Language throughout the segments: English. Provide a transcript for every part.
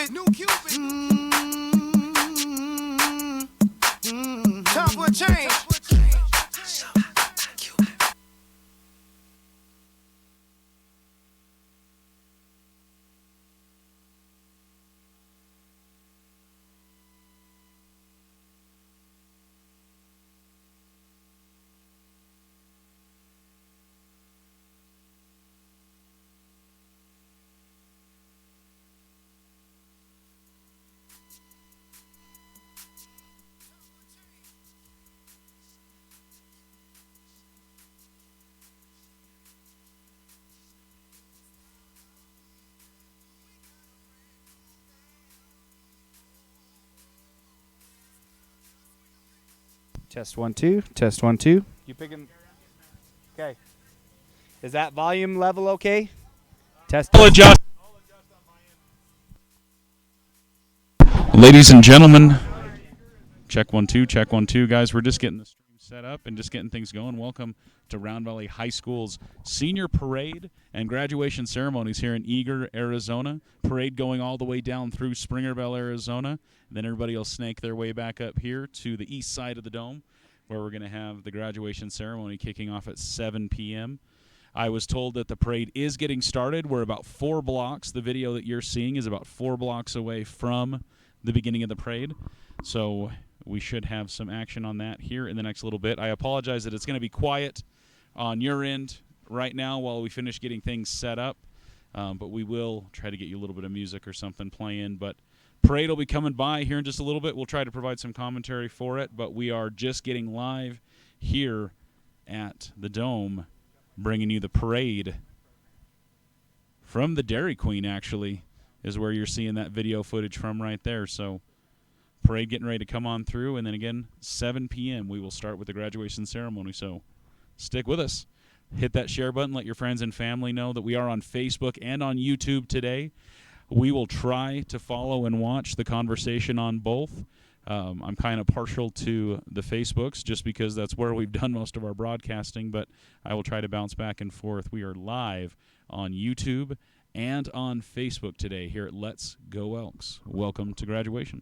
Cupid. Time for a change. Test 1 2. Test 1 2. You picking? Okay. Is that volume level okay? Test. I'll adjust. Ladies and gentlemen, check 1 2, check 1 2, guys. We're just getting the stream set up and just getting things going. Welcome to Round Valley High School's senior parade and graduation ceremonies here in Eager, Arizona. Parade going all the way down through Springerville, Arizona. And then everybody will snake their way back up here to the east side of the dome, where we're going to have the graduation ceremony kicking off at 7 p.m. I was told that the parade is getting started. We're about 4 blocks. The video that you're seeing is about 4 blocks away from the beginning of the parade. So we should have some action on that here in the next little bit. I apologize that it's going to be quiet on your end right now while we finish getting things set up. But we will try to get you a little bit of music or something playing. But parade will be coming by here in just a little bit. We'll try to provide some commentary for it. But we are just getting live here at the Dome, bringing you the parade from the Dairy Queen, actually, is where you're seeing that video footage from right there. So parade getting ready to come on through, and then again, 7 p.m. we will start with the graduation ceremony. So stick with us. Hit that share button. Let your friends and family know that we are on Facebook and on YouTube today. We will try to follow and watch the conversation on both. I'm kind of partial to the Facebooks just because that's where we've done most of our broadcasting, but I will try to bounce back and forth. We are live on YouTube and on Facebook today here at Let's Go Elks. Welcome to graduation.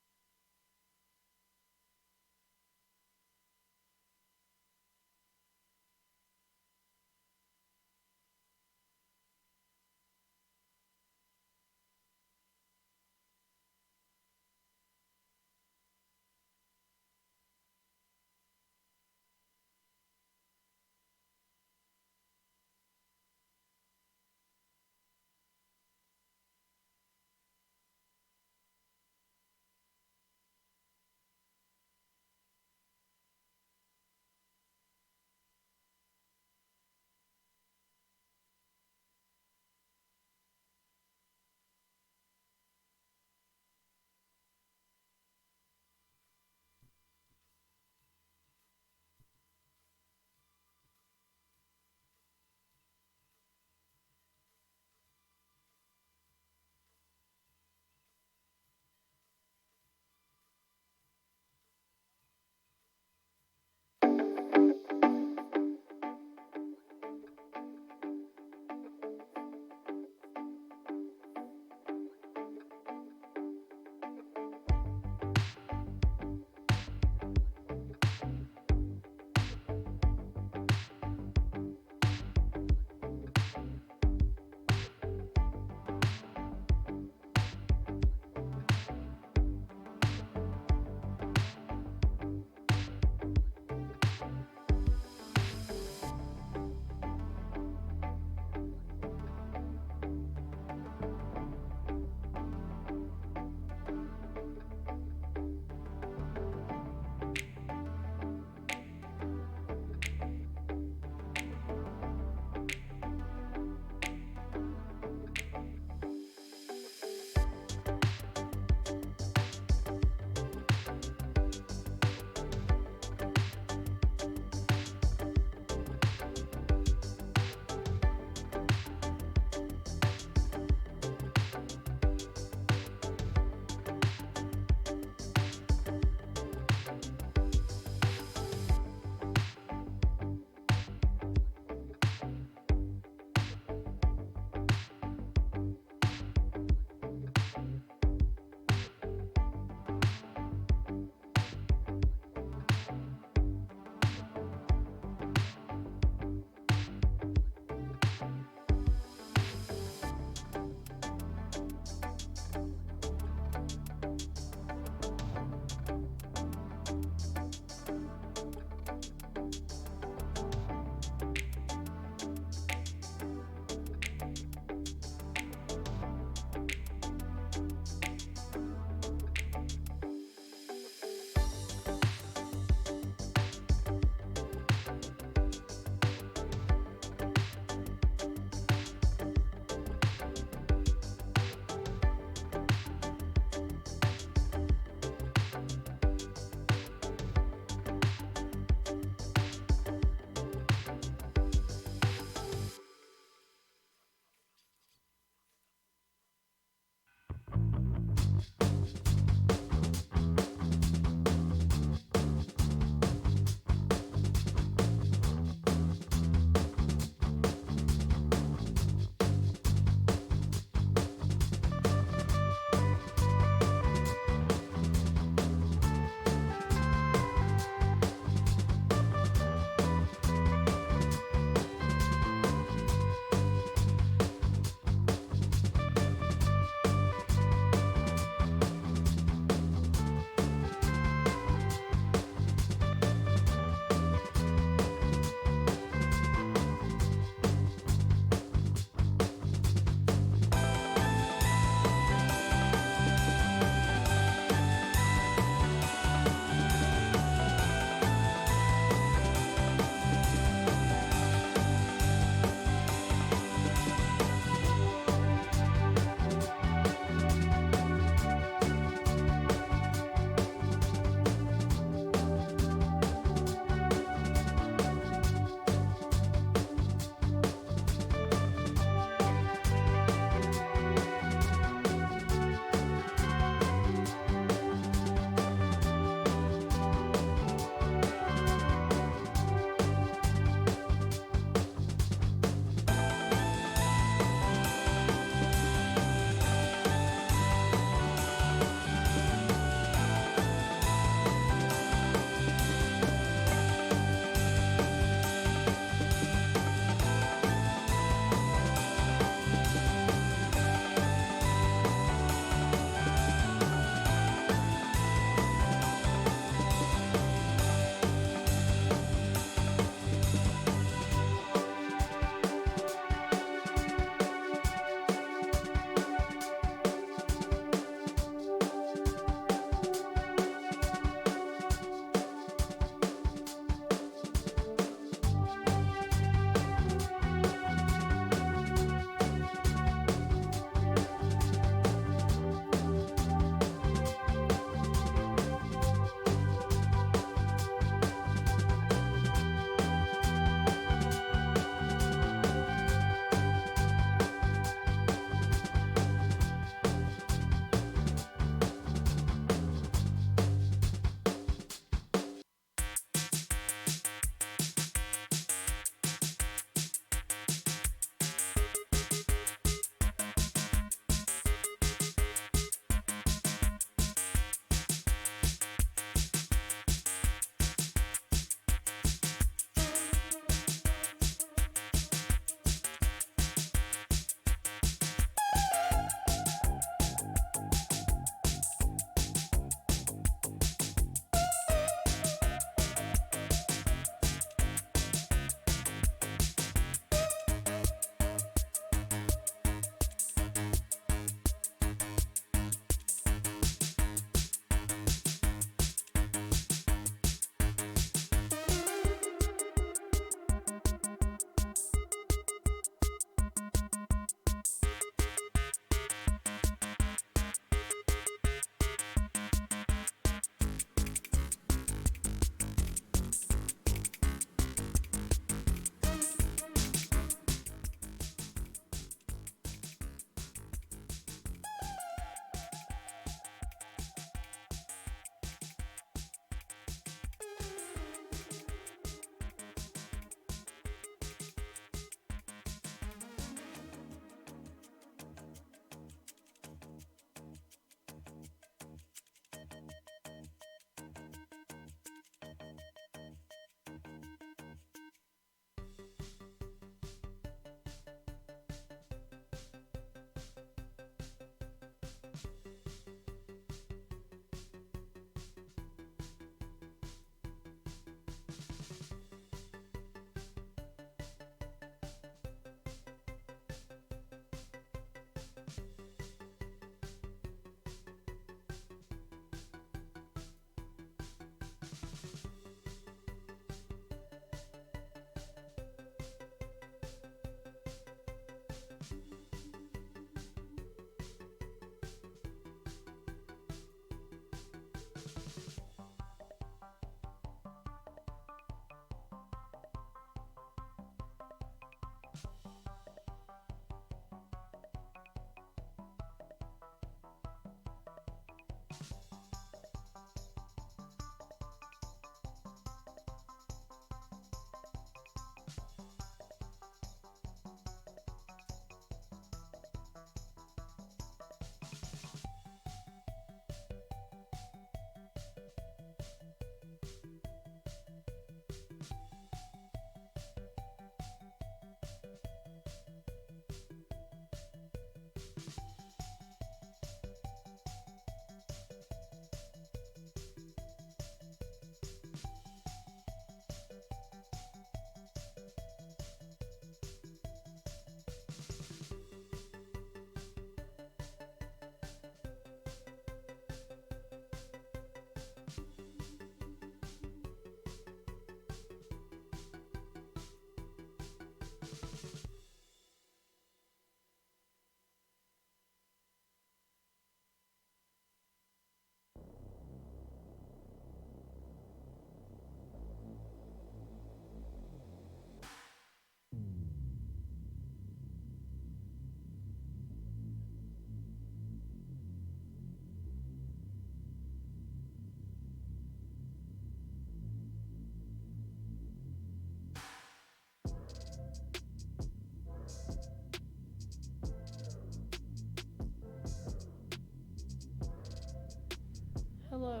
Hello.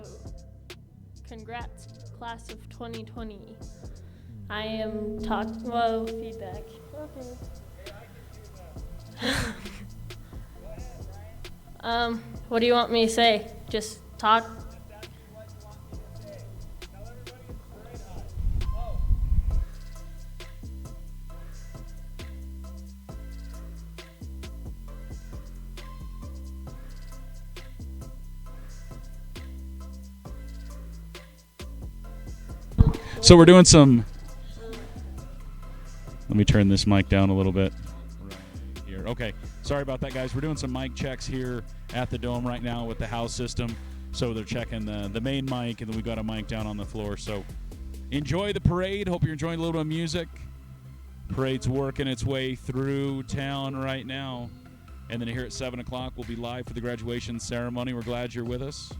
Congrats, class of 2020. I am feedback. Okay. What do you want me to say? Just talk? So we're doing some. Let me turn this mic down a little bit. Right here. Okay. Sorry about that, guys. We're doing some mic checks here at the Dome right now with the house system. So they're checking the main mic, and then we got a mic down on the floor. So enjoy the parade. Hope you're enjoying a little bit of music. Parade's working its way through town right now. And then here at 7 o'clock, we'll be live for the graduation ceremony. We're glad you're with us.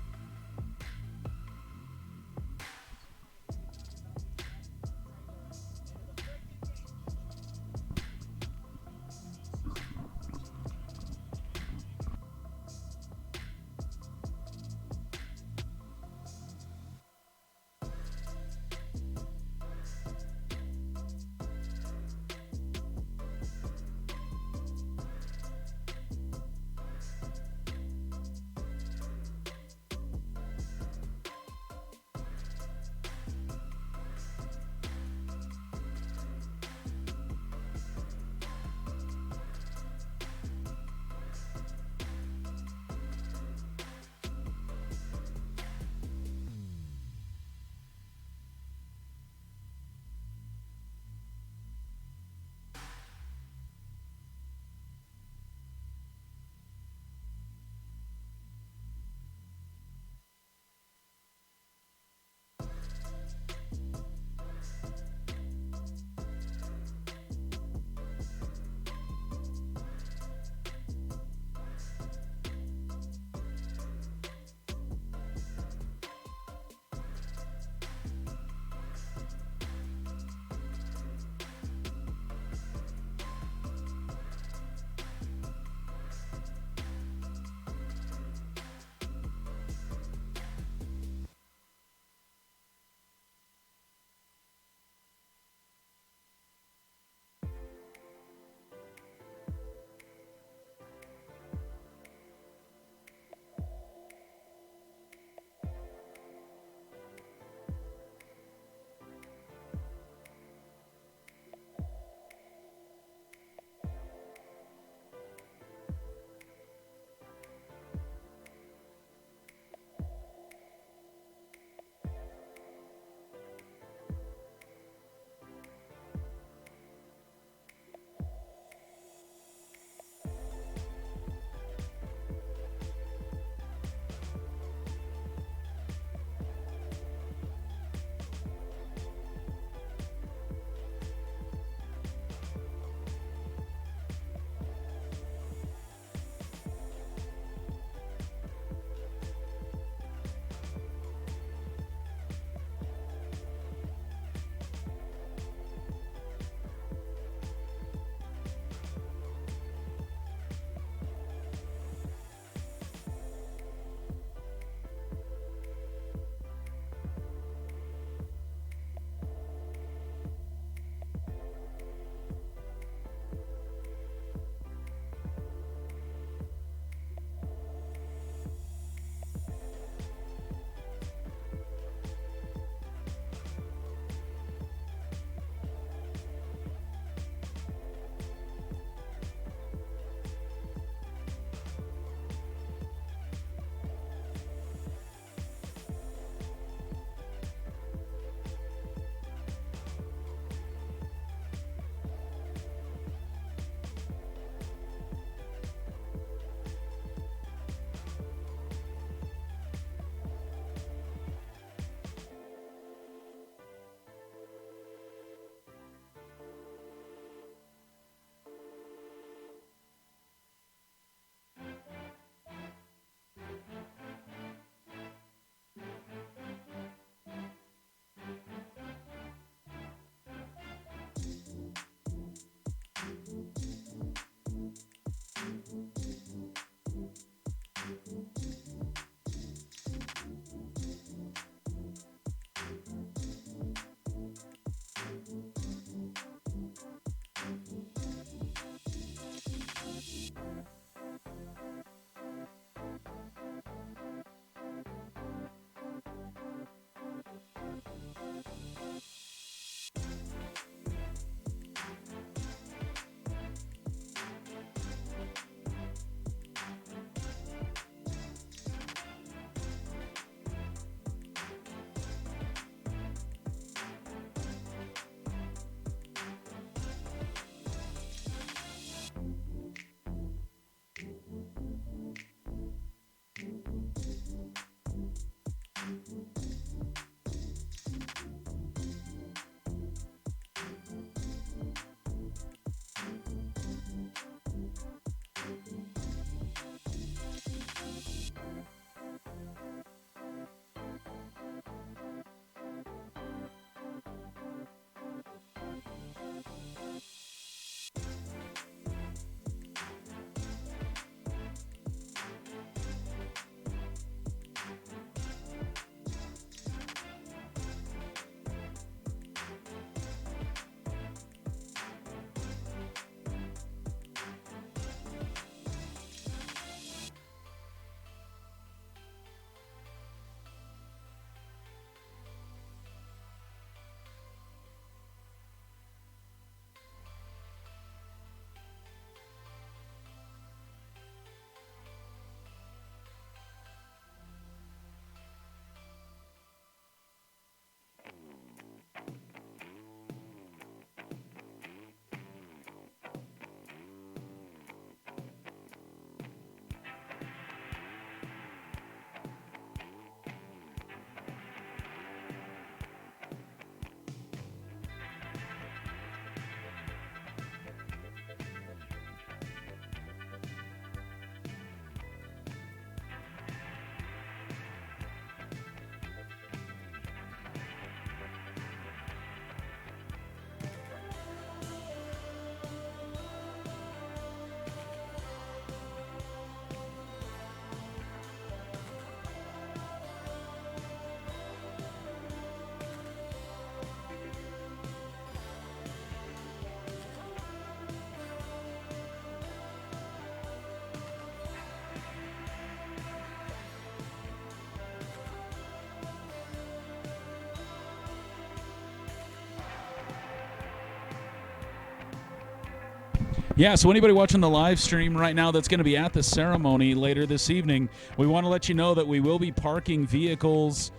Yeah, so anybody watching the live stream right now that's going to be at the ceremony later this evening, we want to let you know that we will be parking vehicles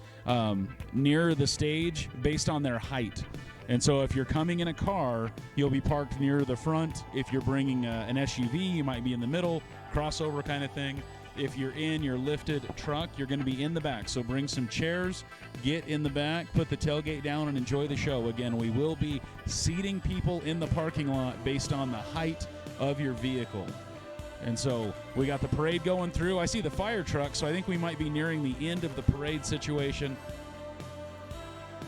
near the stage based on their height. And so if you're coming in a car, you'll be parked near the front. If you're bringing an SUV, you might be in the middle, crossover kind of thing. If you're in your lifted truck, you're going to be in the back. So bring some chairs, get in the back, put the tailgate down, and enjoy the show. Again, we will be seating people in the parking lot based on the height of your vehicle. And so we got the parade going through. I see the fire truck, so I think we might be nearing the end of the parade situation.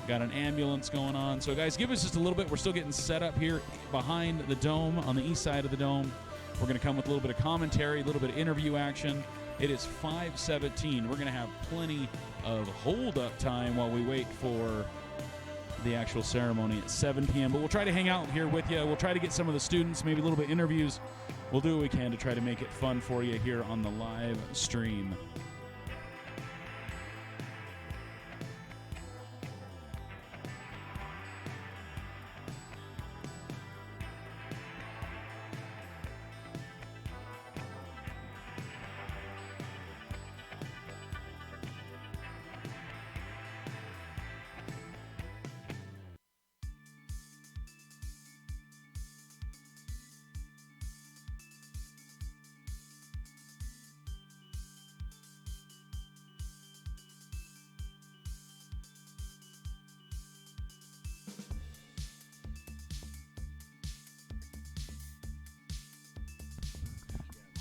Got an ambulance going on. So, guys, give us just a little bit. We're still getting set up here behind the dome, on the east side of the dome. We're going to come with a little bit of commentary, a little bit of interview action. It is 5:17. We're going to have plenty of hold-up time while we wait for the actual ceremony at 7 p.m. But we'll try to hang out here with you. We'll try to get some of the students, maybe a little bit of interviews. We'll do what we can to try to make it fun for you here on the live stream.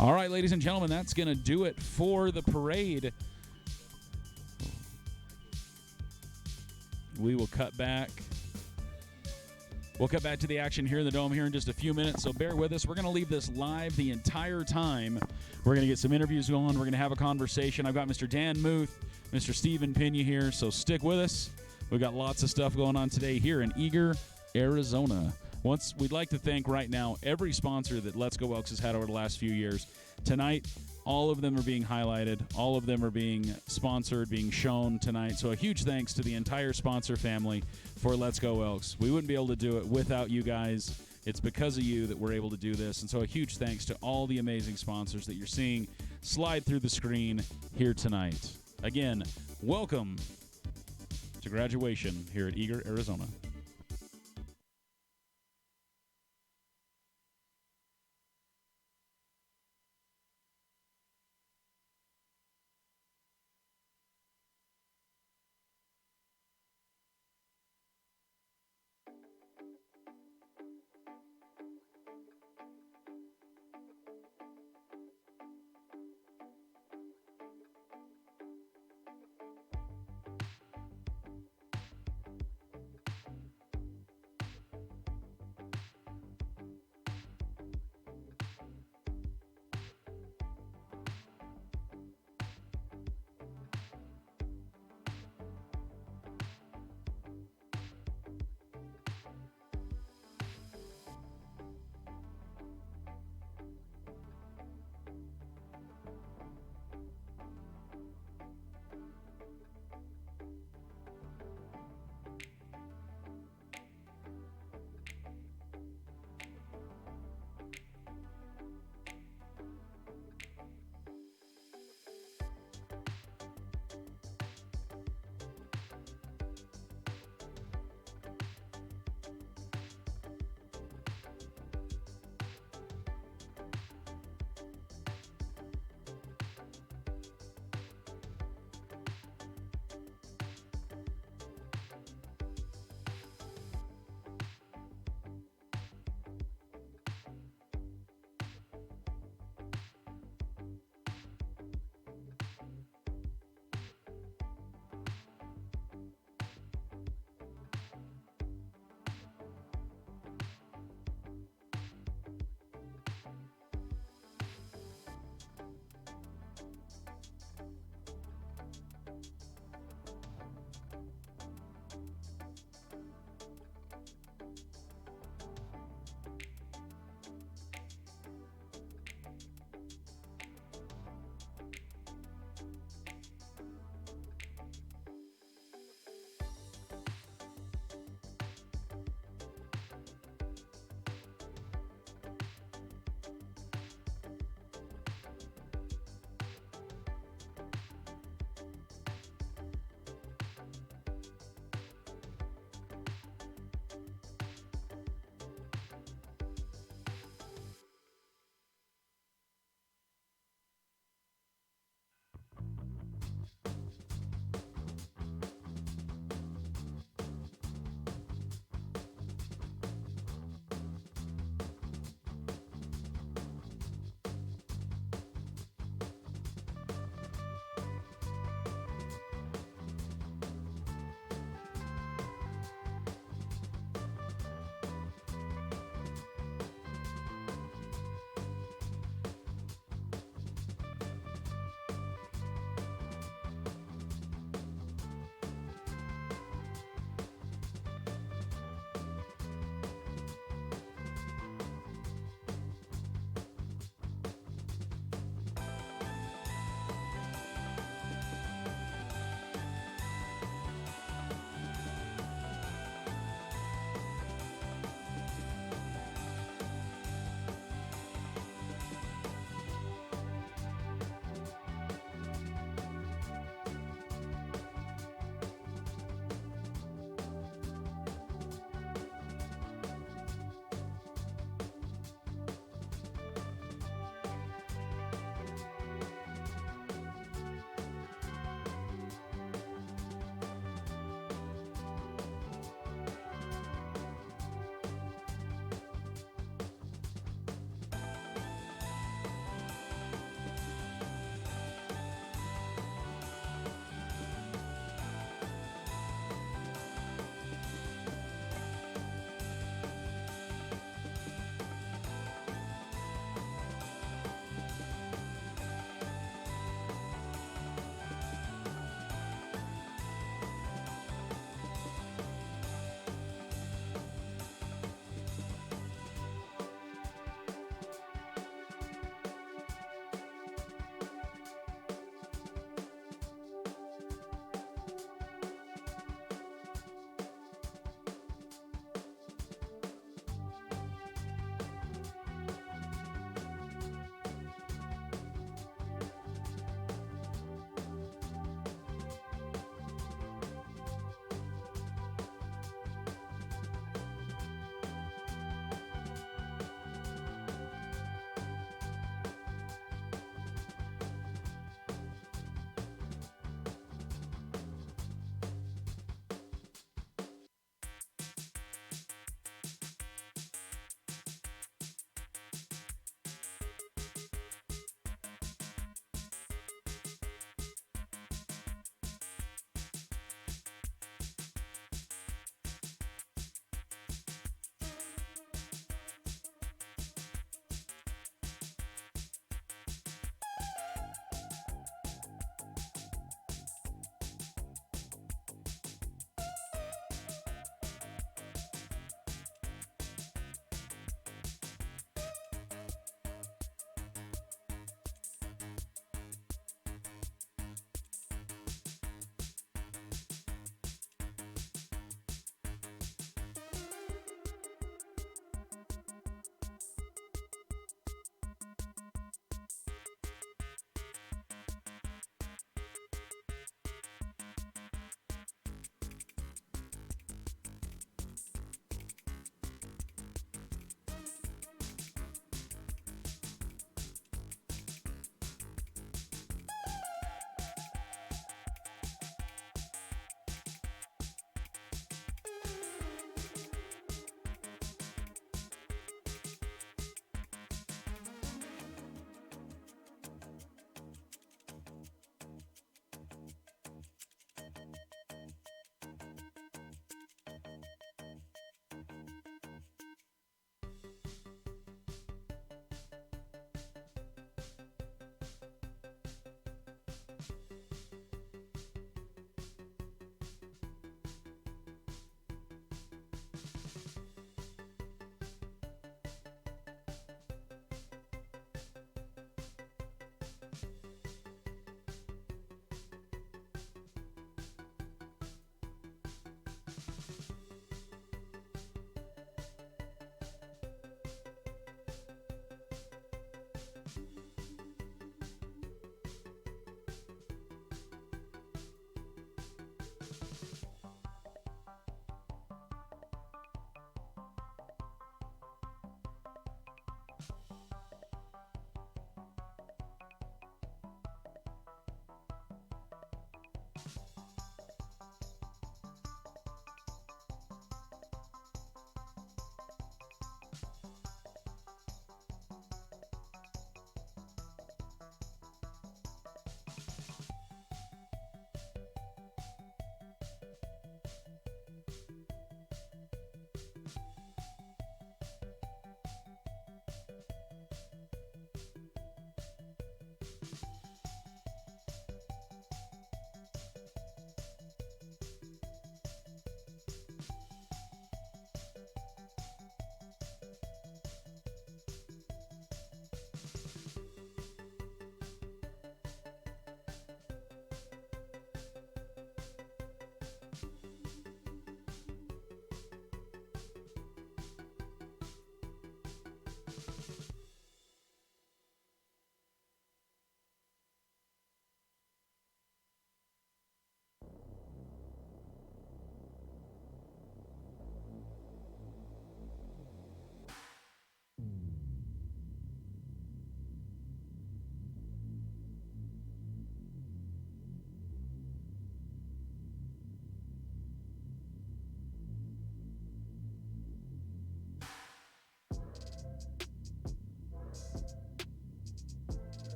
All right, ladies and gentlemen, that's going to do it for the parade. We will cut back. We'll cut back to the action here in the dome here in just a few minutes, so bear with us. We're going to leave this live the entire time. We're going to get some interviews going. We're going to have a conversation. I've got Mr. Dan Muth, Mr. Stephen Pena here, so stick with us. We've got lots of stuff going on today here in Eagar, Arizona. We'd like to thank right now every sponsor that Let's Go Elks has had over the last few years. Tonight, all of them are being highlighted. All of them are being sponsored, being shown tonight. So a huge thanks to the entire sponsor family for Let's Go Elks. We wouldn't be able to do it without you guys. It's because of you that we're able to do this. And so a huge thanks to all the amazing sponsors that you're seeing slide through the screen here tonight. Again, welcome to graduation here at Eagar, Arizona.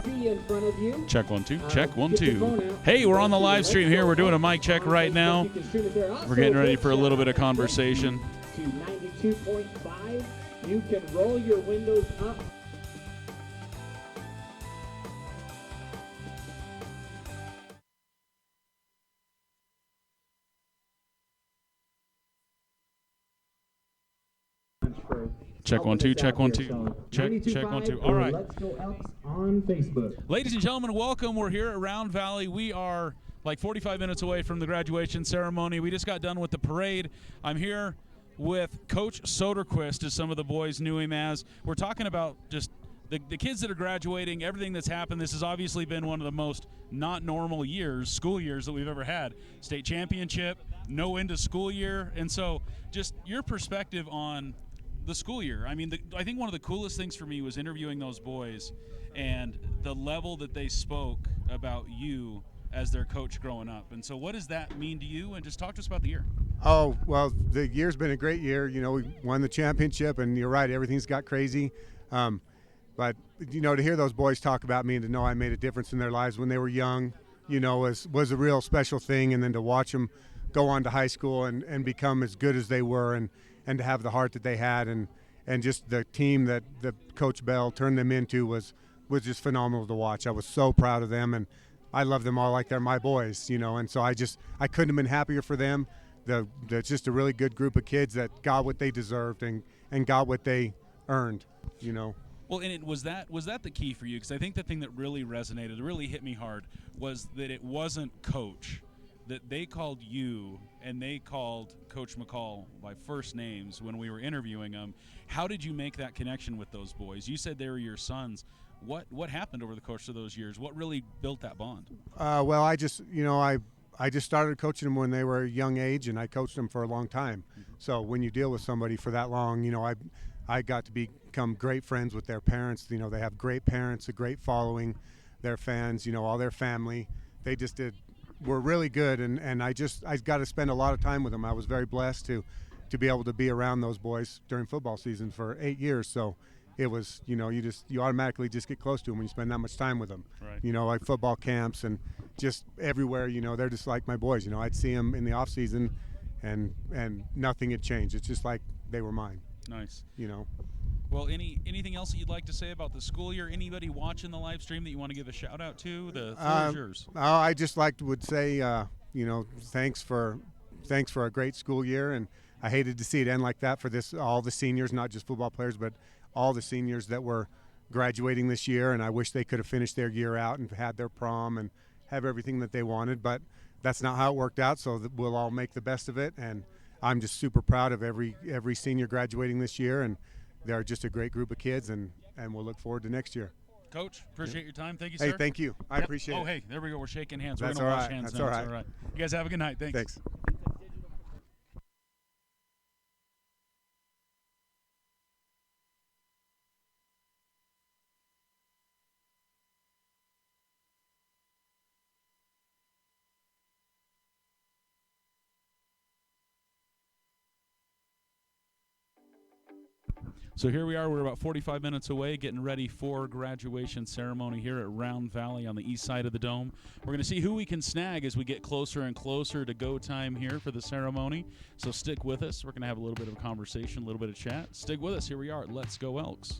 C in front of you. Check 1 2. Check 1 Get your phone 2. out. Hey, we're on the live stream here. We're doing a mic check right now. You can stream it there. Also, We're getting ready for a little bit of big shout out conversation. To 92.5. You can roll your windows up. Check 1 2. Check 1 2. Check 1 2. All right. Let's Go Elks on Facebook. Ladies and gentlemen, welcome. We're here at Round Valley. We are like 45 minutes away from the graduation ceremony. We just got done with the parade. I'm here with Coach Soderquist, as some of the boys knew him as. We're talking about just the kids that are graduating, everything that's happened. This has obviously been one of the most not normal years, school years, that we've ever had. State championship, no end of school year. And so just your perspective on the school year. I mean, I think one of the coolest things for me was interviewing those boys and the level that they spoke about you as their coach growing up. And so what does that mean to you? And just talk to us about the year. Oh, well, the year's been a great year. You know, we won the championship, and you're right, everything's got crazy. But, you know, to hear those boys talk about me and to know I made a difference in their lives when they were young, you know, was a real special thing. And then to watch them go on to high school and become as good as they were and to have the heart that they had and just the team that Coach Bell turned them into was just phenomenal to watch. I was so proud of them, and I love them all like they're my boys, you know. And so I couldn't have been happier for them. They're just a really good group of kids that got what they deserved and got what they earned, you know. Well, and was that the key for you? Because I think the thing that really resonated, really hit me hard, was that it wasn't coach, that they called you and they called Coach McCall by first names when we were interviewing them. How did you make that connection with those boys? You said they were your sons. What happened over the course of those years? What really built that bond? Well, I just started coaching them when they were a young age, and I coached them for a long time. So when you deal with somebody for that long, you know, I got to become great friends with their parents. You know, they have great parents, a great following, their fans, you know, all their family. They just were really good, and I got to spend a lot of time with them. I was very blessed to be able to be around those boys during football season for 8 years. So it was, you know, you automatically just get close to them when you spend that much time with them. Right. You know, like football camps and just everywhere, you know, they're just like my boys. You know, I'd see them in the off season and nothing had changed. It's just like they were mine. Nice. You know. Well, anything else that you'd like to say about the school year? Anybody watching the live stream that you want to give a shout out to? The floor is yours. I just would say, you know, thanks for a great school year, and I hated to see it end like that for all the seniors, not just football players, but all the seniors that were graduating this year. And I wish they could have finished their year out and had their prom and have everything that they wanted, but that's not how it worked out. So we'll all make the best of it, and I'm just super proud of every senior graduating this year, and they're just a great group of kids, and we'll look forward to next year. Coach, appreciate your time. Thank you, sir. Hey, thank you. I appreciate it. Oh, hey, there we go. We're shaking hands. That's We're going to all wash right. hands That's now. all It's right. all right. You guys have a good night. Thanks. Thanks. So here we are. We're about 45 minutes away, getting ready for graduation ceremony here at Round Valley on the east side of the dome. We're going to see who we can snag as we get closer and closer to go time here for the ceremony. So stick with us. We're going to have a little bit of a conversation, a little bit of chat. Stick with us. Here we are. Let's go Elks.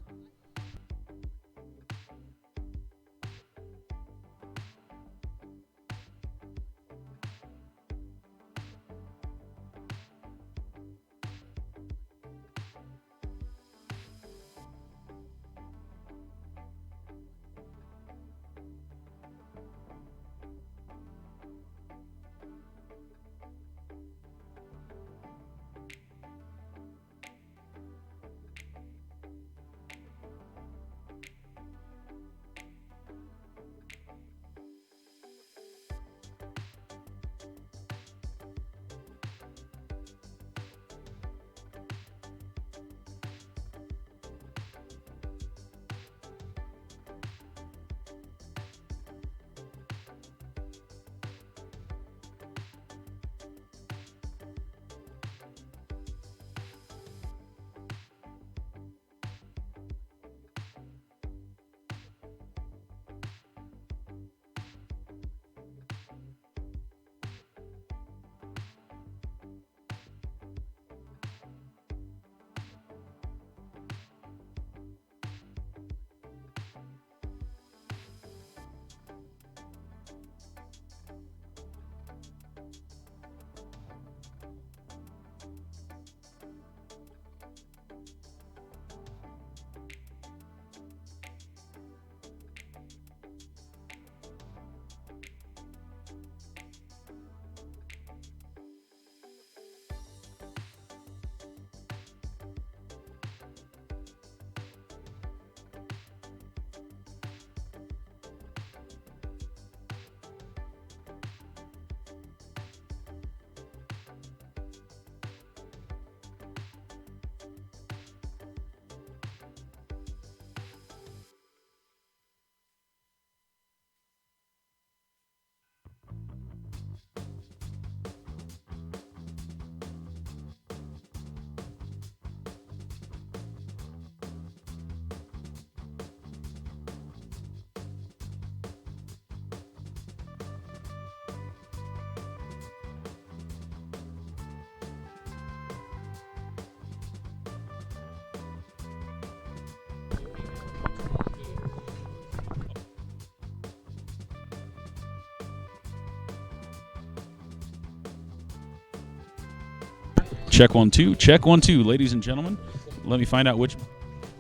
Check 1 2. Check 1 2, ladies and gentlemen. Let me find out which.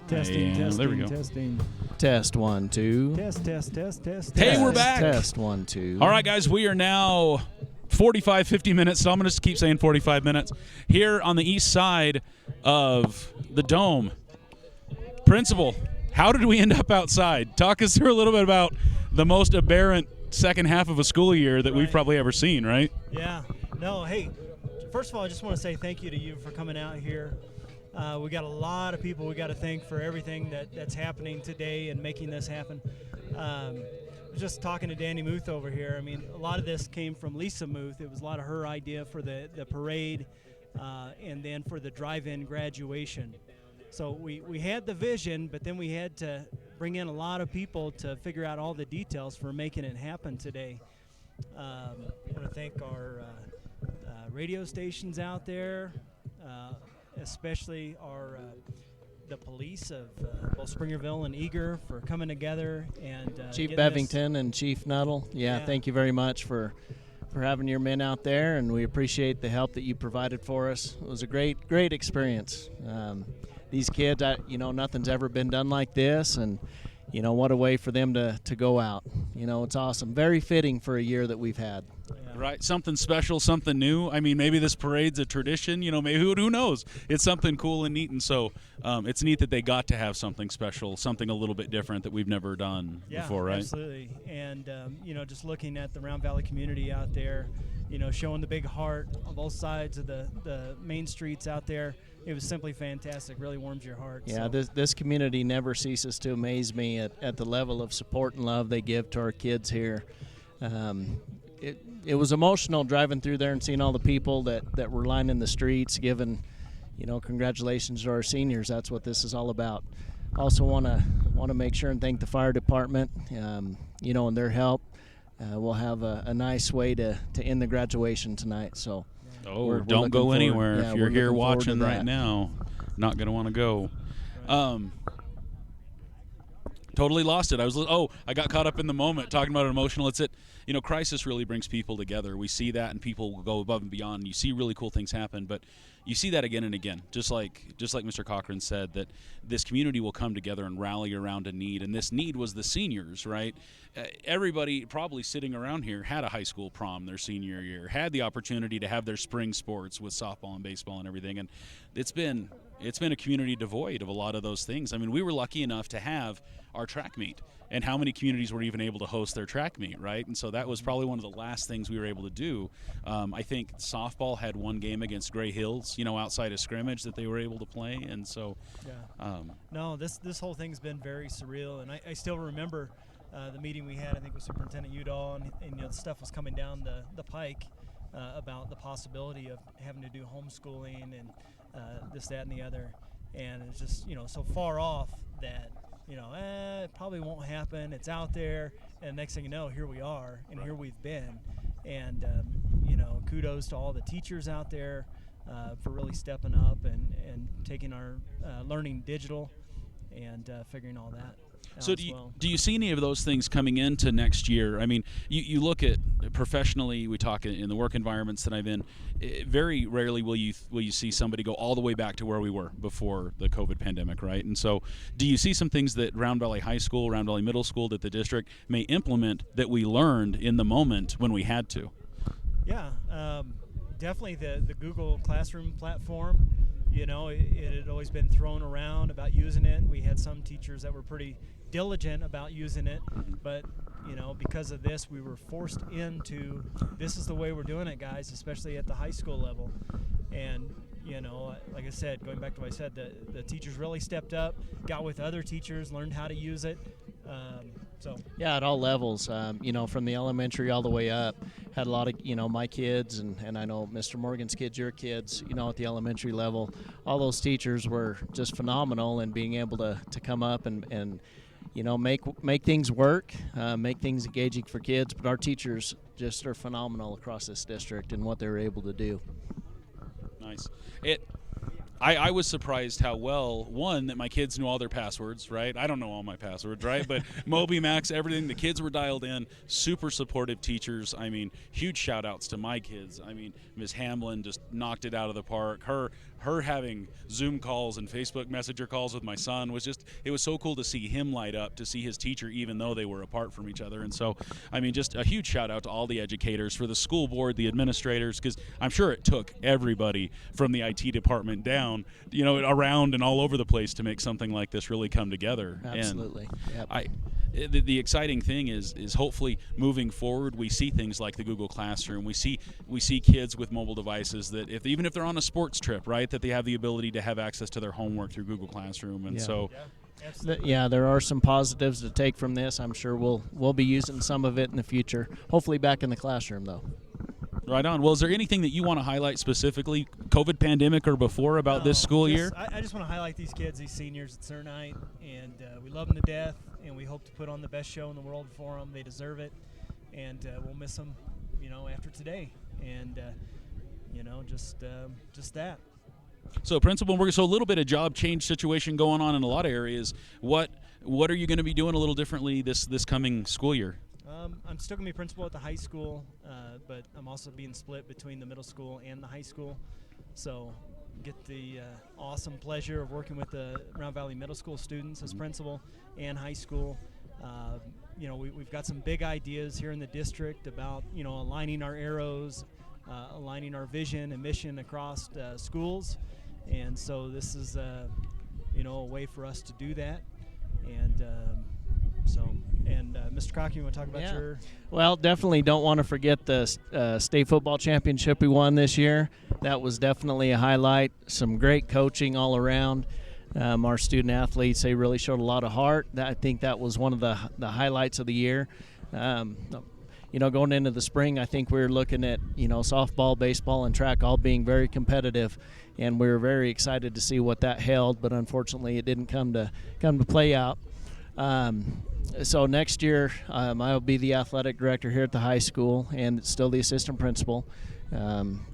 Testing, testing, there we go. testing. Test 1 2. Test, test, test, test. Hey, test. we're back. Test 1 2. All right, guys, we are now 45, 50 minutes, so I'm going to keep saying 45 minutes, here on the east side of the Dome. Principal, how did we end up outside? Talk us through a little bit about the most aberrant second half of a school year that we've probably ever seen, right? Yeah. No, hey, first of all, I just want to say thank you to you for coming out here. We got a lot of people we got to thank for everything that's happening today and making this happen. Just talking to Danny Muth over here, I mean, a lot of this came from Lisa Muth. It was a lot of her idea for the parade and then for the drive-in graduation. So we had the vision, but then we had to bring in a lot of people to figure out all the details for making it happen today. I want to thank our radio stations out there, especially the police of both Springerville and Eager for coming together and Chief getting Bevington and Chief Nuttall. Yeah, thank you very much for having your men out there, and we appreciate the help that you provided for us. It was a great experience. These kids, nothing's ever been done like this, and what a way for them to go out. It's awesome. Very fitting for a year that we've had. Right, something special, something new. I mean, maybe this parade's a tradition. Maybe who knows? It's something cool and neat, and so it's neat that they got to have something special, something a little bit different that we've never done before, right? Absolutely. And just looking at the Round Valley community out there, showing the big heart on both sides of the main streets out there, it was simply fantastic. Really warms your heart. Yeah, so. this community never ceases to amaze me at the level of support and love they give to our kids here. It was emotional driving through there and seeing all the people that were lining the streets, giving, congratulations to our seniors. That's what this is all about. Also want to make sure and thank the fire department, and their help. We'll have a nice way to end the graduation tonight. So. We're don't go anywhere. Yeah, if you're here watching right that. now, not going to want to go. Totally lost it. I got caught up in the moment talking about it emotional. It's crisis really brings people together. We see that, and people will go above and beyond. You see really cool things happen, but you see that again and again. Just like Mr. Cochran said, that this community will come together and rally around a need, and this need was the seniors, right? Everybody probably sitting around here had a high school prom their senior year, had the opportunity to have their spring sports with softball and baseball and everything, and it's been a community devoid of a lot of those things. I mean, we were lucky enough to have our track meet, and how many communities were even able to host their track meet, right? And so that was probably one of the last things we were able to do. I think softball had one game against Gray Hills, outside of scrimmage that they were able to play, and so. Yeah. No, this whole thing's been very surreal, and I still remember the meeting we had, I think, with Superintendent Udall, and the stuff was coming down the pike about the possibility of having to do homeschooling and this, that, and the other, and it's just so far off that it probably won't happen. It's out there, and next thing you know, here we are, and here we've been, and kudos to all the teachers out there for really stepping up and taking our learning digital and figuring all that. So do you see any of those things coming into next year? I mean, you look at professionally, we talk in the work environments that I'm in, very rarely will you see somebody go all the way back to where we were before the COVID pandemic, right? And so do you see some things that Round Valley High School, Round Valley Middle School, that the district may implement that we learned in the moment when we had to? Yeah, definitely the Google Classroom platform. It had always been thrown around about using it. We had some teachers that were pretty diligent about using it, but because of this, we were forced into this is the way we're doing it, guys, especially at the high school level. And like I said, going back to what I said, the teachers really stepped up, got with other teachers, learned how to use it. Yeah, at all levels, from the elementary all the way up, had a lot of, my kids and I know Mr. Morgan's kids, your kids, at the elementary level, all those teachers were just phenomenal in being able to come up and make things work, make things engaging for kids. But our teachers just are phenomenal across this district and what they were able to do. Nice. I was surprised how well, one, that my kids knew all their passwords, right? I don't know all my passwords, right? But Moby Max, everything, the kids were dialed in, super supportive teachers. I mean, huge shout outs to my kids. I mean, Ms. Hamlin just knocked it out of the park. Her having Zoom calls and Facebook Messenger calls with my son was just, it was so cool to see him light up, to see his teacher, even though they were apart from each other. And so, I mean, just a huge shout out to all the educators, for the school board, the administrators, because I'm sure it took everybody from the IT department down, you know, around and all over the place to make something like this really come together. Absolutely. And the exciting thing is hopefully moving forward, we see things like the Google Classroom. We see kids with mobile devices that even if they're on a sports trip, right, that they have the ability to have access to their homework through Google Classroom. And so, there are some positives to take from this. I'm sure we'll be using some of it in the future. Hopefully back in the classroom, though. Right on. Well, is there anything that you want to highlight specifically, COVID pandemic or before, about this school year? I just want to highlight these kids, these seniors. It's their night, and we love them to death, and we hope to put on the best show in the world for them. They deserve it, and we'll miss them, you know, after today. And, you know, just that. So, Principal Morgan, so a little bit of job change situation going on in a lot of areas. What are you going to be doing a little differently this coming school year? I'm still going to be principal at the high school, but I'm also being split between the middle school and the high school. So get the awesome pleasure of working with the Round Valley Middle School students as principal and high school. You know, we've got some big ideas here in the district about, you know, aligning our arrows, aligning our vision and mission across schools. And so this is, you know, a way for us to do that. And Mr. Cock, you want to talk about your? Well, definitely don't want to forget the state football championship we won this year. That was definitely a highlight. Some great coaching all around. Our student athletes, they really showed a lot of heart. I think that was one of the highlights of the year. You know, going into the spring, I think we were looking at, you know, softball, baseball, and track all being very competitive, and we were very excited to see what that held. But unfortunately, it didn't come to play out. So next year, I'll be the athletic director here at the high school, and still the assistant principal.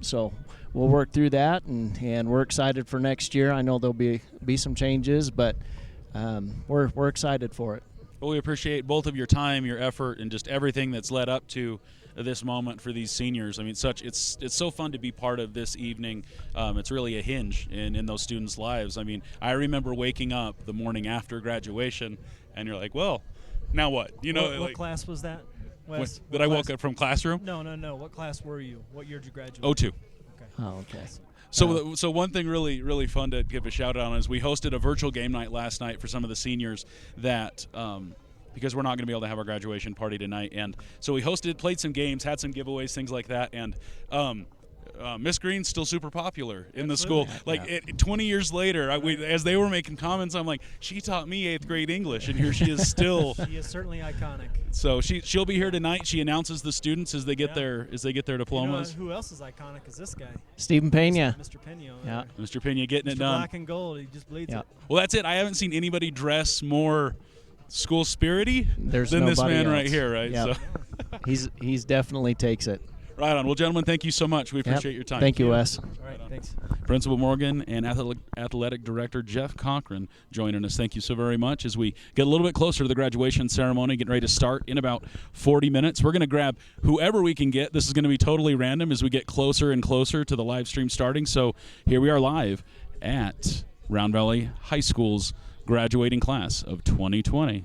So we'll work through that, and we're excited for next year. I know there'll be some changes, but we're excited for it. Well, we appreciate both of your time, your effort, and just everything that's led up to this moment for these seniors. I mean, it's so fun to be part of this evening. It's really a hinge in those students' lives. I mean, I remember waking up the morning after graduation, and you're like, well, now what? You know, what class was that, Wes? Did I woke up from classroom? No. What class were you? What year did you graduate? 02. Okay. Oh, okay. So one thing really fun to give a shout out on is we hosted a virtual game night last night for some of the seniors that because we're not going to be able to have our graduation party tonight, and so we played some games, had some giveaways, things like that, and Miss Green's still super popular in the school. Like 20 years later, as they were making comments, I'm like, she taught me 8th grade English, and here she is still. She is certainly iconic. So she'll be here tonight. She announces the students as they get their diplomas. You know, who else is iconic is this guy? Stephen Pena. Mr. Pena. Yeah. Mr. Pena getting it Mr. done. Black and gold. He just bleeds it. Well, that's it. I haven't seen anybody dress more school spirity than this man else right here, right? Yep. So he's definitely takes it. Right on. Well, gentlemen, thank you so much. We appreciate your time. Thank you, Wes. All right, thanks. Principal Morgan and Athletic Director Jeff Cochran joining us. Thank you so very much. As we get a little bit closer to the graduation ceremony, getting ready to start in about 40 minutes, we're going to grab whoever we can get. This is going to be totally random as we get closer and closer to the live stream starting. So here we are live at Round Valley High School's graduating class of 2020.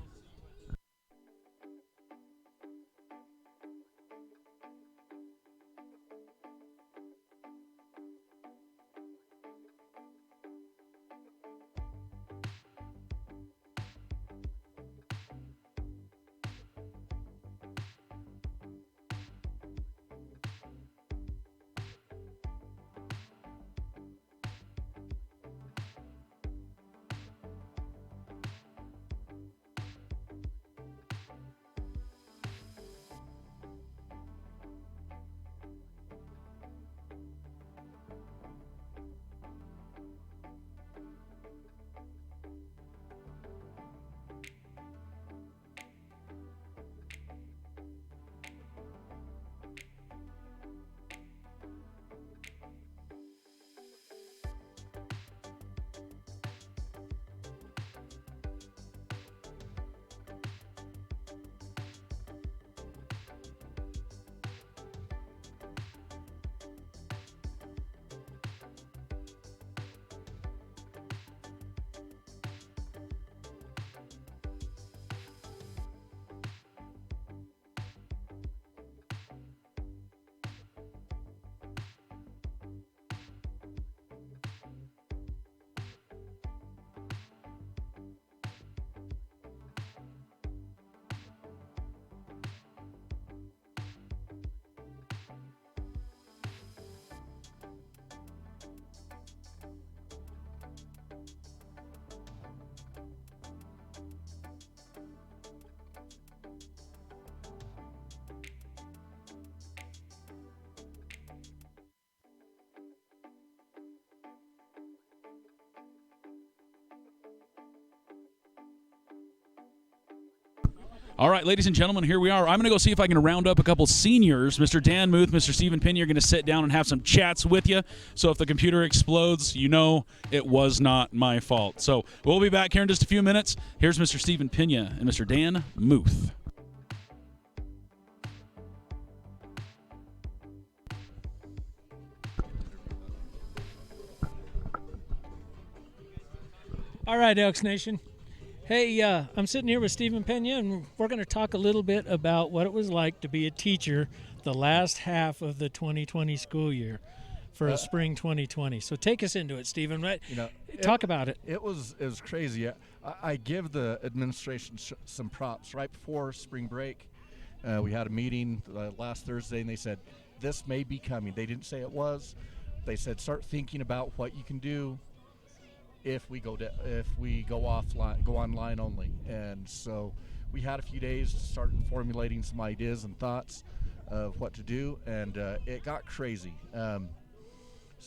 All right, ladies and gentlemen, here we are. I'm going to go see if I can round up a couple seniors. Mr. Dan Muth, Mr. Stephen Pena are going to sit down and have some chats with you. So if the computer explodes, you know it was not my fault. So we'll be back here in just a few minutes. Here's Mr. Stephen Pena and Mr. Dan Muth. All right, Elks Nation. Hey, I'm sitting here with Stephen Pena, and we're going to talk a little bit about what it was like to be a teacher the last half of the 2020 school year for spring 2020. So take us into it, Stephen. Right? Talk about it. It was crazy. I give the administration some props. Right before spring break, we had a meeting last Thursday, and they said, this may be coming. They didn't say it was. They said, start thinking about what you can do if we go offline, go online only. And so we had a few days to start formulating some ideas and thoughts of what to do, and it got crazy. So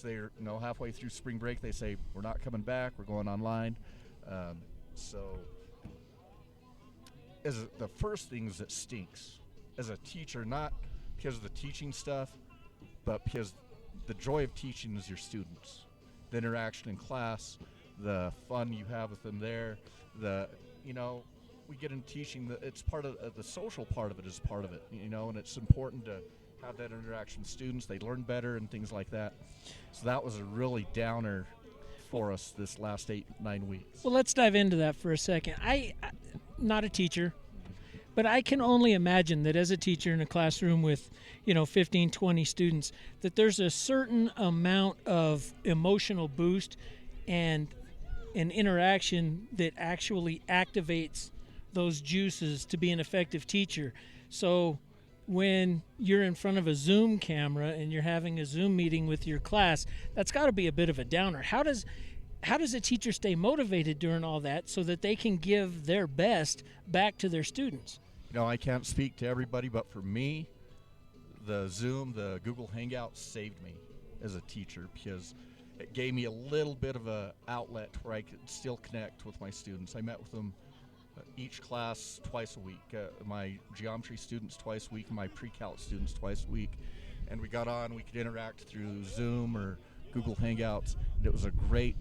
they're halfway through spring break, they say we're not coming back, we're going online. So the first thing is it stinks as a teacher, not because of the teaching stuff, but because the joy of teaching is your students, the interaction in class, the fun you have with them there, we get into teaching, it's part of the social part of it is part of it, and it's important to have that interaction with students. They learn better and things like that. So that was a really downer for us this last 8-9 weeks. Well, let's dive into that for a second. I'm not a teacher, but I can only imagine that as a teacher in a classroom with 15, 20 students, that there's a certain amount of emotional boost and an interaction that actually activates those juices to be an effective teacher. So when you're in front of a Zoom camera and you're having a Zoom meeting with your class, that's got to be a bit of a downer. How does a teacher stay motivated during all that so that they can give their best back to their students? I can't speak to everybody, but for me, the Google Hangouts saved me as a teacher, because it gave me a little bit of a outlet where I could still connect with my students. I met with them each class twice a week, my geometry students twice a week, and my pre-calc students twice a week. And we got on, we could interact through Zoom or Google Hangouts, and it was a great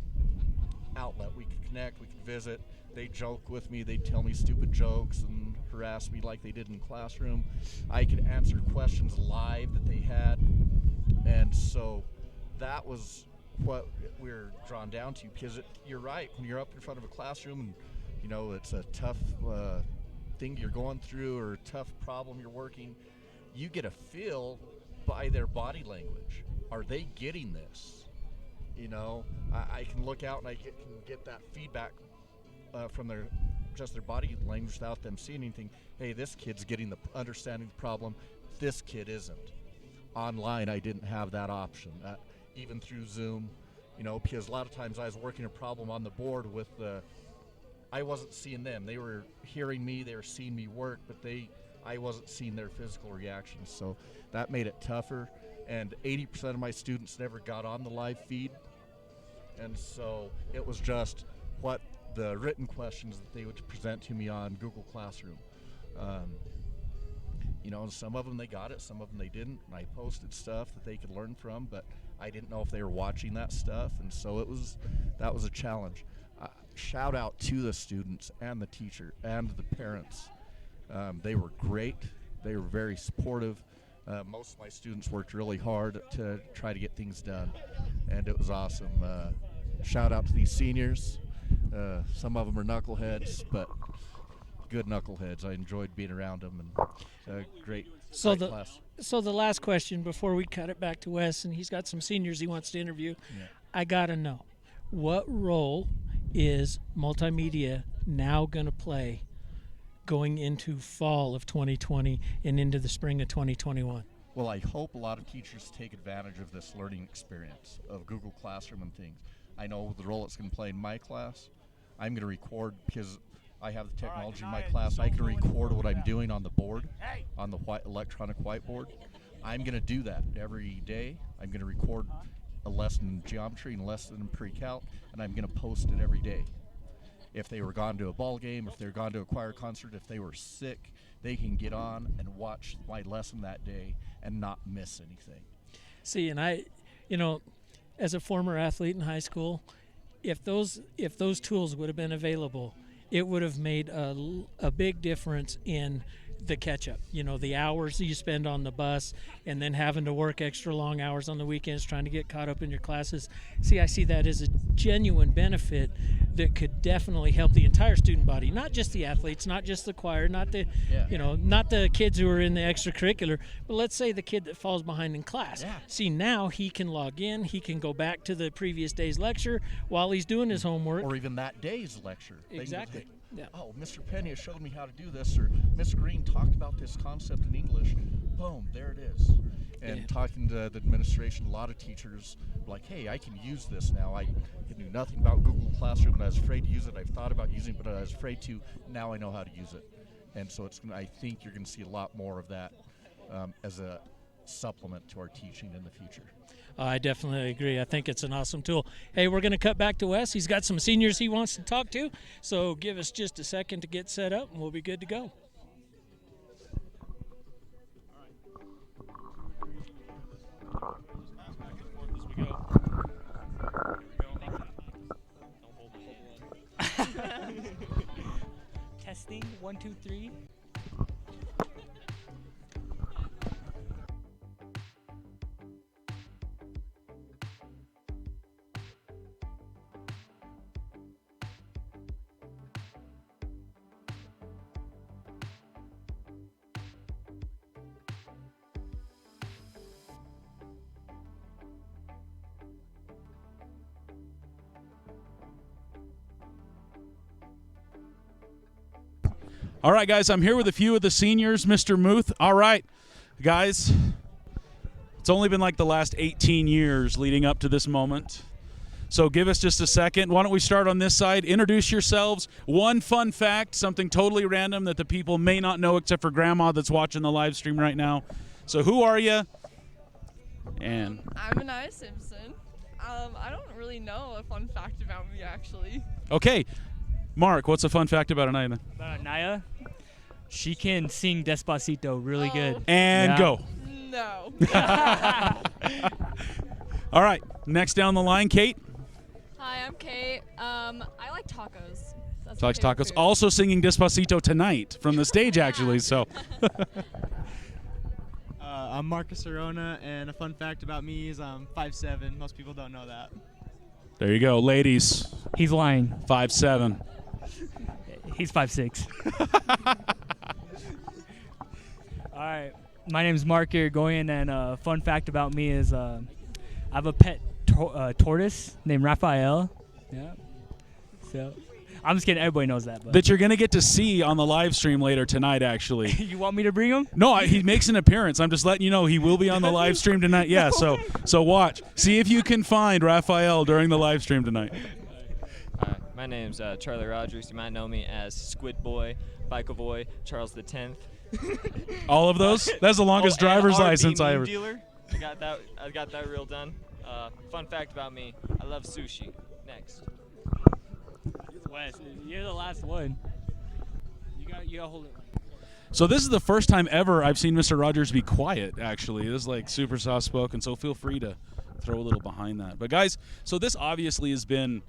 outlet. We could connect, we could visit. They'd joke with me, they'd tell me stupid jokes and harass me like they did in classroom. I could answer questions live that they had. And so that was what we're drawn down to, because you're right, when you're up in front of a classroom and it's a tough thing you're going through or a tough problem you're working, you get a feel by their body language. Are they getting this? I can look out and I can get that feedback from their body language without them seeing anything. Hey, this kid's understanding the problem, this kid isn't. Online, I didn't have that option. Even through Zoom, because a lot of times I was working a problem on the board with I wasn't seeing them. They were hearing me, they were seeing me work, but I wasn't seeing their physical reactions. So that made it tougher. And 80% of my students never got on the live feed. And so it was just what the written questions that they would present to me on Google Classroom. And some of them they got it, some of them they didn't. And I posted stuff that they could learn from, but I didn't know if they were watching that stuff. And so that was a challenge. Shout out to the students and the teacher and the parents. They were great. They were very supportive. Most of my students worked really hard to try to get things done, and it was awesome. Shout out to these seniors. Some of them are knuckleheads, but good knuckleheads. I enjoyed being around them, and great class. So the last question before we cut it back to Wes, and he's got some seniors he wants to interview. Yeah. I gotta know, what role is multimedia now going to play going into fall of 2020 and into the spring of 2021? Well, I hope a lot of teachers take advantage of this learning experience of Google Classroom and things. I know the role it's going to play in my class. I'm going to record, because I have the technology in my class. I can record what I'm doing on the board, on the electronic whiteboard. I'm going to do that every day. I'm going to record a lesson in geometry and a lesson in pre-calc, and I'm going to post it every day. if they were gone to a ball game, if they were gone to a choir concert, if they were sick, they can get on and watch my lesson that day and not miss anything. See, and I, you know, as a former athlete in high school, if those tools would have been available, it would have made a big difference in the catch-up. You know, the hours you spend on the bus and then having to work extra long hours on the weekends trying to get caught up in your classes. See, I see that as a genuine benefit that could definitely help the entire student body, not just the athletes, not just the choir, not the, you know, not the kids who are in the extracurricular, but let's say the kid that falls behind in class. Yeah. See, now he can log in, he can go back to the previous day's lecture while he's doing his homework. Or even that day's lecture. Exactly. Yeah. Oh, Mr. Pena showed me how to do this, or Miss Green talked about this concept in English. Boom, there it is. And talking to the administration, a lot of teachers were like, hey, I can use this now. I knew nothing about Google Classroom, and I was afraid to use it. I've thought about using it, but I was afraid to. Now I know how to use it. And so I think you're going to see a lot more of that as a supplement to our teaching in the future. I definitely agree. I think it's an awesome tool. Hey, we're going to cut back to Wes. He's got some seniors he wants to talk to, so give us just a second to get set up, and we'll be good to go. Testing, 1, 2, 3. All right, guys, I'm here with a few of the seniors, Mr. Muth. All right, guys, it's only been like the last 18 years leading up to this moment. So give us just a second. Why don't we start on this side? Introduce yourselves. One fun fact, something totally random that the people may not know except for Grandma that's watching the live stream right now. So who are you? And I'm Anaya Simpson. I don't really know a fun fact about me, actually. okay, Mark, what's a fun fact about Anaya? About Anaya? She can sing Despacito really good. And go. No. All right, next down the line, Kate. Hi, I'm Kate. I like tacos. That's Likes tacos. Also singing Despacito tonight from the stage, actually. So. I'm Marcus Arona, and a fun fact about me is I'm 5'7". Most people don't know that. There you go, ladies. He's lying. 5'7". He's 5'6". All right. My name's Mark Irigoyen, and a fun fact about me is I have a pet tortoise named Raphael. Yeah. So I'm just kidding. Everybody knows that. But. That you're going to get to see on the live stream later tonight, actually. You want me to bring him? No, he makes an appearance. I'm just letting you know he will be on the live stream tonight. Yeah, so watch. See if you can find Raphael during the live stream tonight. My name's Charlie Rogers. You might know me as Squid Boy, Biker Boy, Charles X. All of those? That's the longest driver's license I ever. Dealer. I got that real done. Fun fact about me: I love sushi. Next. Wes, you're the last one. You gotta hold it. So this is the first time ever I've seen Mr. Rogers be quiet. Actually, this is like super soft spoken. So feel free to throw a little behind that. But guys, so this obviously has been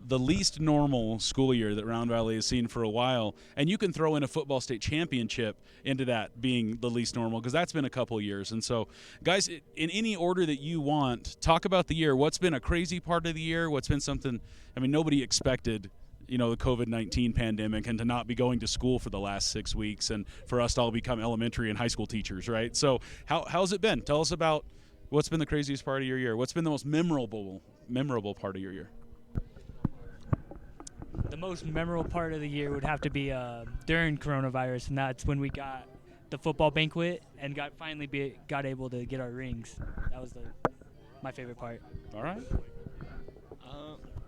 the least normal school year that Round Valley has seen for a while, and you can throw in a football state championship into that being the least normal, because that's been a couple years. And so, guys, in any order that you want, talk about the year. What's been a crazy part of the year? What's been something, I mean, nobody expected, you know, the COVID-19 pandemic and to not be going to school for the last 6 weeks, and for us to all become elementary and high school teachers, right? So how's it been? Tell us about what's been the craziest part of your year. What's been the most memorable part of your year? The most memorable part of the year would have to be during coronavirus, and that's when we got the football banquet and finally got able to get our rings. That was my favorite part. All right.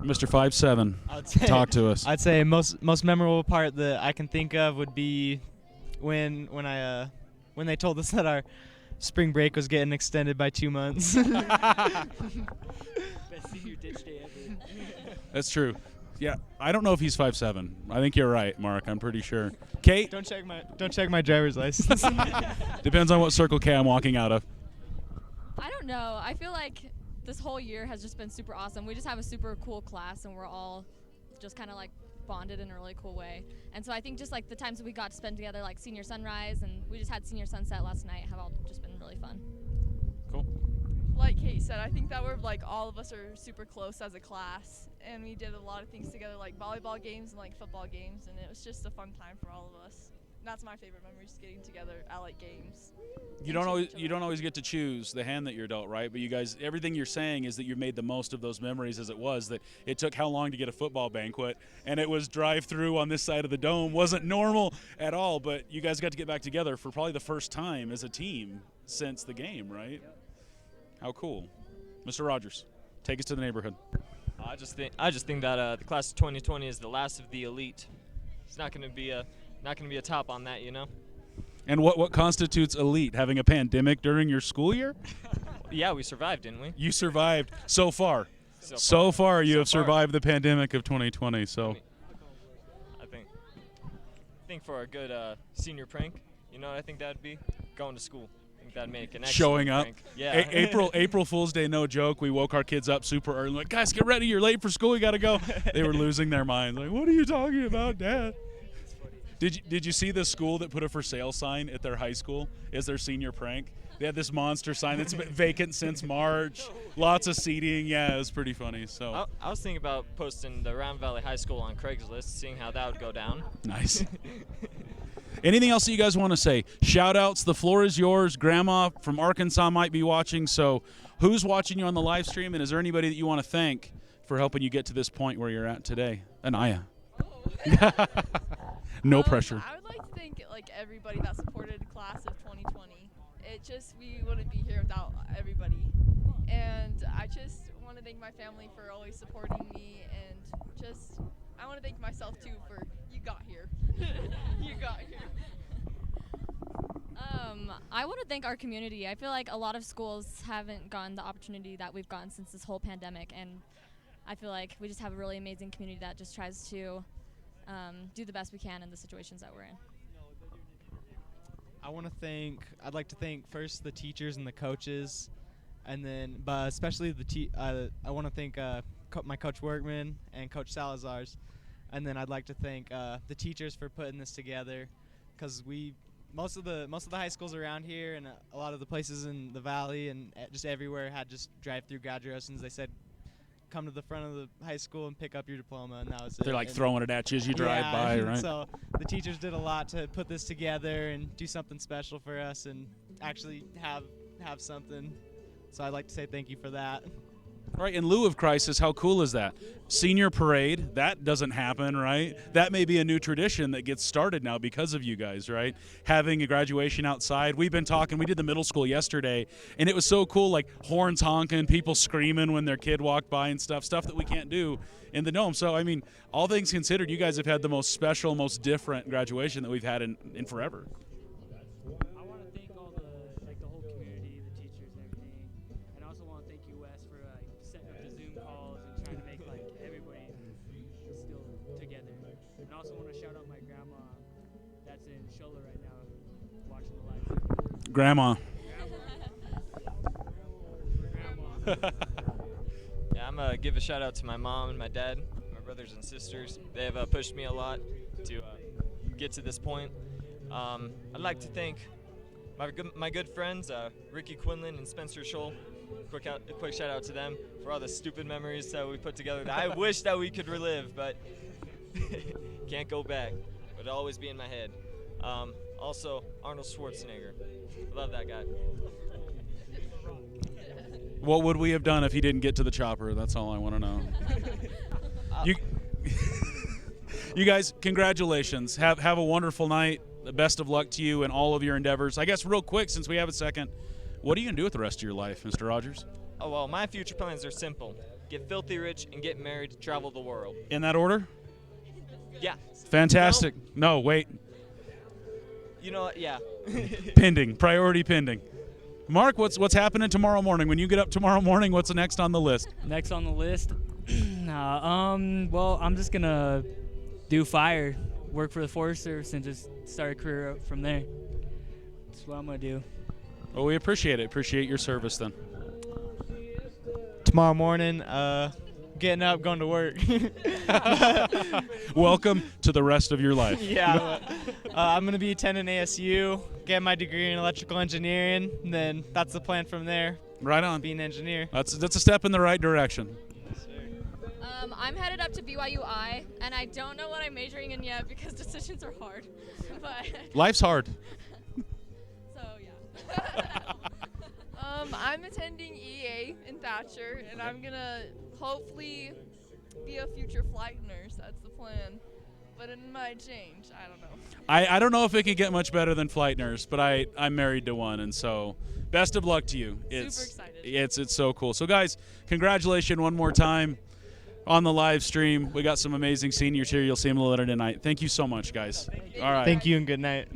Mr. 5'7", talk to us. I'd say most memorable part that I can think of would be when they told us that our spring break was getting extended by 2 months. Best senior ditch day ever. That's true. Yeah, I don't know if he's 5'7". I think you're right, Mark. I'm pretty sure. Kate? Don't check my driver's license. Depends on what Circle K I'm walking out of. I don't know. I feel like this whole year has just been super awesome. We just have a super cool class, and we're all just kind of like bonded in a really cool way. And so I think just like the times that we got to spend together, like senior sunrise, and we just had senior sunset last night, have all just been really fun. Cool. Like Kate said, I think that we're like all of us are super close as a class, and we did a lot of things together, like volleyball games and like football games, and it was just a fun time for all of us. And that's my favorite memory, just getting together at like games. You don't always get to choose the hand that you're dealt, right? But you guys, everything you're saying is that you made the most of those memories as it was. That it took how long to get a football banquet, and it was drive-through on this side of the dome. Wasn't normal at all, but you guys got to get back together for probably the first time as a team since the game, right? How cool. Mr. Rogers, take us to the neighborhood. I just think that the class of 2020 is the last of the elite. It's not going to be a top on that, you know. And what constitutes elite? Having a pandemic during your school year? Yeah, we survived, didn't we? You survived so far. So far, you have survived the pandemic of 2020. So, I think for a good senior prank, you know what I think that'd be? Going to school. I think that'd make an excellent showing up. prank. Yeah. April Fool's Day, no joke. We woke our kids up super early. Like, guys, get ready. You're late for school. You got to go. They were losing their minds. Like, what are you talking about, Dad? Did you see the school that put a for sale sign at their high school as their senior prank? They had this monster sign that's been vacant since March. Lots of seating. Yeah, it was pretty funny. So I was thinking about posting the Round Valley High School on Craigslist, seeing how that would go down. Nice. Anything else that you guys want to say? Shout outs, the floor is yours. Grandma from Arkansas might be watching. So who's watching you on the live stream, and is there anybody that you want to thank for helping you get to this point where you're at today? Anaya. No pressure. I would like to thank like everybody that supported the class of 2020. We wouldn't be here without everybody. And I just want to thank my family for always supporting me, and I want to thank myself too for you got here. You got here. I want to thank our community. I feel like a lot of schools haven't gotten the opportunity that we've gotten since this whole pandemic, and I feel like we just have a really amazing community that just tries to do the best we can in the situations that we're in. I'd like to thank first the teachers and the coaches, and then, but especially I want to thank my Coach Workman and Coach Salazar's, and then I'd like to thank the teachers for putting this together, because most of the high schools around here and a lot of the places in the valley and just everywhere had just drive-through graduations. They said, come to the front of the high school and pick up your diploma, and that was it. They're like throwing it at you as you drive by, right? So the teachers did a lot to put this together and do something special for us and actually have something. So I'd like to say thank you for that. Right, in lieu of crisis, how cool is that? Senior parade, that doesn't happen, right? That may be a new tradition that gets started now because of you guys, right? Having a graduation outside. We've been talking, we did the middle school yesterday, and it was so cool, like horns honking, people screaming when their kid walked by and stuff that we can't do in the dome. So, I mean, all things considered, you guys have had the most special, most different graduation that we've had in forever. I want to thank all the whole community, the teachers and everything. And I also want to thank you, Wes, for setting up the Zoom calls and trying to make everybody still together. And I also want to shout out my grandma that's in Shola right now watching the live. Grandma. Yeah, I'm going to give a shout out to my mom and my dad, my brothers and sisters. They have pushed me a lot to get to this point. I'd like to thank my good friends, Ricky Quinlan and Spencer Scholl. A quick shout out to them for all the stupid memories that we put together that I wish that we could relive, but can't go back. It'll always be in my head. Also, Arnold Schwarzenegger. Love that guy. What would we have done if he didn't get to the chopper? That's all I want to know. You guys, congratulations. Have a wonderful night. Best of luck to you in all of your endeavors. I guess real quick, since we have a second, what are you going to do with the rest of your life, Mr. Rogers? Oh, well, my future plans are simple. Get filthy rich and get married, travel the world. In that order? Yeah. Fantastic. No, wait. You know what? Yeah. Pending. Priority pending. Mark, what's happening tomorrow morning? When you get up tomorrow morning, what's next on the list? Next on the list, Well, I'm just gonna do fire, work for the Forest Service, and just start a career up from there. That's what I'm gonna do. Well, we appreciate it. Appreciate your service then. Tomorrow morning, getting up, going to work. Welcome to the rest of your life. Yeah. I'm going to be attending ASU, get my degree in electrical engineering, and then that's the plan from there. Right on. Be an engineer. That's a step in the right direction. I'm headed up to BYUI, and I don't know what I'm majoring in yet because decisions are hard. But Life's hard. so yeah. I'm attending EA in Thatcher, and I'm gonna hopefully be a future flight nurse. That's the plan, but it might change. I don't know. I don't know if it could get much better than flight nurse, but I'm married to one, and so best of luck to you. Super excited. It's so cool. So guys, congratulations one more time on the live stream. We got some amazing seniors here. You'll see them later tonight. Thank you so much, guys. All right. Thank you and good night.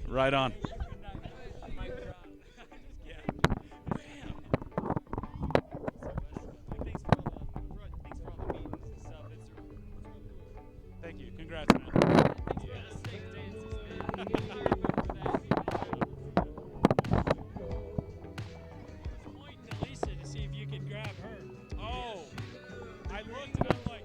Right on. Thank you. Congrats, man. Lisa to see if you could grab her. Oh, I looked and I'm like,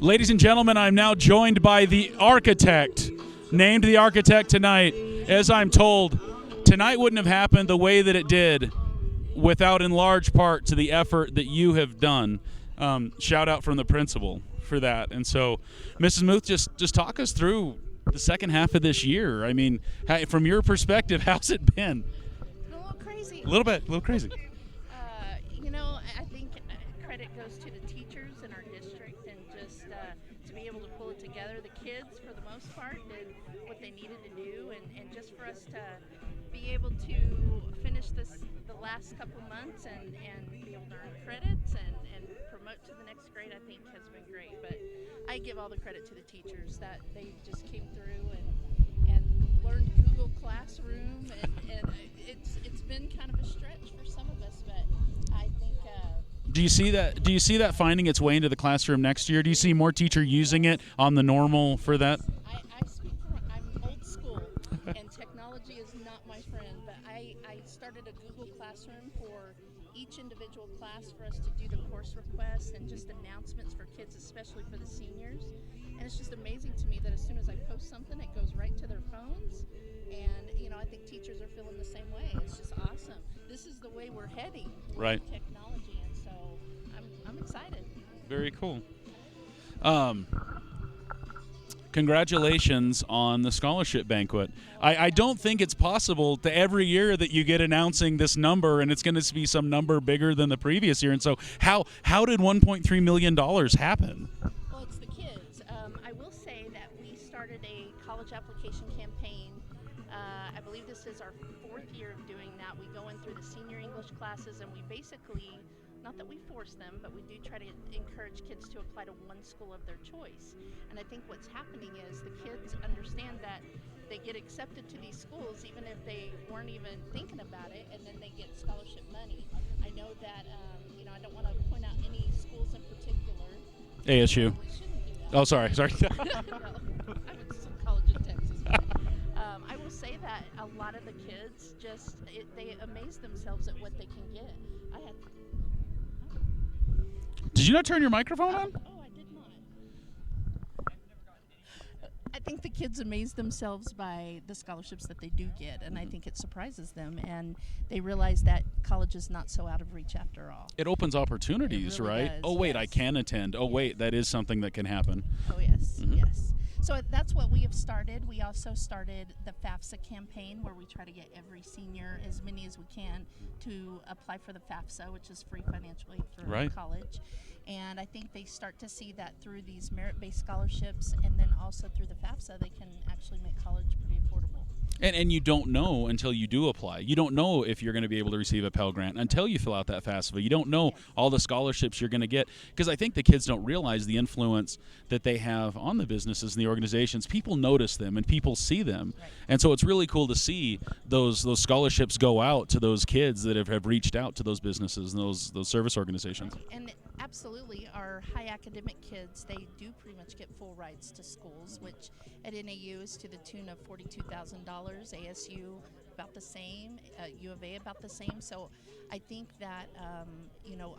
Ladies and gentlemen, I'm now joined by the architect, named the architect tonight. As I'm told, tonight wouldn't have happened the way that it did without in large part to the effort that you have done. Shout out from the principal for that. And so, Mrs. Muth, just talk us through the second half of this year. I mean, from your perspective, how's it been? A little crazy. A little crazy. I think credit goes to the teachers in our district, and just to be able to pull it together. The kids, for the most part, did what they needed to do, and just for us to be able to finish the last couple months and be able to earn credits and promote to the next grade, I think has been great. But I give all the credit to the teachers that they just came through and learned Google Classroom, and it's been kind of a stretch for some of us, but I think. Do you see that finding its way into the classroom next year? Do you see more teacher using it on the normal for that? I speak for, I'm old school, and technology is not my friend, but I started a Google Classroom for each individual class for us to do the course requests and just announcements for kids, especially for the seniors. And it's just amazing to me that as soon as I post something, it goes right to their phones. And, I think teachers are feeling the same way. It's just awesome. This is the way we're heading. Right. Technology, and so I'm excited. Very cool. Congratulations on the scholarship banquet. I don't think it's possible to every year that you get announcing this number, and it's going to be some number bigger than the previous year. And so how did $1.3 million happen? Well, it's the kids. I will say that we started a college application campaign. I believe this is our 4th year of doing that. We go in through the senior English classes, and we basically, not that we force them, but we do try to encourage kids to apply to one school of their choice. And I think what's happening is the kids understand that they get accepted to these schools even if they weren't even thinking about it, and then they get scholarship money. I know that, I don't want to point out any schools in particular. ASU. Oh, sorry. I went to some college in Texas. I will say that a lot of the kids they amaze themselves at what they can get. Did you not turn your microphone on? Oh, I did not. I think the kids amaze themselves by the scholarships that they do get, and I think it surprises them, and they realize that college is not so out of reach after all. It opens opportunities, It really right? does, Oh, wait, yes. I can attend. Oh, wait, that is something that can happen. Oh, yes, yes. So that's what we have started. We also started the FAFSA campaign, where we try to get every senior, as many as we can, to apply for the FAFSA, which is free financial aid for college. And I think they start to see that through these merit-based scholarships, and then also through the FAFSA, they can actually make college pretty affordable. And you don't know until you do apply. You don't know if you're going to be able to receive a Pell Grant until you fill out that FAFSA. You don't know all the scholarships you're going to get, because I think the kids don't realize the influence that they have on the businesses and the organizations. People notice them and people see them. And so it's really cool to see those scholarships go out to those kids that have reached out to those businesses and those service organizations. And absolutely, our high academic kids, they do pretty much get full rides to schools, which at NAU is to the tune of $42,000, ASU about the same, U of A about the same. So I think that,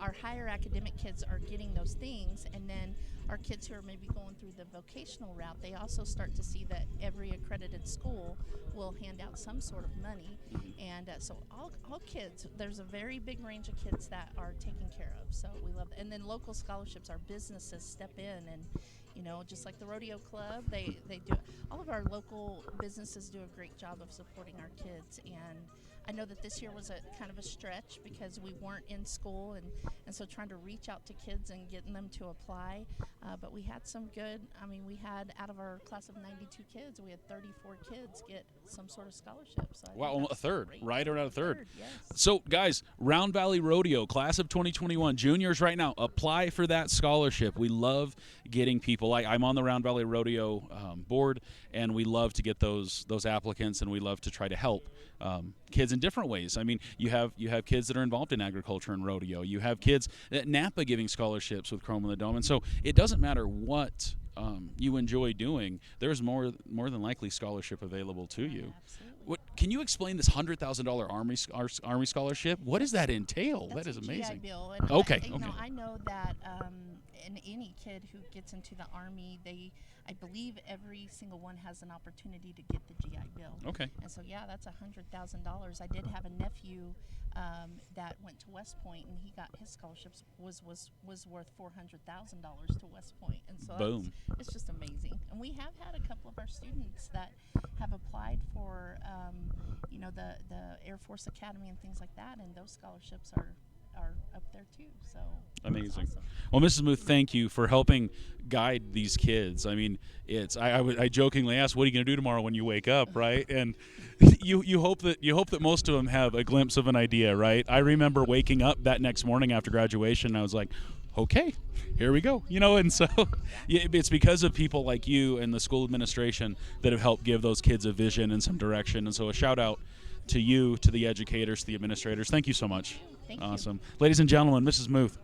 our higher academic kids are getting those things, and then our kids who are maybe going through the vocational route, they also start to see that every accredited school will hand out some sort of money. And so all kids, there's a very big range of kids that are taken care of. So we love that. And then local scholarships, our businesses step in, and just like the rodeo club, they do. All of our local businesses do a great job of supporting our kids. And I know that this year was a kind of a stretch because we weren't in school, and so trying to reach out to kids and getting them to apply. But we had some good, we had, out of our class of 92 kids, we had 34 kids get some sort of scholarship. So wow, a third, great. right around a third. Yes. So, guys, Round Valley Rodeo, class of 2021, juniors right now, apply for that scholarship. We love getting people. I'm on the Round Valley Rodeo board, and we love to get those applicants, and we love to try to help kids in different ways. You have kids that are involved in agriculture and rodeo. You have kids at Napa giving scholarships with Chrome in the Dome, and so it doesn't matter what you enjoy doing. There's more than likely scholarship available to you. What can you explain this $100,000 Army scholarship? What does that entail? That's that is a amazing. GI Bill. And Okay. I know that in any kid who gets into the Army, I believe every single one has an opportunity to get the GI Bill. Okay. And so that's $100,000. I did have a nephew that went to West Point, and he got his scholarships was worth $400,000 to West Point. And so boom, it's just amazing. And we have had a couple of our students that have applied for the Air Force Academy and things like that, and those scholarships are up there too. So amazing. Awesome. Well, Mrs. Muth, thank you for helping guide these kids. I jokingly asked, "What are you going to do tomorrow when you wake up?" Right, and you hope that most of them have a glimpse of an idea. Right. I remember waking up that next morning after graduation, and I was like, "Okay, here we go." And so it's because of people like you and the school administration that have helped give those kids a vision and some direction. And so a shout out to you, to the educators, to the administrators. Thank you so much. Thank you. Awesome. Ladies and gentlemen, Mrs. Muth.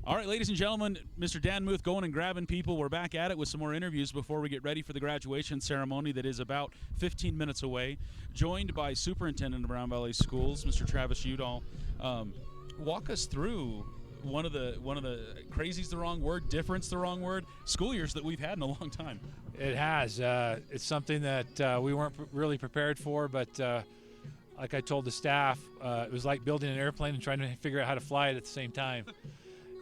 All right, ladies and gentlemen, Mr. Dan Muth going and grabbing people. We're back at it with some more interviews before we get ready for the graduation ceremony that is about 15 minutes away. Joined by Superintendent of Round Valley Schools, Mr. Travis Udall. Walk us through one of the crazy's the wrong word, difference the wrong word, school years that we've had in a long time. It has. It's something that we weren't really prepared for, but like I told the staff, it was like building an airplane and trying to figure out how to fly it at the same time.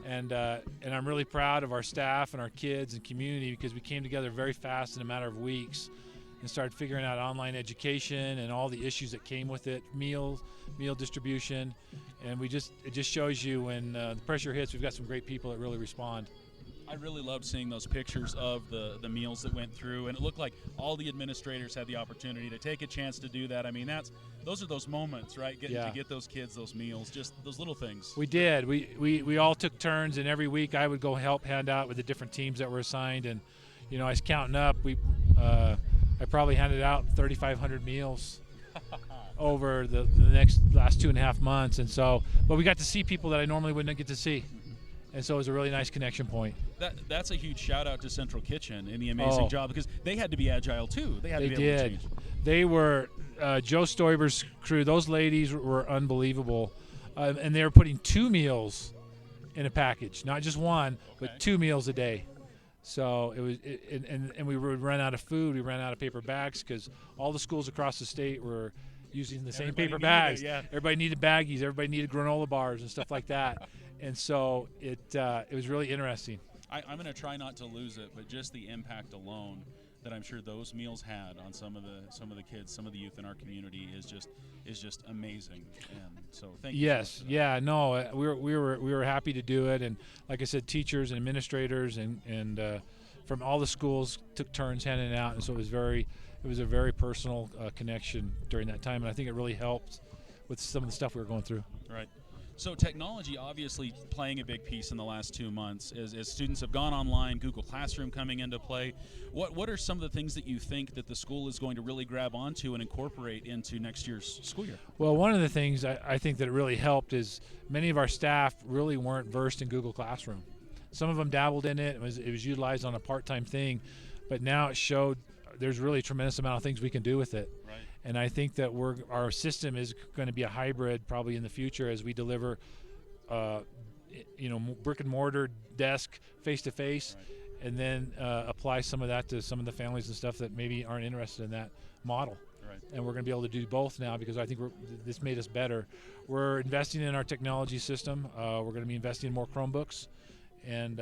And I'm really proud of our staff and our kids and community, because we came together very fast in a matter of weeks and started figuring out online education and all the issues that came with it, meal distribution. And it just shows you when the pressure hits, we've got some great people that really respond. I really loved seeing those pictures of the meals that went through, and it looked like all the administrators had the opportunity to take a chance to do that. I mean, those are those moments, right? Getting to get those kids those meals, just those little things. We did. We all took turns, and every week I would go help hand out with the different teams that were assigned. And I was counting up. I probably handed out 3,500 meals over the last 2.5 months, but we got to see people that I normally wouldn't get to see. And so it was a really nice connection point. That's a huge shout out to Central Kitchen and the amazing job, because they had to be agile too. They had to be able to change. They were Joe Stoiber's crew. Those ladies were unbelievable, and they were putting 2 meals in a package, not just one, but 2 meals a day. So it was, and we would run out of food. We ran out of paper bags because all the schools across the state were using the same paper bags. Everybody needed baggies. Everybody needed granola bars and stuff like that. And so it was really interesting. I'm going to try not to lose it, but just the impact alone that I'm sure those meals had on some of the kids, some of the youth in our community is just amazing. And so thank you. Yes, we were happy to do it, and like I said, teachers and administrators and from all the schools took turns handing it out, and so it was a very personal connection during that time, and I think it really helped with some of the stuff we were going through. Right. So technology obviously playing a big piece in the last 2 months as students have gone online, Google Classroom coming into play. What are some of the things that you think that the school is going to really grab onto and incorporate into next year's school year? Well, one of the things I think that really helped is many of our staff really weren't versed in Google Classroom. Some of them dabbled in it. It was utilized on a part-time thing, but now it showed there's really a tremendous amount of things we can do with it. Right. And I think that our system is going to be a hybrid probably in the future as we deliver, brick and mortar desk face-to-face, and then apply some of that to some of the families and stuff that maybe aren't interested in that model. Right. And we're going to be able to do both now because I think this made us better. We're investing in our technology system. We're going to be investing in more Chromebooks and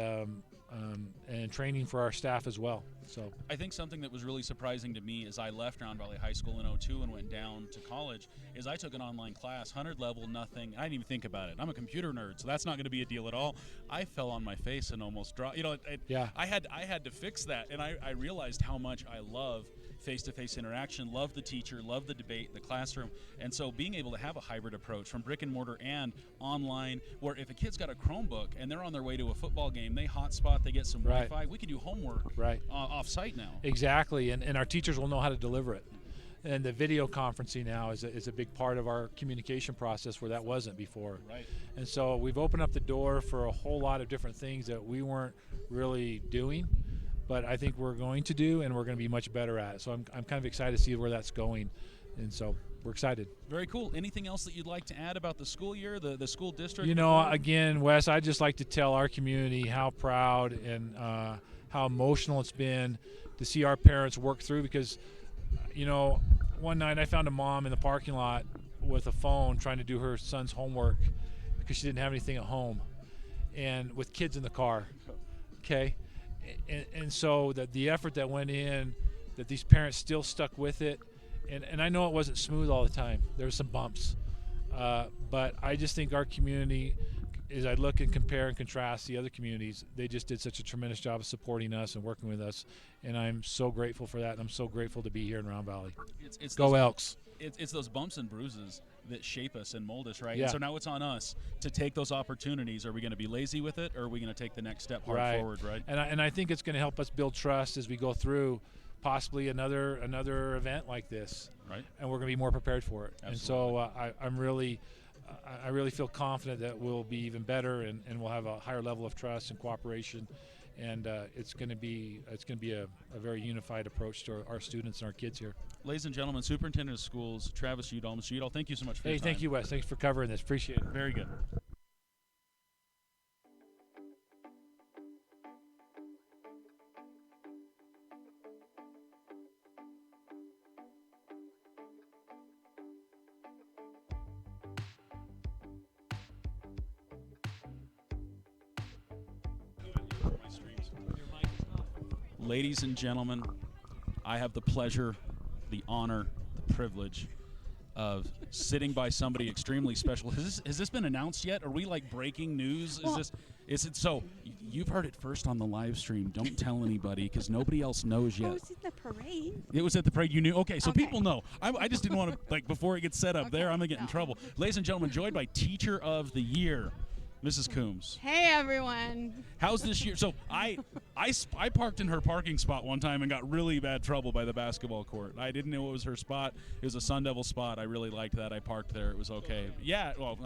training for our staff as well. So I think something that was really surprising to me as I left Round Valley High School in 2002 and went down to college is I took an online class, 100 level, nothing. I didn't even think about it. I'm a computer nerd, so that's not going to be a deal at all. I fell on my face and almost dropped. I had to fix that, and I realized how much I love face-to-face interaction, love the teacher, love the debate, the classroom. And so being able to have a hybrid approach from brick and mortar and online, where if a kid's got a Chromebook and they're on their way to a football game, they hotspot, they get some Wi-Fi, we can do homework off-site now. Exactly, and our teachers will know how to deliver it. And the video conferencing now is a big part of our communication process where that wasn't before. Right. And so we've opened up the door for a whole lot of different things that we weren't really doing, but I think we're going to do, and we're going to be much better at it. So I'm kind of excited to see where that's going, and so we're excited. Very cool. Anything else that you'd like to add about the school year, the school district? Again, Wes, I'd just like to tell our community how proud and how emotional it's been to see our parents work through, because, one night I found a mom in the parking lot with a phone trying to do her son's homework because she didn't have anything at home, and with kids in the car, okay? And so the effort that went in, that these parents still stuck with it, and I know it wasn't smooth all the time. There were some bumps, but I just think our community, as I look and compare and contrast the other communities, they just did such a tremendous job of supporting us and working with us, and I'm so grateful for that, and I'm so grateful to be here in Round Valley. Go Elks. It's those bumps and bruises that shape us and mold us, right? Yeah. And so now it's on us to take those opportunities. Are we going to be lazy with it, or are we going to take the next step forward, right? And I think it's going to help us build trust as we go through possibly another event like this. Right. And we're going to be more prepared for it. Absolutely. And so I really feel confident that we'll be even better, and we'll have a higher level of trust and cooperation. And it's going to be a very unified approach to our students and our kids here. Ladies and gentlemen, Superintendent of Schools, Travis Udall. Mr. Udall, thank you so much for your time. Thank you, Wes. Thanks for covering this. Appreciate it. Very good. Ladies and gentlemen, I have the pleasure, the honor, the privilege of sitting by somebody extremely special. Has this been announced yet? Are we like breaking news? Is it so? You've heard it first on the live stream. Don't tell anybody because nobody else knows yet. Oh, it's in the parade. It was at the parade. You knew? Okay, so people know. I just didn't want to, like, before it gets set up there, I'm going to get in trouble. Ladies and gentlemen, joined by Teacher of the Year, Mrs. Coombs. Hey, everyone. How's this year? So I parked in her parking spot one time and got really bad trouble by the basketball court. I didn't know it was her spot. It was a Sun Devil spot. I really liked that. I parked there. It was okay. Yeah, well,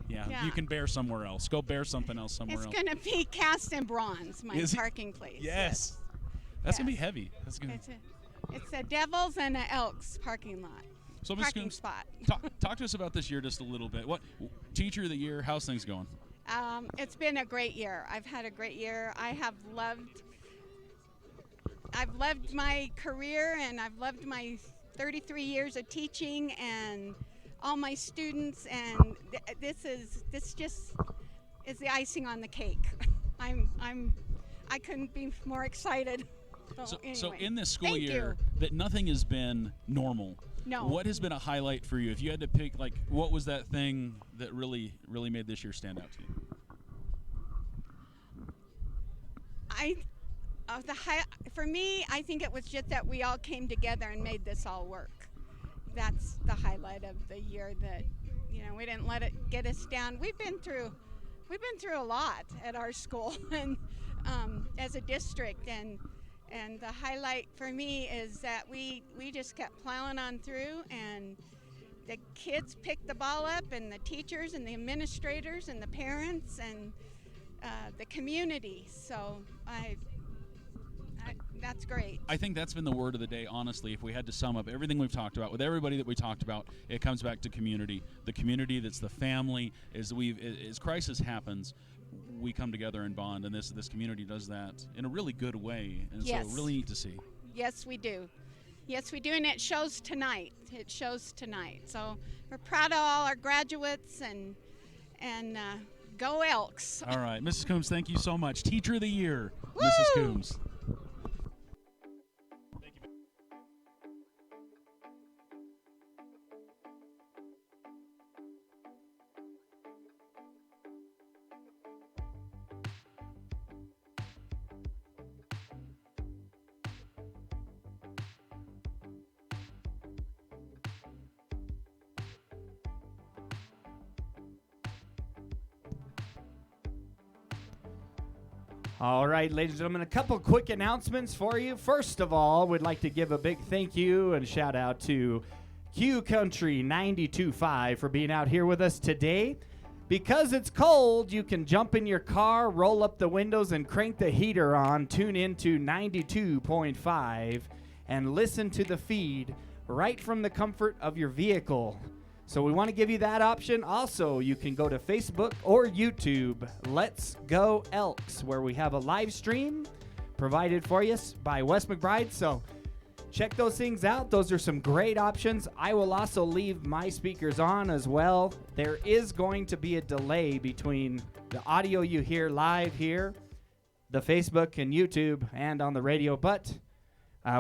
Yeah, you can bear somewhere else. Go bear something else somewhere else. It's going to be cast in bronze, my parking place. Yes. That's going to be heavy. That's gonna It's a Devils and an Elks parking lot. So, Ms. Parking Coombs, spot. talk to us about this year just a little bit. What Teacher of the Year, how's things going? It's been a great year. I've had a great year. I've loved my career, and I've loved my 33 years of teaching and all my students, and this just is the icing on the cake. I couldn't be more excited. So in this school year, that nothing has been normal. No. What has been a highlight for you? If you had to pick, like, what was that thing that really made this year stand out to you? For me, I think it was just that we all came together and made this all work. That's the highlight of the year, that we didn't let it get us down. We've been through a lot at our school and as a district, and the highlight for me is that we just kept plowing on through, and the kids picked the ball up, and the teachers and the administrators and the parents and the community. So that's great. I think that's been the word of the day, honestly. If we had to sum up everything we've talked about, with everybody that we talked about, it comes back to community. The community that's the family. As crisis happens, we come together and bond, and this community does that in a really good way. And yes. So really neat to see. Yes, we do. Yes, we do, and it shows tonight. So we're proud of all our graduates, and go Elks. All right, Mrs. Coombs, thank you so much. Teacher of the Year, Woo! Mrs. Coombs. All right, ladies and gentlemen, a couple quick announcements for you. First of all, we'd like to give a big thank you and shout out to Q Country 92.5 for being out here with us today. Because it's cold, you can jump in your car, roll up the windows, and crank the heater on, tune into 92.5, and listen to the feed right from the comfort of your vehicle. So we want to give you that option. Also, you can go to Facebook or YouTube, Let's Go Elks, where we have a live stream provided for you by Wes McBride. So check those things out. Those are some great options. I will also leave my speakers on as well. There is going to be a delay between the audio you hear live here, the Facebook and YouTube, and on the radio, but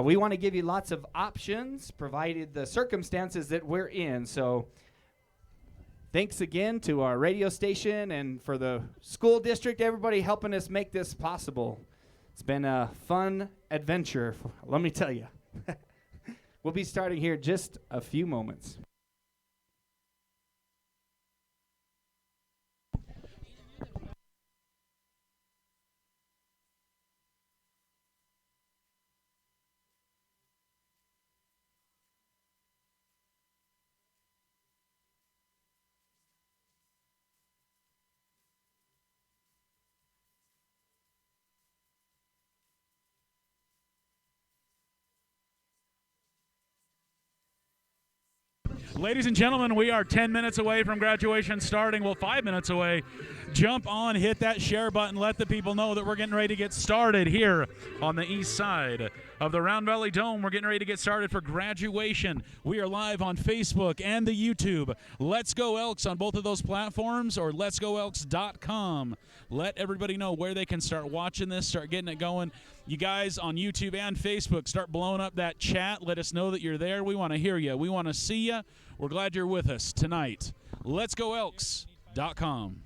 we want to give you lots of options provided the circumstances that we're in. So thanks again to our radio station and for the school district, everybody helping us make this possible. It's been a fun adventure, let me tell you. We'll be starting here just a few moments. Ladies and gentlemen, we are 10 minutes away from graduation starting. Well, 5 minutes away. Jump on, hit that share button, let the people know that we're getting ready to get started here on the east side of the Round Valley Dome. We're getting ready to get started for graduation. We are live on Facebook and the YouTube. Let's Go Elks on both of those platforms, or letsgoelks.com. Let everybody know where they can start watching this, start getting it going. You guys on YouTube and Facebook, start blowing up that chat. Let us know that you're there. We want to hear you. We want to see you. We're glad you're with us tonight. Letsgoelks.com.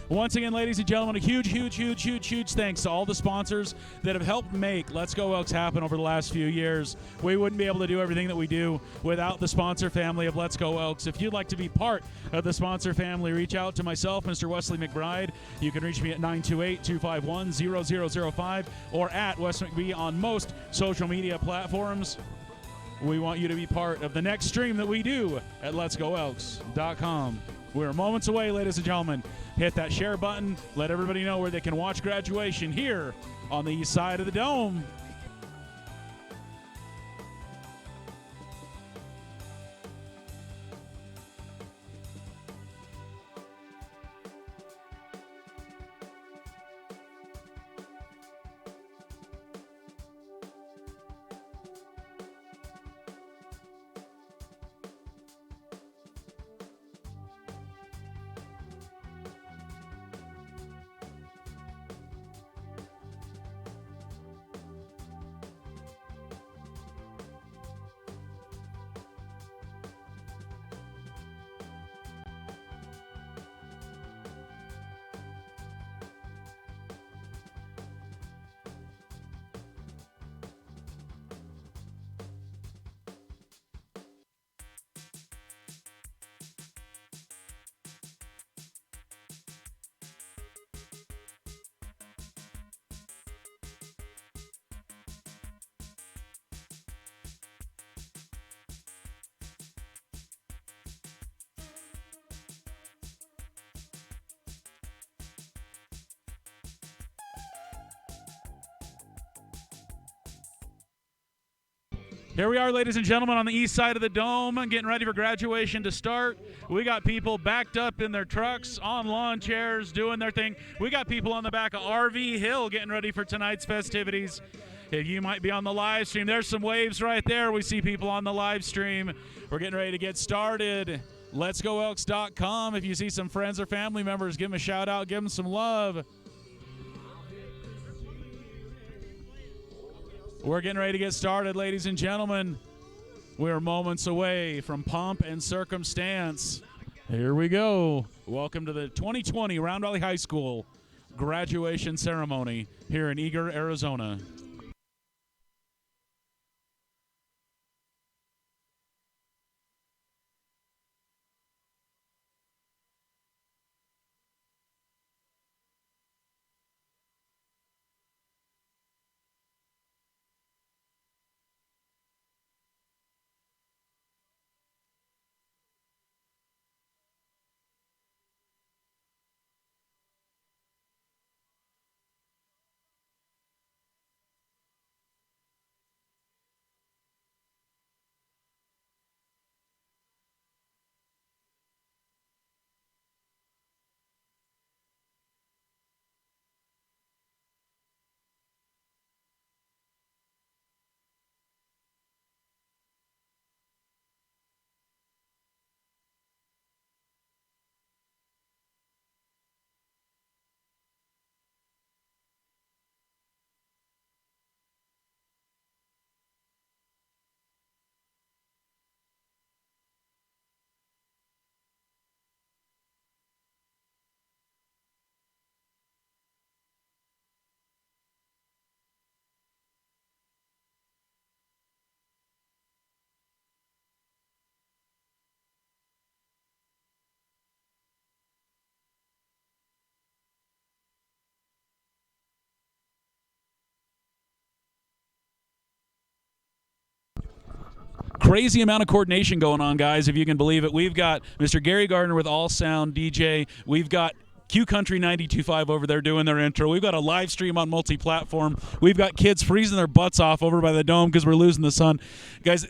Once again, ladies and gentlemen, a huge thanks to all the sponsors that have helped make Let's Go Elks happen over the last few years. We wouldn't be able to do everything that we do without the sponsor family of Let's Go Elks. If you'd like to be part of the sponsor family, reach out to myself, Mr. Wesley McBride. You can reach me at 928-251-0005 or at Wes McBee on most social media platforms. We want you to be part of the next stream that we do at letsgoelks.com. We're moments away, ladies and gentlemen. Hit that share button. Let everybody know where they can watch graduation here on the east side of the dome. Here we are, ladies and gentlemen, on the east side of the dome, getting ready for graduation to start. We got people backed up in their trucks, on lawn chairs, doing their thing. We got people on the back of RV Hill getting ready for tonight's festivities. If you might be on the live stream, there's some waves right there. We see people on the live stream. We're getting ready to get started. Let'sGoElks.com. If you see some friends or family members, give them a shout out, give them some love. We're getting ready to get started, ladies and gentlemen. We're moments away from pomp and circumstance. Here we go. Welcome to the 2020 Round Valley High School graduation ceremony here in Eagar, Arizona. crazy amount of coordination going on, guys, if you can believe it. We've got Mr. Gary Gardner with All Sound DJ. We've got Q Country 92.5 over there doing their intro. We've got a live stream on multi-platform. We've got kids freezing their butts off over by the dome because we're losing the sun. Guys,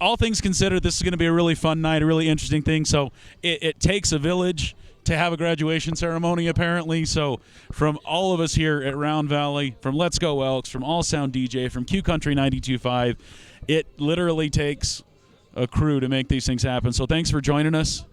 all things considered, this is going to be a really fun night, a really interesting thing. So it takes a village to have a graduation ceremony, apparently. So from all of us here at Round Valley, from Let's Go Elks, from All Sound DJ, from Q Country 92.5, it literally takes a crew to make these things happen. So thanks for joining us.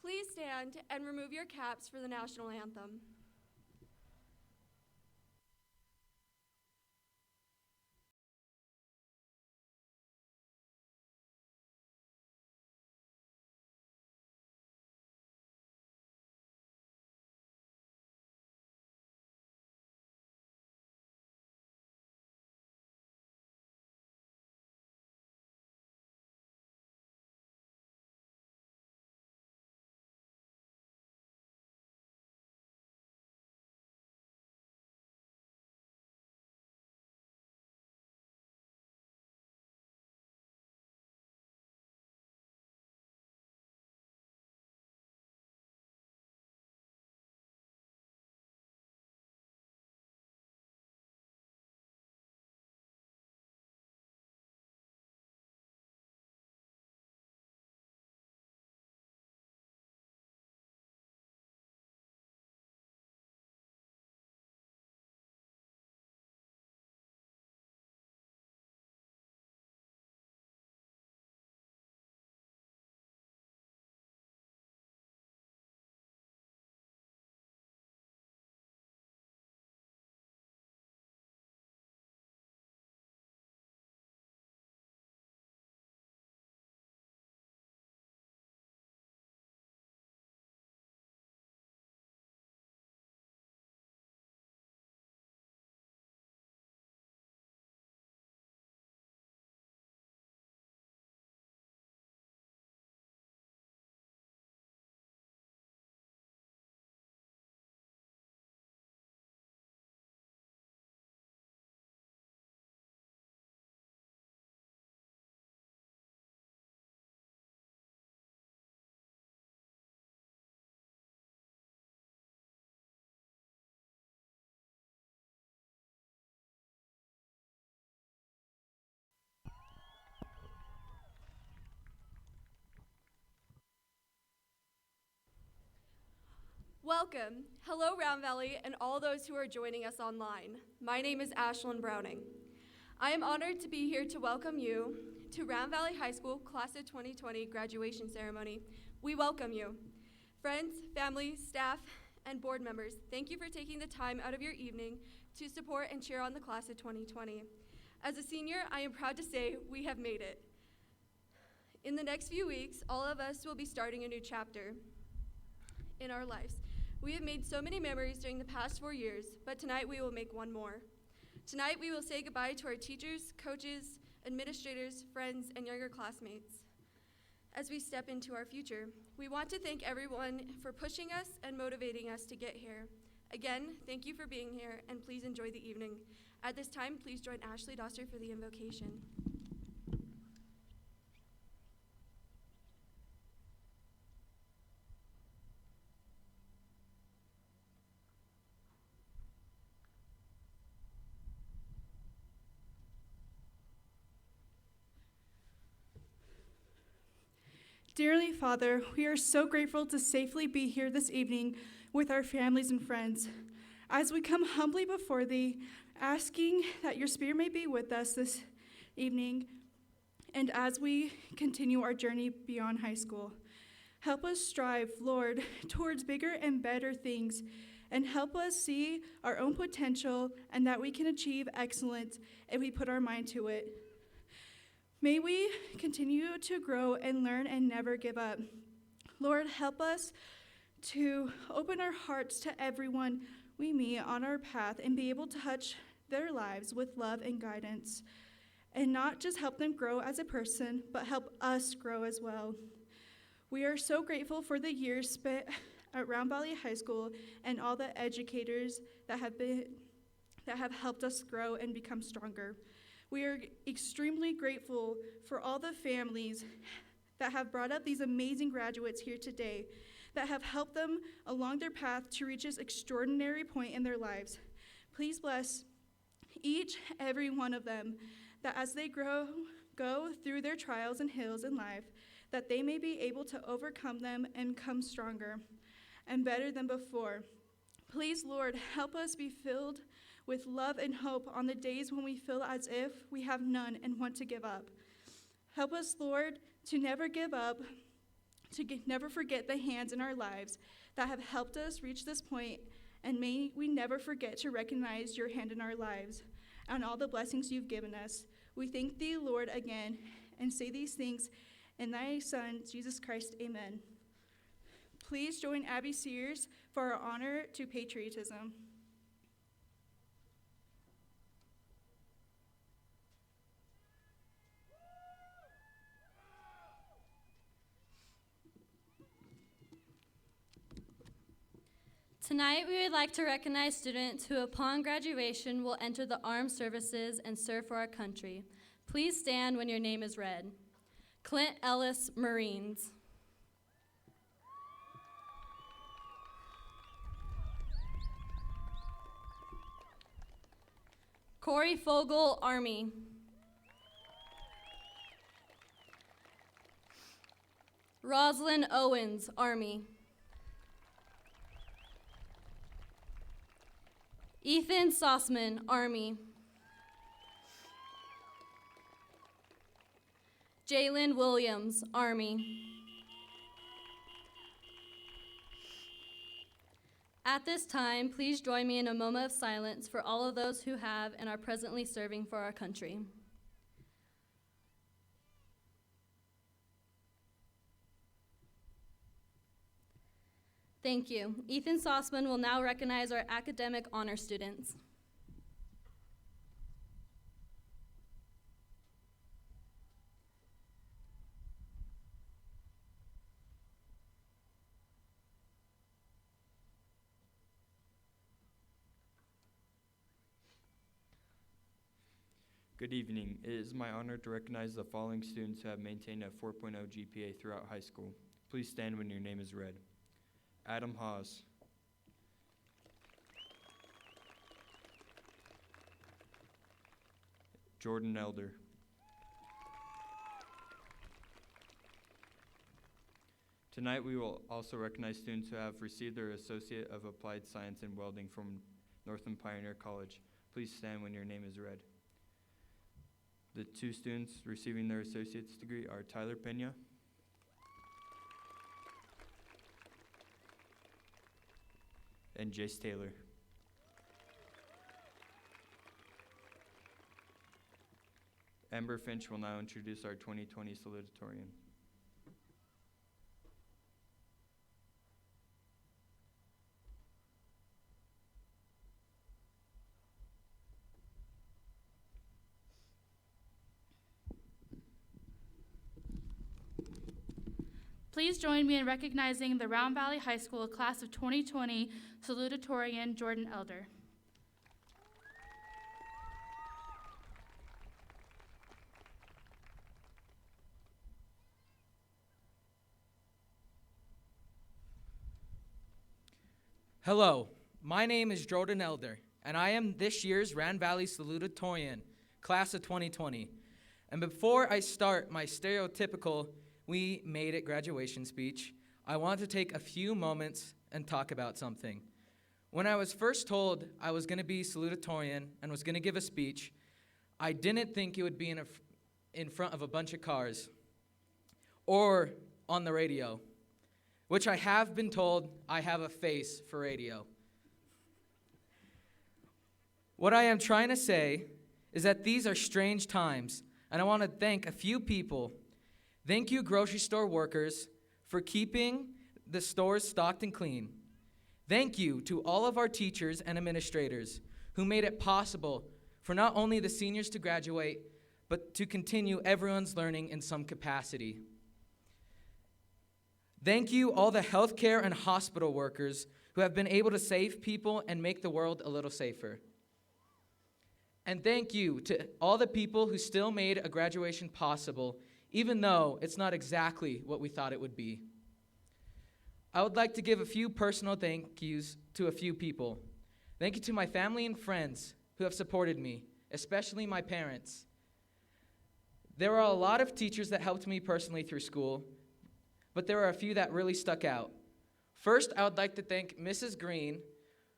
Please stand and remove your caps for the national anthem. Welcome. Hello, Round Valley, and all those who are joining us online. My name is Ashlyn Browning. I am honored to be here to welcome you to Round Valley High School Class of 2020 graduation ceremony. We welcome you. Friends, family, staff, and board members, thank you for taking the time out of your evening to support and cheer on the Class of 2020. As a senior, I am proud to say we have made it. In the next few weeks, all of us will be starting a new chapter in our lives. We have made so many memories during the past 4 years, but tonight we will make one more. Tonight we will say goodbye to our teachers, coaches, administrators, friends, and younger classmates. As we step into our future, we want to thank everyone for pushing us and motivating us to get here. Again, thank you for being here, and please enjoy the evening. At this time, please join Ashley Doster for the invocation. Dearly Father, we are so grateful to safely be here this evening with our families and friends. As we come humbly before Thee, asking that your Spirit may be with us this evening, and as we continue our journey beyond high school, help us strive, Lord, towards bigger and better things, and help us see our own potential and that we can achieve excellence if we put our mind to it. May we continue to grow and learn and never give up. Lord, help us to open our hearts to everyone we meet on our path and be able to touch their lives with love and guidance, and not just help them grow as a person, but help us grow as well. We are so grateful for the years spent at Round Valley High School and all the educators that have helped us grow and become stronger. We are extremely grateful for all the families that have brought up these amazing graduates here today, that have helped them along their path to reach this extraordinary point in their lives. Please bless each, every one of them, that as they go through their trials and hills in life, that they may be able to overcome them and come stronger and better than before. Please, Lord, help us be filled with love and hope on the days when we feel as if we have none and want to give up. Help us, Lord, to never give up, to never forget the hands in our lives that have helped us reach this point, and may we never forget to recognize your hand in our lives and all the blessings you've given us. We thank thee, Lord, again, and say these things in thy Son, Jesus Christ, amen. Please join Abby Sears for our honor to patriotism. Tonight, we would like to recognize students who, upon graduation, will enter the armed services and serve for our country. Please stand when your name is read. Clint Ellis, Marines. Corey Fogel, Army. Roslyn Owens, Army. Ethan Sossman, Army. Jalen Williams, Army. At this time, please join me in a moment of silence for all of those who have and are presently serving for our country. Thank you. Ethan Sossman will now recognize our academic honor students. Good evening. It is my honor to recognize the following students who have maintained a 4.0 GPA throughout high school. Please stand when your name is read. Adam Haas. Jordan Elder. Tonight we will also recognize students who have received their Associate of Applied Science in Welding from Northland Pioneer College. Please stand when your name is read. The two students receiving their associate's degree are Tyler Pena and Jace Taylor. Amber Finch will now introduce our 2020 salutatorian. Please join me in recognizing the Round Valley High School Class of 2020 salutatorian Jordan Elder. Hello, my name is Jordan Elder, and I am this year's Round Valley salutatorian, Class of 2020. And before I start my stereotypical we made it graduation speech, I want to take a few moments and talk about something. When I was first told I was going to be salutatorian and was going to give a speech, I didn't think it would be in front of a bunch of cars or on the radio, which I have been told I have a face for radio. What I am trying to say is that these are strange times, and I want to thank a few people. Thank you, grocery store workers, for keeping the stores stocked and clean. Thank you to all of our teachers and administrators who made it possible for not only the seniors to graduate, but to continue everyone's learning in some capacity. Thank you, all the healthcare and hospital workers who have been able to save people and make the world a little safer. And thank you to all the people who still made a graduation possible, even though it's not exactly what we thought it would be. I would like to give a few personal thank yous to a few people. Thank you to my family and friends who have supported me, especially my parents. There are a lot of teachers that helped me personally through school, but there are a few that really stuck out. First, I would like to thank Mrs. Green,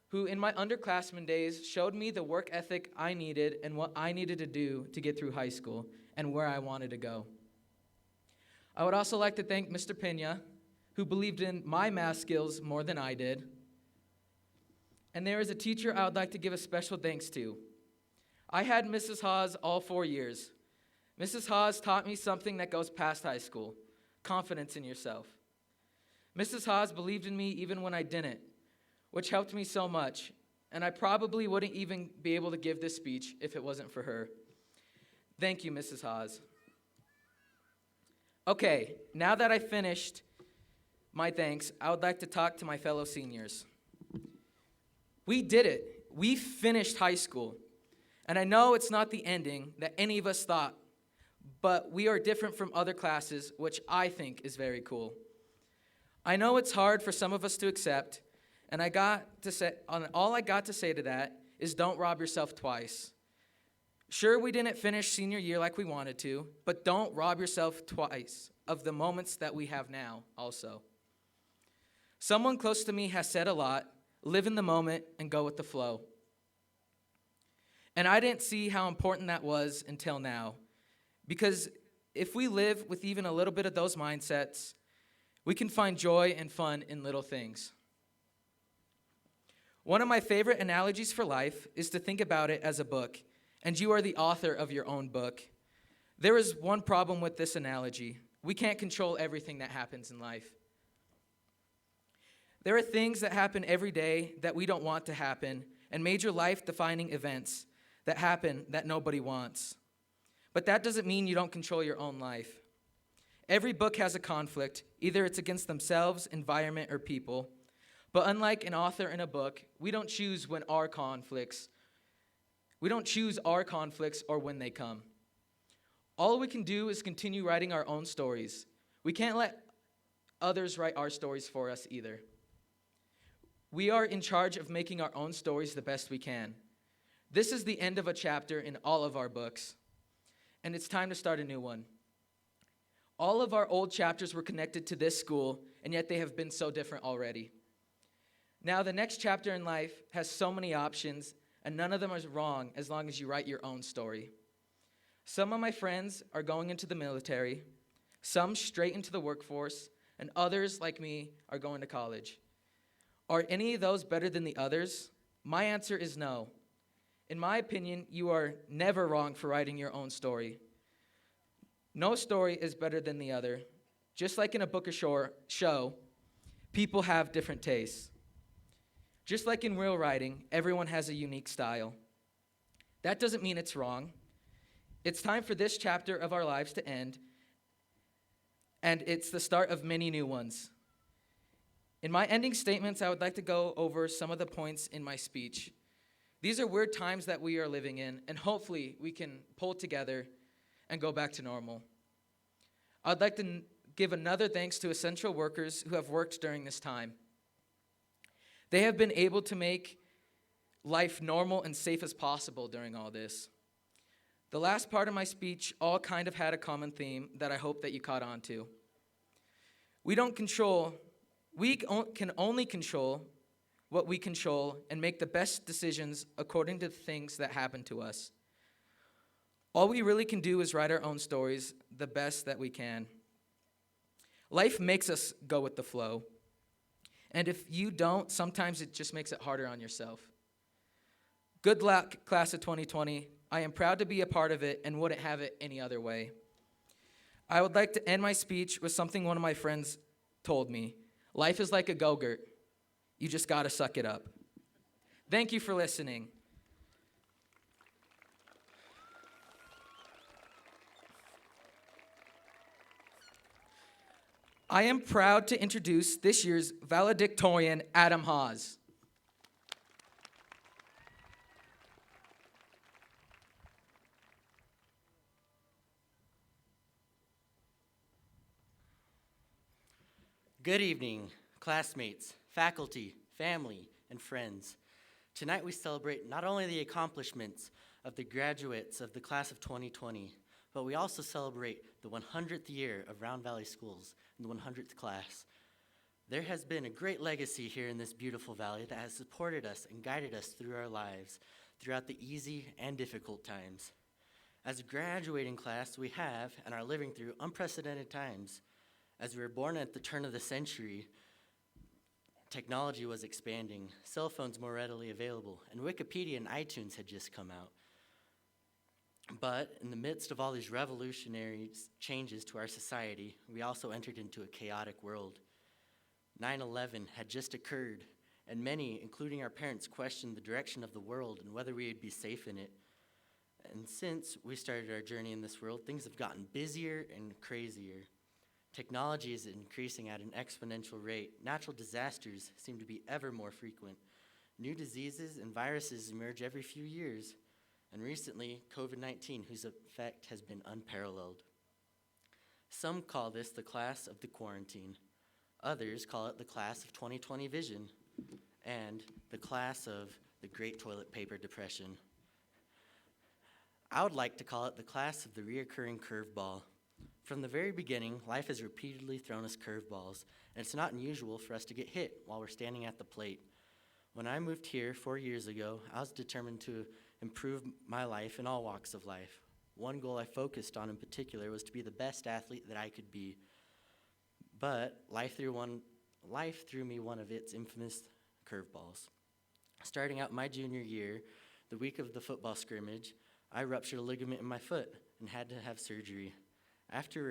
who in my underclassmen days showed me the work ethic I needed and what I needed to do to get through high school and where I wanted to go. I would also like to thank Mr. Pena, who believed in my math skills more than I did. And there is a teacher I would like to give a special thanks to. I had Mrs. Hawes all 4 years. Mrs. Hawes taught me something that goes past high school: confidence in yourself. Mrs. Hawes believed in me even when I didn't, which helped me so much, and I probably wouldn't even be able to give this speech if it wasn't for her. Thank you, Mrs. Hawes. Okay, now that I finished my thanks, I would like to talk to my fellow seniors. We did it. We finished high school. And I know it's not the ending that any of us thought, but we are different from other classes, which I think is very cool. I know it's hard for some of us to accept, and all I got to say to that is don't rob yourself twice. Sure, we didn't finish senior year like we wanted to, but don't rob yourself twice of the moments that we have now also. Someone close to me has said a lot: live in the moment and go with the flow. And I didn't see how important that was until now, because if we live with even a little bit of those mindsets, we can find joy and fun in little things. One of my favorite analogies for life is to think about it as a book, and you are the author of your own book. There is one problem with this analogy: we can't control everything that happens in life. There are things that happen every day that we don't want to happen, and major life-defining events that happen that nobody wants. But that doesn't mean you don't control your own life. Every book has a conflict. Either it's against themselves, environment, or people. But unlike an author in a book, we don't choose our conflicts or when they come. All we can do is continue writing our own stories. We can't let others write our stories for us either. We are in charge of making our own stories the best we can. This is the end of a chapter in all of our books, and it's time to start a new one. All of our old chapters were connected to this school, and yet they have been so different already. Now, the next chapter in life has so many options, and none of them is wrong as long as you write your own story. Some of my friends are going into the military, some straight into the workforce, and others, like me, are going to college. Are any of those better than the others? My answer is no. In my opinion, you are never wrong for writing your own story. No story is better than the other. Just like in a book or show, people have different tastes. Just like in real writing, everyone has a unique style. That doesn't mean it's wrong. It's time for this chapter of our lives to end, and it's the start of many new ones. In my ending statements, I would like to go over some of the points in my speech. These are weird times that we are living in, and hopefully we can pull together and go back to normal. I'd like to give another thanks to essential workers who have worked during this time. They have been able to make life normal and safe as possible during all this. The last part of my speech all kind of had a common theme that I hope that you caught on to. We can only control what we control and make the best decisions according to the things that happen to us. All we really can do is write our own stories the best that we can. Life makes us go with the flow. And if you don't, sometimes it just makes it harder on yourself. Good luck, class of 2020. I am proud to be a part of it and wouldn't have it any other way. I would like to end my speech with something one of my friends told me. Life is like a go-gurt. You just gotta suck it up. Thank you for listening. I am proud to introduce this year's valedictorian, Adam Hawes. Good evening, classmates, faculty, family, and friends. Tonight we celebrate not only the accomplishments of the graduates of the class of 2020, but we also celebrate the 100th year of Round Valley Schools and the 100th class. There has been a great legacy here in this beautiful valley that has supported us and guided us through our lives, throughout the easy and difficult times. As a graduating class, we have and are living through unprecedented times. As we were born at the turn of the century, technology was expanding, cell phones more readily available, and Wikipedia and iTunes had just come out. But in the midst of all these revolutionary changes to our society, we also entered into a chaotic world. 9/11 had just occurred, and many, including our parents, questioned the direction of the world and whether we would be safe in it. And since we started our journey in this world, things have gotten busier and crazier. Technology is increasing at an exponential rate. Natural disasters seem to be ever more frequent. New diseases and viruses emerge every few years. And recently, COVID-19, whose effect has been unparalleled. Some call this the class of the quarantine. Others call it the class of 2020 vision and the class of the Great Toilet Paper Depression. I would like to call it the class of the reoccurring curveball. From the very beginning, life has repeatedly thrown us curveballs, and it's not unusual for us to get hit while we're standing at the plate. When I moved here 4 years ago, I was determined to improve my life in all walks of life. One goal I focused on in particular was to be the best athlete that I could be. But life threw me one of its infamous curveballs. Starting out my junior year, the week of the football scrimmage, I ruptured a ligament in my foot and had to have surgery. After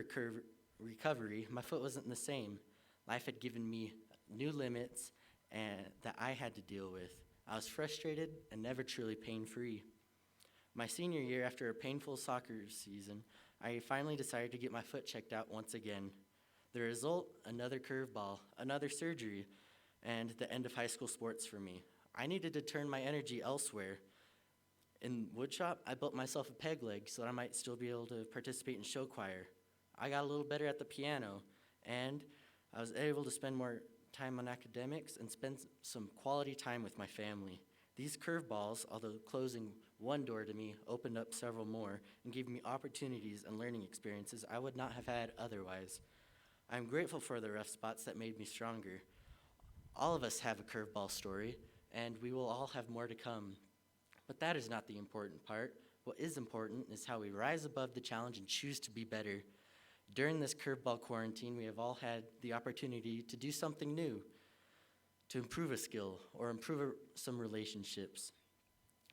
recovery, my foot wasn't the same. Life had given me new limits that I had to deal with. I was frustrated and never truly pain-free. My senior year, after a painful soccer season, I finally decided to get my foot checked out once again. The result, another curveball, another surgery, and the end of high school sports for me. I needed to turn my energy elsewhere. In woodshop, I built myself a peg leg so that I might still be able to participate in show choir. I got a little better at the piano, and I was able to spend more time on academics and spend some quality time with my family. These curveballs, although closing one door to me, opened up several more and gave me opportunities and learning experiences I would not have had otherwise. I'm grateful for the rough spots that made me stronger. All of us have a curveball story, and we will all have more to come. But that is not the important part. What is important is how we rise above the challenge and choose to be better. During this curveball quarantine, we have all had the opportunity to do something new, to improve a skill or improve some relationships.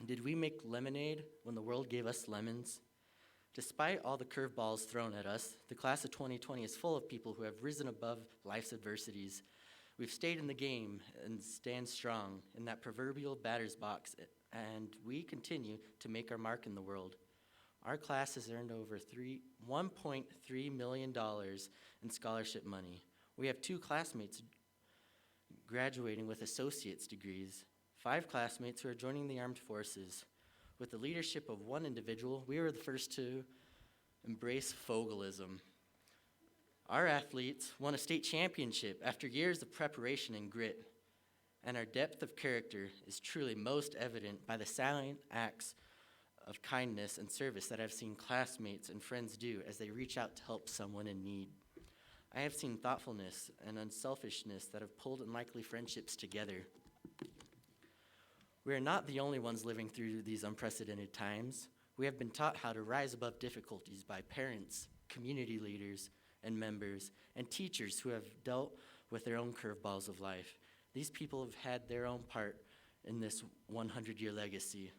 Did we make lemonade when the world gave us lemons? Despite all the curveballs thrown at us, the class of 2020 is full of people who have risen above life's adversities. We've stayed in the game and stand strong in that proverbial batter's box, and we continue to make our mark in the world. Our class has earned over $1.3 million in scholarship money. We have 2 classmates graduating with associate's degrees, 5 classmates who are joining the armed forces. With the leadership of one individual, we were the first to embrace Fogalism. Our athletes won a state championship after years of preparation and grit, and our depth of character is truly most evident by the silent acts of kindness and service that I've seen classmates and friends do as they reach out to help someone in need. I have seen thoughtfulness and unselfishness that have pulled unlikely friendships together. We are not the only ones living through these unprecedented times. We have been taught how to rise above difficulties by parents, community leaders, and members, and teachers who have dealt with their own curveballs of life. These people have had their own part in this 100-year legacy.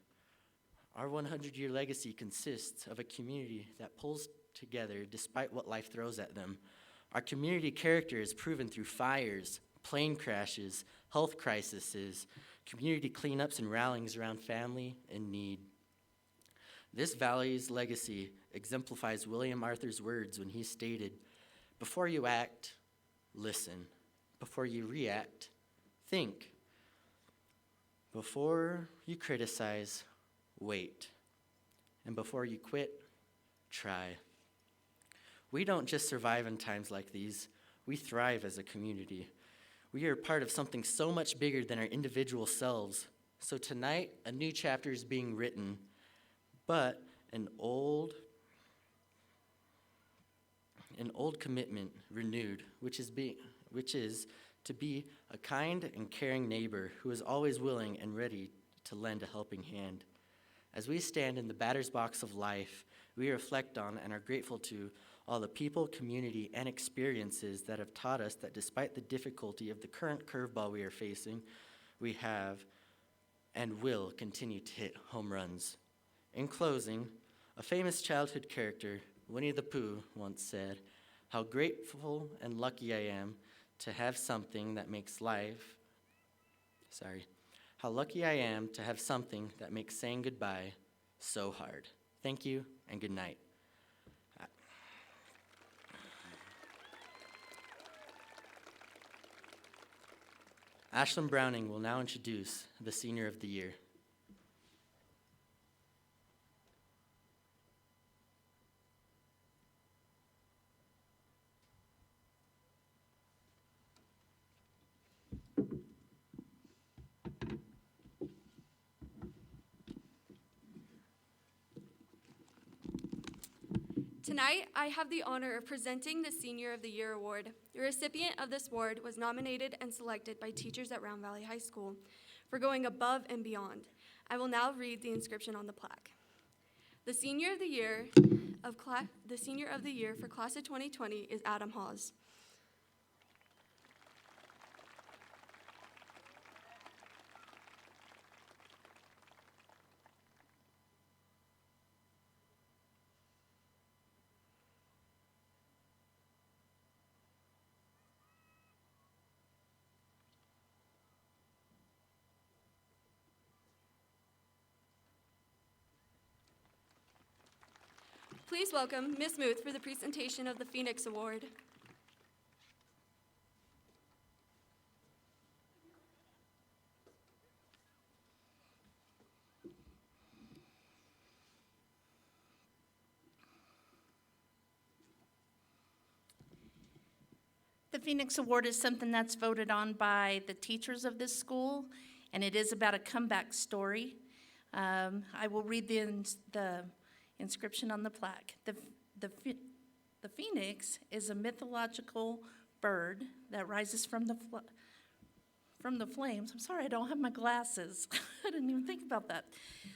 Our 100-year legacy consists of a community that pulls together despite what life throws at them. Our community character is proven through fires, plane crashes, health crises, community cleanups, and rallies around family in need. This valley's legacy exemplifies William Arthur's words when he stated, "Before you act, listen. Before you react, think. Before you criticize, wait. And before you quit, try." We don't just survive in times like these, we thrive as a community. We are part of something so much bigger than our individual selves. So tonight, a new chapter is being written, but an old commitment renewed, which is to be a kind and caring neighbor who is always willing and ready to lend a helping hand. As we stand in the batter's box of life, we reflect on and are grateful to all the people, community, and experiences that have taught us that despite the difficulty of the current curveball we are facing, we have and will continue to hit home runs. In closing, a famous childhood character, Winnie the Pooh, once said, how lucky I am to have something that makes saying goodbye so hard. Thank you and good night. Ashlyn Browning will now introduce the Senior of the Year. Tonight, I have the honor of presenting the Senior of the Year Award. The recipient of this award was nominated and selected by teachers at Round Valley High School for going above and beyond. I will now read the inscription on the plaque. The Senior of the Year for Class of 2020 is Adam Hawes. Please welcome Ms. Muth for the presentation of the Phoenix Award. The Phoenix Award is something that's voted on by the teachers of this school, and it is about a comeback story. I will read the inscription on the plaque. The phoenix is a mythological bird that rises from the flames. I'm sorry, I don't have my glasses. I didn't even think about that.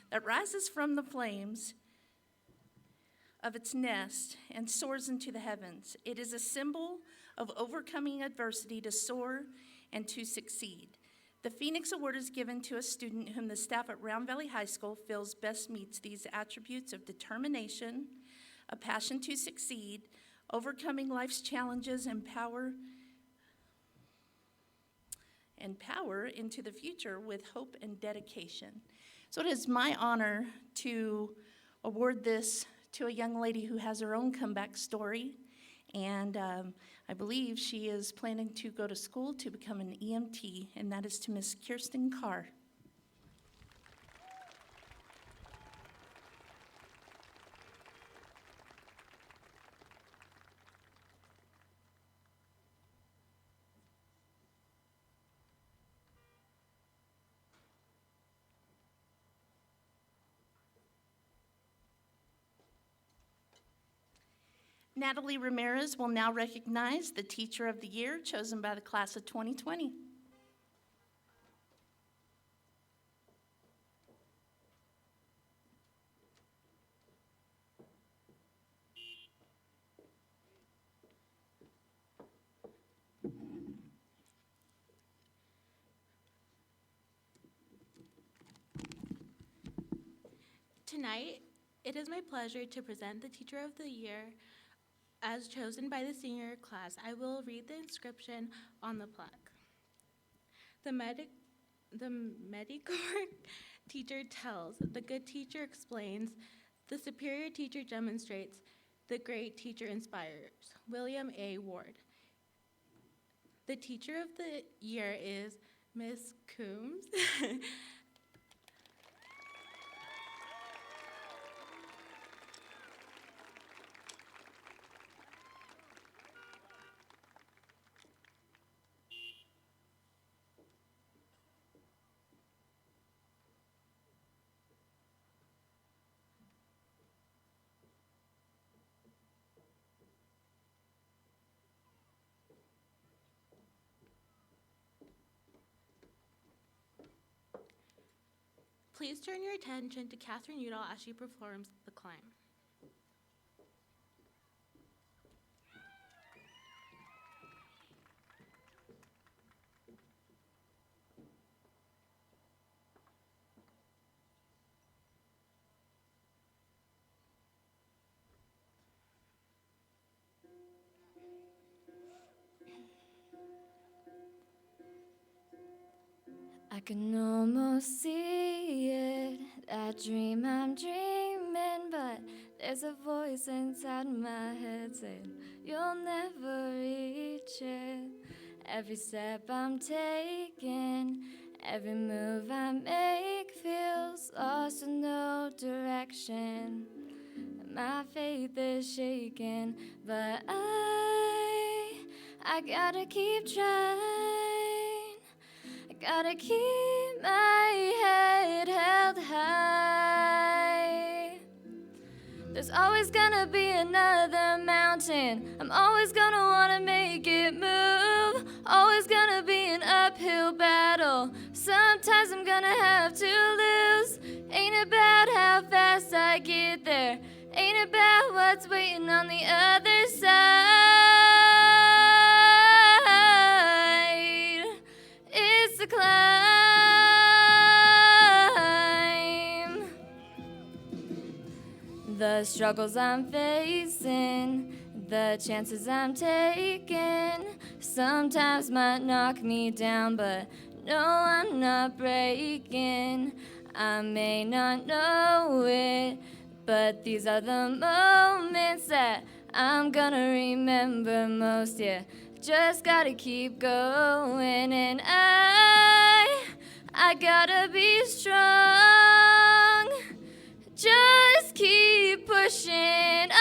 That rises from the flames of its nest and soars into the heavens. It is a symbol of overcoming adversity to soar and to succeed. The Phoenix Award is given to a student whom the staff at Round Valley High School feels best meets these attributes of determination, a passion to succeed, overcoming life's challenges, and power into the future with hope and dedication. So it is my honor to award this to a young lady who has her own comeback story, and I believe she is planning to go to school to become an EMT, and that is to Miss Kirsten Carr. Natalie Ramirez will now recognize the Teacher of the Year chosen by the class of 2020. Tonight, it is my pleasure to present the Teacher of the Year as chosen by the senior class. I will read the inscription on the plaque. The Medicorp teacher tells, the good teacher explains, the superior teacher demonstrates, the great teacher inspires. William A. Ward. The Teacher of the Year is Miss Coombs. Please turn your attention to Catherine Udall as she performs the climb. I can almost see it, that dream I'm dreaming, but there's a voice inside my head saying, you'll never reach it. Every step I'm taking, every move I make feels lost with no direction. My faith is shaking, but I gotta keep trying. Gotta keep my head held high. There's always gonna be another mountain. I'm always gonna wanna make it move. Always gonna be an uphill battle. Sometimes I'm gonna have to lose. Ain't about how fast I get there. Ain't about what's waiting on the other side. It's the climb. The struggles I'm facing, the chances I'm taking, sometimes might knock me down, but no, I'm not breaking. I may not know it, but these are the moments that I'm gonna remember most, yeah. Just gotta keep going, and I gotta be strong. Just keep pushing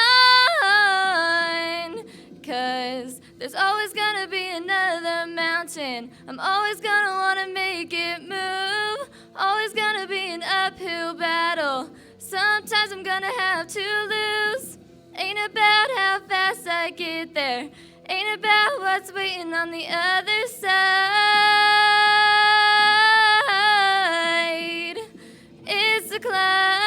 on, 'cause there's always gonna be another mountain. I'm always gonna wanna make it move. Always gonna be an uphill battle. Sometimes I'm gonna have to lose. Ain't about how fast I get there. Ain't about what's waiting on the other side. It's a climb.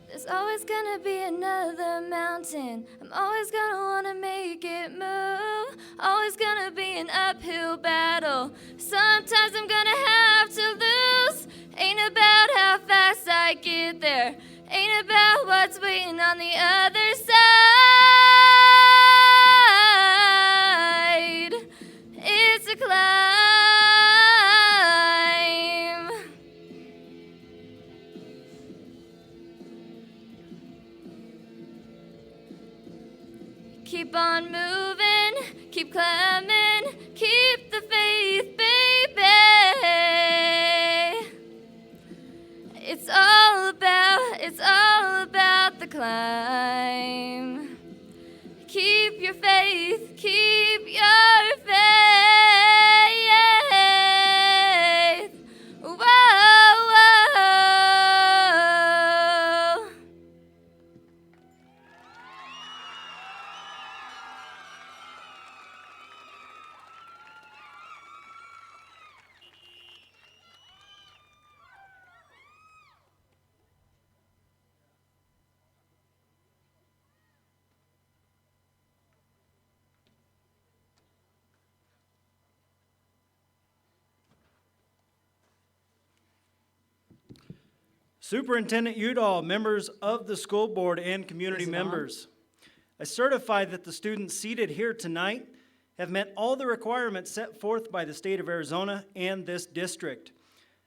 There's always gonna be another mountain. I'm always gonna wanna make it move. Always gonna be an uphill battle. Sometimes I'm gonna have to lose. Ain't about how fast I get there. Ain't about what's waiting on the other side. It's a climb. Keep on moving, keep climbing, keep the faith, baby. climb. Keep your faith, keep your faith. Whoa, whoa. Superintendent Udall, members of the school board, and community Is it on? members. I certify that the students seated here tonight have met all the requirements set forth by the state of Arizona and this district.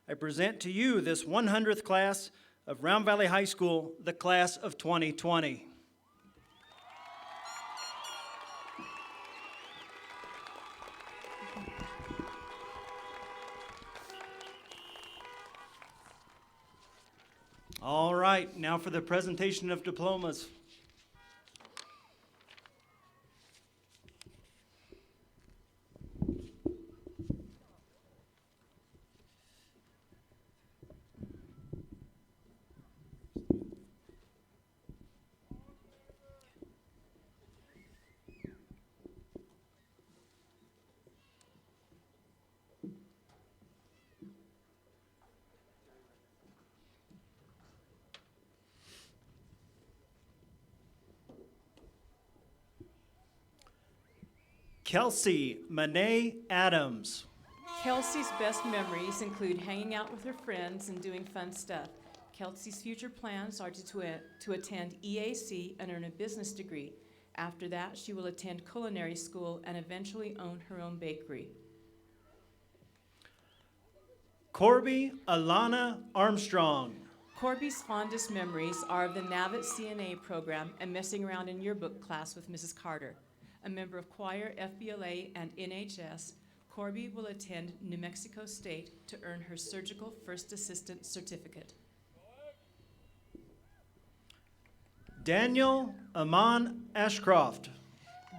I present to you this 100th class of Round Valley High School, the class of 2020. All right, now for the presentation of diplomas. Kelsey Monet Adams. Kelsey's best memories include hanging out with her friends and doing fun stuff. Kelsey's future plans are to attend EAC and earn a business degree. After that, she will attend culinary school and eventually own her own bakery. Corby Alana Armstrong. Corby's fondest memories are of the NAVIT CNA program and messing around in yearbook class with Mrs. Carter. A member of choir, FBLA, and NHS, Corby will attend New Mexico State to earn her surgical first assistant certificate. Daniel Aman Ashcroft.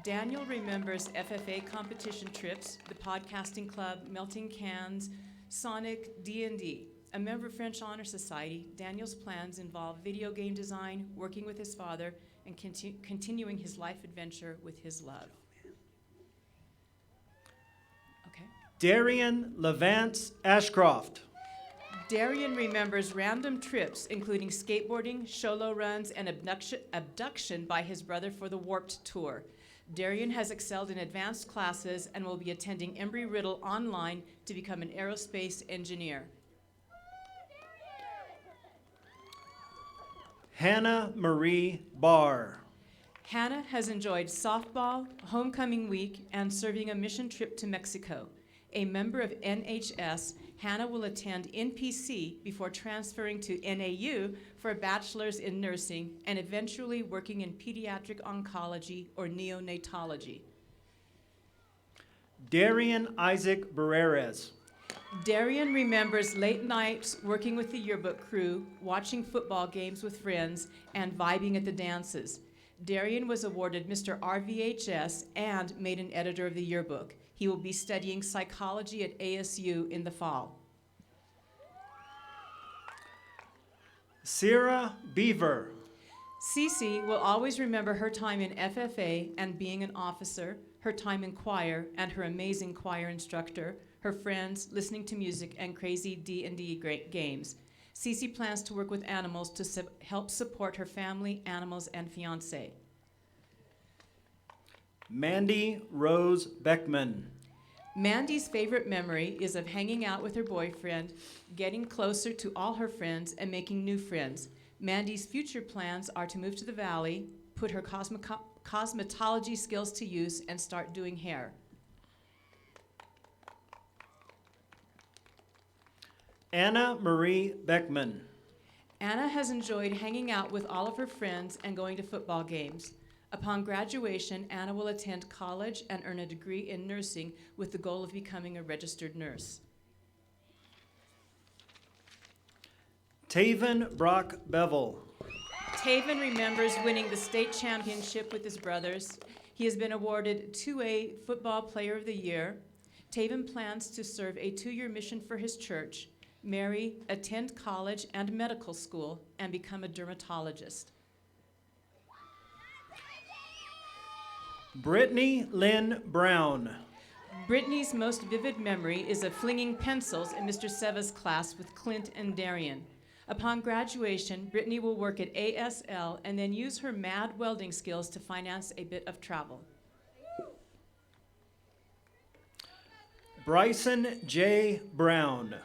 Daniel remembers FFA competition trips, the podcasting club, melting cans, Sonic, D&D. A member of French Honor Society, Daniel's plans involve video game design, working with his father, and continuing his life adventure with his love. Okay. Darian Levance Ashcroft. Darian remembers random trips, including skateboarding, solo runs, and abduction by his brother for the Warped Tour. Darian has excelled in advanced classes and will be attending Embry-Riddle online to become an aerospace engineer. Hannah Marie Barr. Hannah has enjoyed softball, homecoming week, and serving a mission trip to Mexico. A member of NHS, Hannah will attend NPC before transferring to NAU for a bachelor's in nursing and eventually working in pediatric oncology or neonatology. Darian Isaac Barreras. Darian remembers late nights working with the yearbook crew, watching football games with friends, and vibing at the dances. Darian was awarded Mr. RVHS and made an editor of the yearbook. He will be studying psychology at ASU in the fall. Sarah Beaver. Cece will always remember her time in FFA and being an officer, her time in choir and her amazing choir instructor, her friends, listening to music, and crazy D&D games. Cece plans to work with animals to help support her family, animals, and fiancé. Mandy Rose Beckman. Mandy's favorite memory is of hanging out with her boyfriend, getting closer to all her friends, and making new friends. Mandy's future plans are to move to the Valley, put her cosmetology skills to use, and start doing hair. Anna Marie Beckman. Anna has enjoyed hanging out with all of her friends and going to football games. Upon graduation, Anna will attend college and earn a degree in nursing with the goal of becoming a registered nurse. Taven Brock Bevel. Taven remembers winning the state championship with his brothers. He has been awarded 2A Football Player of the Year. Taven plans to serve a 2-year mission for his church, marry, attend college and medical school, and become a dermatologist. Brittany Lynn Brown. Brittany's most vivid memory is of flinging pencils in Mr. Seva's class with Clint and Darian. Upon graduation, Brittany will work at ASL and then use her mad welding skills to finance a bit of travel. Bryson J. Brown.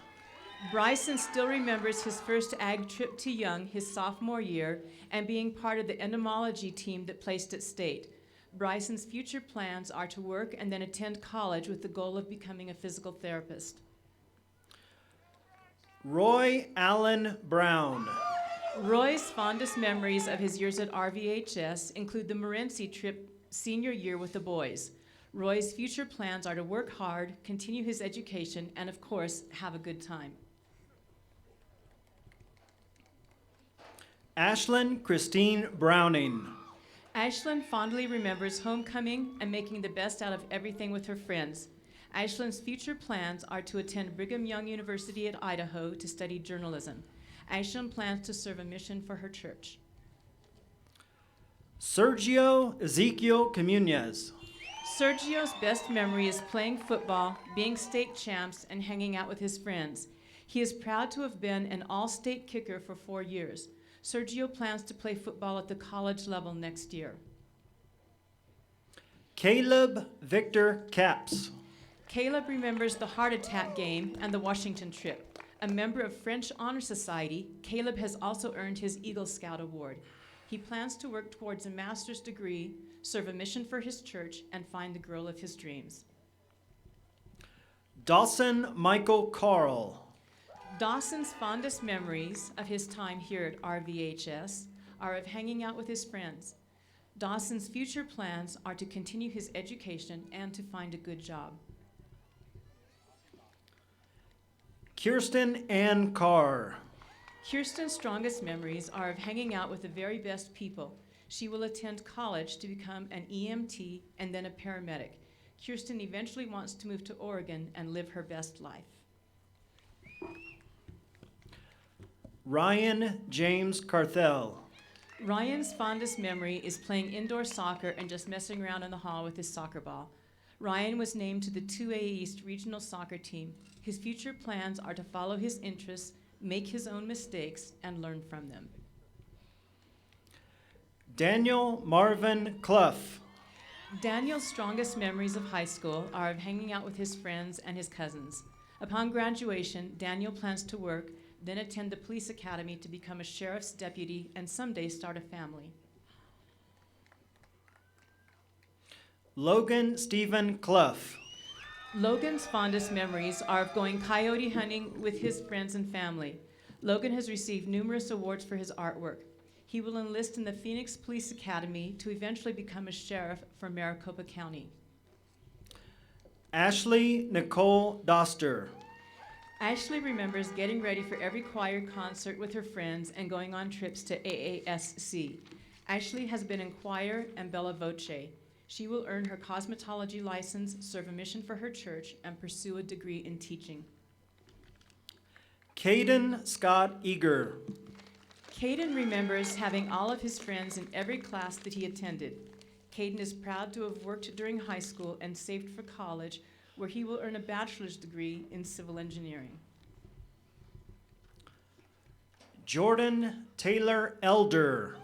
Bryson still remembers his first ag trip to Young his sophomore year and being part of the entomology team that placed at state. Bryson's future plans are to work and then attend college with the goal of becoming a physical therapist. Roy Allen Brown. Roy's fondest memories of his years at RVHS include the Morenci trip senior year with the boys. Roy's future plans are to work hard, continue his education, and of course, have a good time. Ashlyn Christine Browning. Ashlyn fondly remembers homecoming and making the best out of everything with her friends. Ashlyn's future plans are to attend Brigham Young University at Idaho to study journalism. Ashlyn plans to serve a mission for her church. Sergio Ezekiel Comunez. Sergio's best memory is playing football, being state champs, and hanging out with his friends. He is proud to have been an all-state kicker for 4 years. Sergio plans to play football at the college level next year. Caleb Victor Caps. Caleb remembers the heart attack game and the Washington trip. A member of French Honor Society, Caleb has also earned his Eagle Scout Award. He plans to work towards a master's degree, serve a mission for his church, and find the girl of his dreams. Dawson Michael Carl. Dawson's fondest memories of his time here at RVHS are of hanging out with his friends. Dawson's future plans are to continue his education and to find a good job. Kirsten Ann Carr. Kirsten's strongest memories are of hanging out with the very best people. She will attend college to become an EMT and then a paramedic. Kirsten eventually wants to move to Oregon and live her best life. Ryan James Carthel. Ryan's fondest memory is playing indoor soccer and just messing around in the hall with his soccer ball. Ryan was named to the 2A East regional soccer team. His future plans are to follow his interests, make his own mistakes, and learn from them. Daniel Marvin Clough. Daniel's strongest memories of high school are of hanging out with his friends and his cousins. Upon graduation, Daniel plans to work, then attend the police academy to become a sheriff's deputy and someday start a family. Logan Stephen Clough. Logan's fondest memories are of going coyote hunting with his friends and family. Logan has received numerous awards for his artwork. He will enlist in the Phoenix Police Academy to eventually become a sheriff for Maricopa County. Ashley Nicole Doster. Ashley remembers getting ready for every choir concert with her friends and going on trips to AASC. Ashley has been in choir and Bella Voce. She will earn her cosmetology license, serve a mission for her church, and pursue a degree in teaching. Caden Scott Eager. Caden remembers having all of his friends in every class that he attended. Caden is proud to have worked during high school and saved for college, where he will earn a bachelor's degree in civil engineering. Jordan Taylor Elder.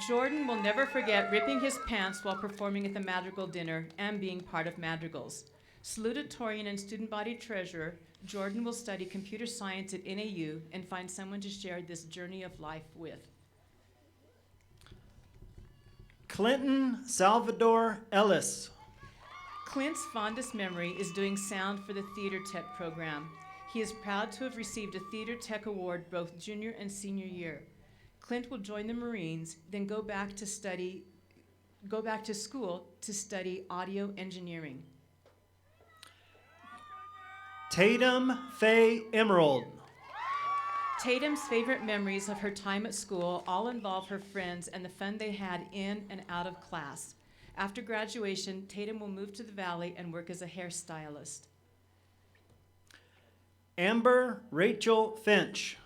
Jordan will never forget ripping his pants while performing at the Madrigal dinner and being part of Madrigals. Salutatorian and student body treasurer, Jordan will study computer science at NAU and find someone to share this journey of life with. Clinton Salvador Ellis. Clint's fondest memory is doing sound for the Theater Tech program. He is proud to have received a Theater Tech award both junior and senior year. Clint will join the Marines, then go back to school to study audio engineering. Tatum Faye Emerald. Tatum's favorite memories of her time at school all involve her friends and the fun they had in and out of class. After graduation, Tatum will move to the Valley and work as a hairstylist. Amber Rachel Finch.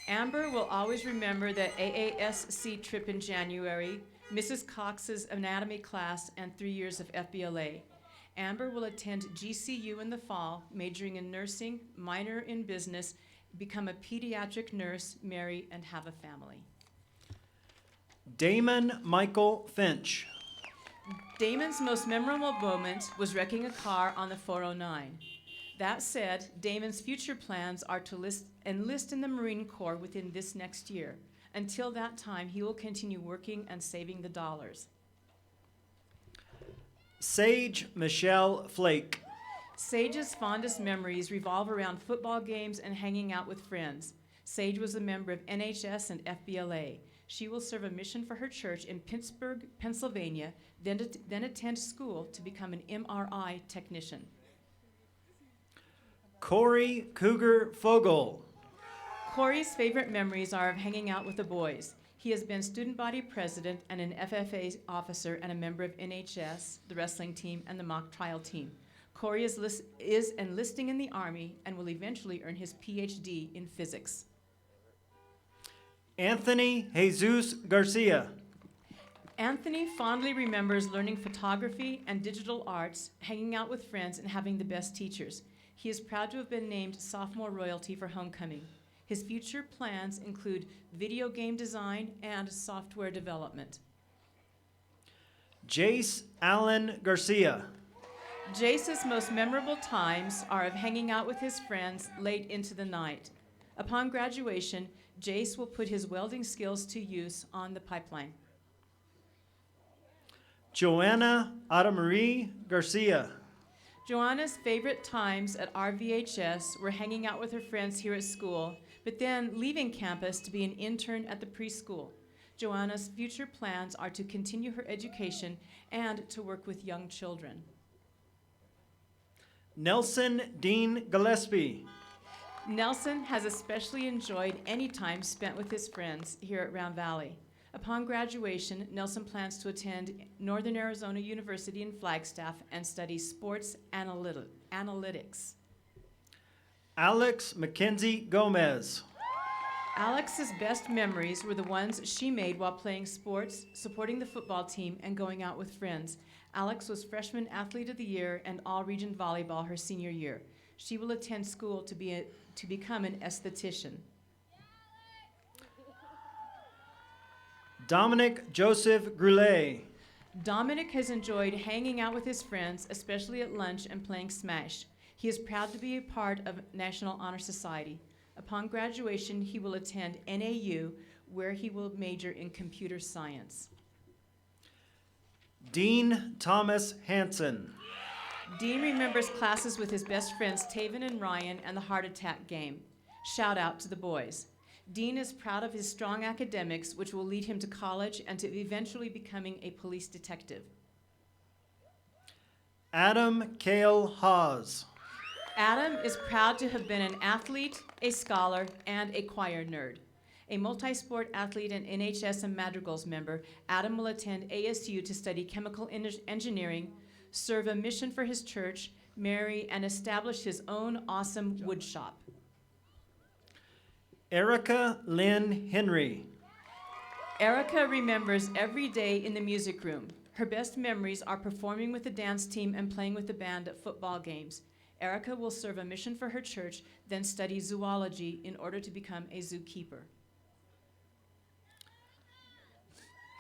Amber will always remember the AASC trip in January, Mrs. Cox's anatomy class, and 3 years of FBLA. Amber will attend GCU in the fall, majoring in nursing, minor in business, become a pediatric nurse, marry, and have a family. Damon Michael Finch. Damon's most memorable moment was wrecking a car on the 409. That said, Damon's future plans are to enlist in the Marine Corps within this next year. Until that time, he will continue working and saving the dollars. Sage Michelle Flake. Sage's fondest memories revolve around football games and hanging out with friends. Sage was a member of NHS and FBLA. She will serve a mission for her church in Pittsburgh, Pennsylvania, then attend school to become an MRI technician. Corey Cougar Fogel. Corey's favorite memories are of hanging out with the boys. He has been student body president and an FFA officer and a member of NHS, the wrestling team, and the mock trial team. Corey is enlisting in the Army and will eventually earn his PhD in physics. Anthony Jesus Garcia. Anthony fondly remembers learning photography and digital arts, hanging out with friends, and having the best teachers. He is proud to have been named sophomore royalty for homecoming. His future plans include video game design and software development. Jace Allen Garcia. Jace's most memorable times are of hanging out with his friends late into the night. Upon graduation, Jace will put his welding skills to use on the pipeline. Joanna Adamarie Garcia. Joanna's favorite times at RVHS were hanging out with her friends here at school, but then leaving campus to be an intern at the preschool. Joanna's future plans are to continue her education and to work with young children. Nelson Dean Gillespie. Nelson has especially enjoyed any time spent with his friends here at Round Valley. Upon graduation, Nelson plans to attend Northern Arizona University in Flagstaff and study sports analytics. Alex Mackenzie Gomez. Alex's best memories were the ones she made while playing sports, supporting the football team, and going out with friends. Alex was Freshman Athlete of the Year and All-Region Volleyball her senior year. She will attend school to become an esthetician. Dominic Joseph Groulet. Dominic has enjoyed hanging out with his friends, especially at lunch and playing Smash. He is proud to be a part of National Honor Society. Upon graduation, he will attend NAU, where he will major in computer science. Dean Thomas Hansen. Dean remembers classes with his best friends Taven and Ryan and the heart attack game. Shout out to the boys. Dean is proud of his strong academics, which will lead him to college and to eventually becoming a police detective. Adam Cale Hawes. Adam is proud to have been an athlete, a scholar, and a choir nerd. A multi-sport athlete and NHS and Madrigals member, Adam will attend ASU to study chemical engineering, serve a mission for his church, marry, and establish his own awesome wood shop. Erica Lynn Henry. Erica remembers every day in the music room. Her best memories are performing with the dance team and playing with the band at football games. Erica will serve a mission for her church, then study zoology in order to become a zookeeper.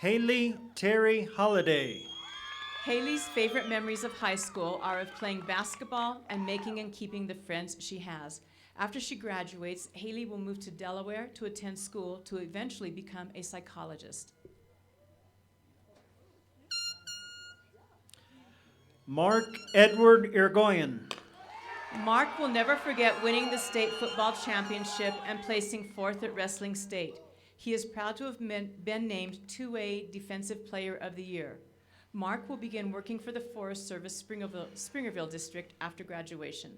Haley Terry Holliday. Haley's favorite memories of high school are of playing basketball and making and keeping the friends she has. After she graduates, Haley will move to Delaware to attend school to eventually become a psychologist. Mark Edward Irgoyen. Mark will never forget winning the state football championship and placing 4th at Wrestling State. He is proud to have been named 2A Defensive Player of the Year. Mark will begin working for the Forest Service Springerville District after graduation.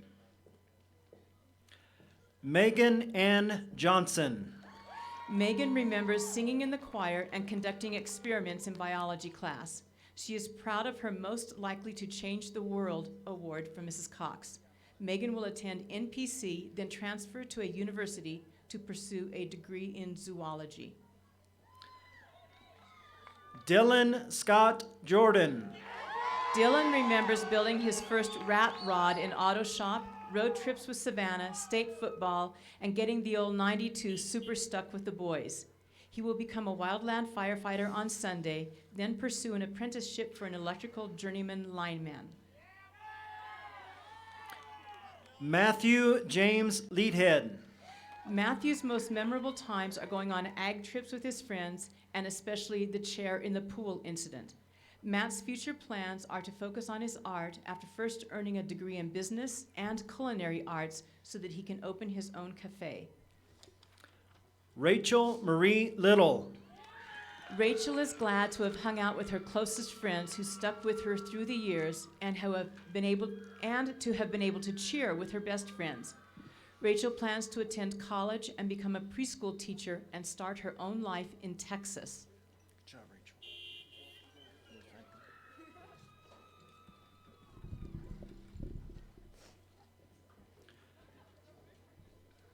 Megan Ann Johnson. Megan remembers singing in the choir and conducting experiments in biology class. She is proud of her Most Likely to Change the World award from Mrs. Cox. Megan will attend NPC, then transfer to a university to pursue a degree in zoology. Dylan Scott Jordan. Dylan remembers building his first rat rod in auto shop, road trips with Savannah, state football, and getting the old 92 super stuck with the boys. He will become a wildland firefighter on Sunday, then pursue an apprenticeship for an electrical journeyman lineman. Matthew James Leadhead. Matthew's most memorable times are going on ag trips with his friends, and especially the chair in the pool incident. Matt's future plans are to focus on his art after first earning a degree in business and culinary arts so that he can open his own cafe. Rachel Marie Little. Rachel is glad to have hung out with her closest friends who stuck with her through the years and to have been able to cheer with her best friends. Rachel plans to attend college and become a preschool teacher and start her own life in Texas. Good job, Rachel.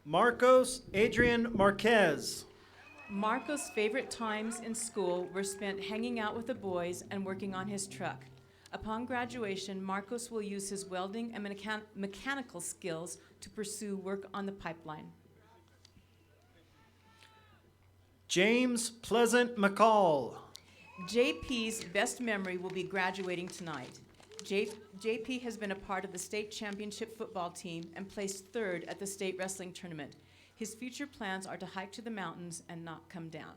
Marcos Adrian Marquez. Marco's favorite times in school were spent hanging out with the boys and working on his truck. Upon graduation, Marcos will use his welding and mechanical skills to pursue work on the pipeline. James Pleasant McCall. JP's best memory will be graduating tonight. JP has been a part of the state championship football team and placed third at the state wrestling tournament. His future plans are to hike to the mountains and not come down.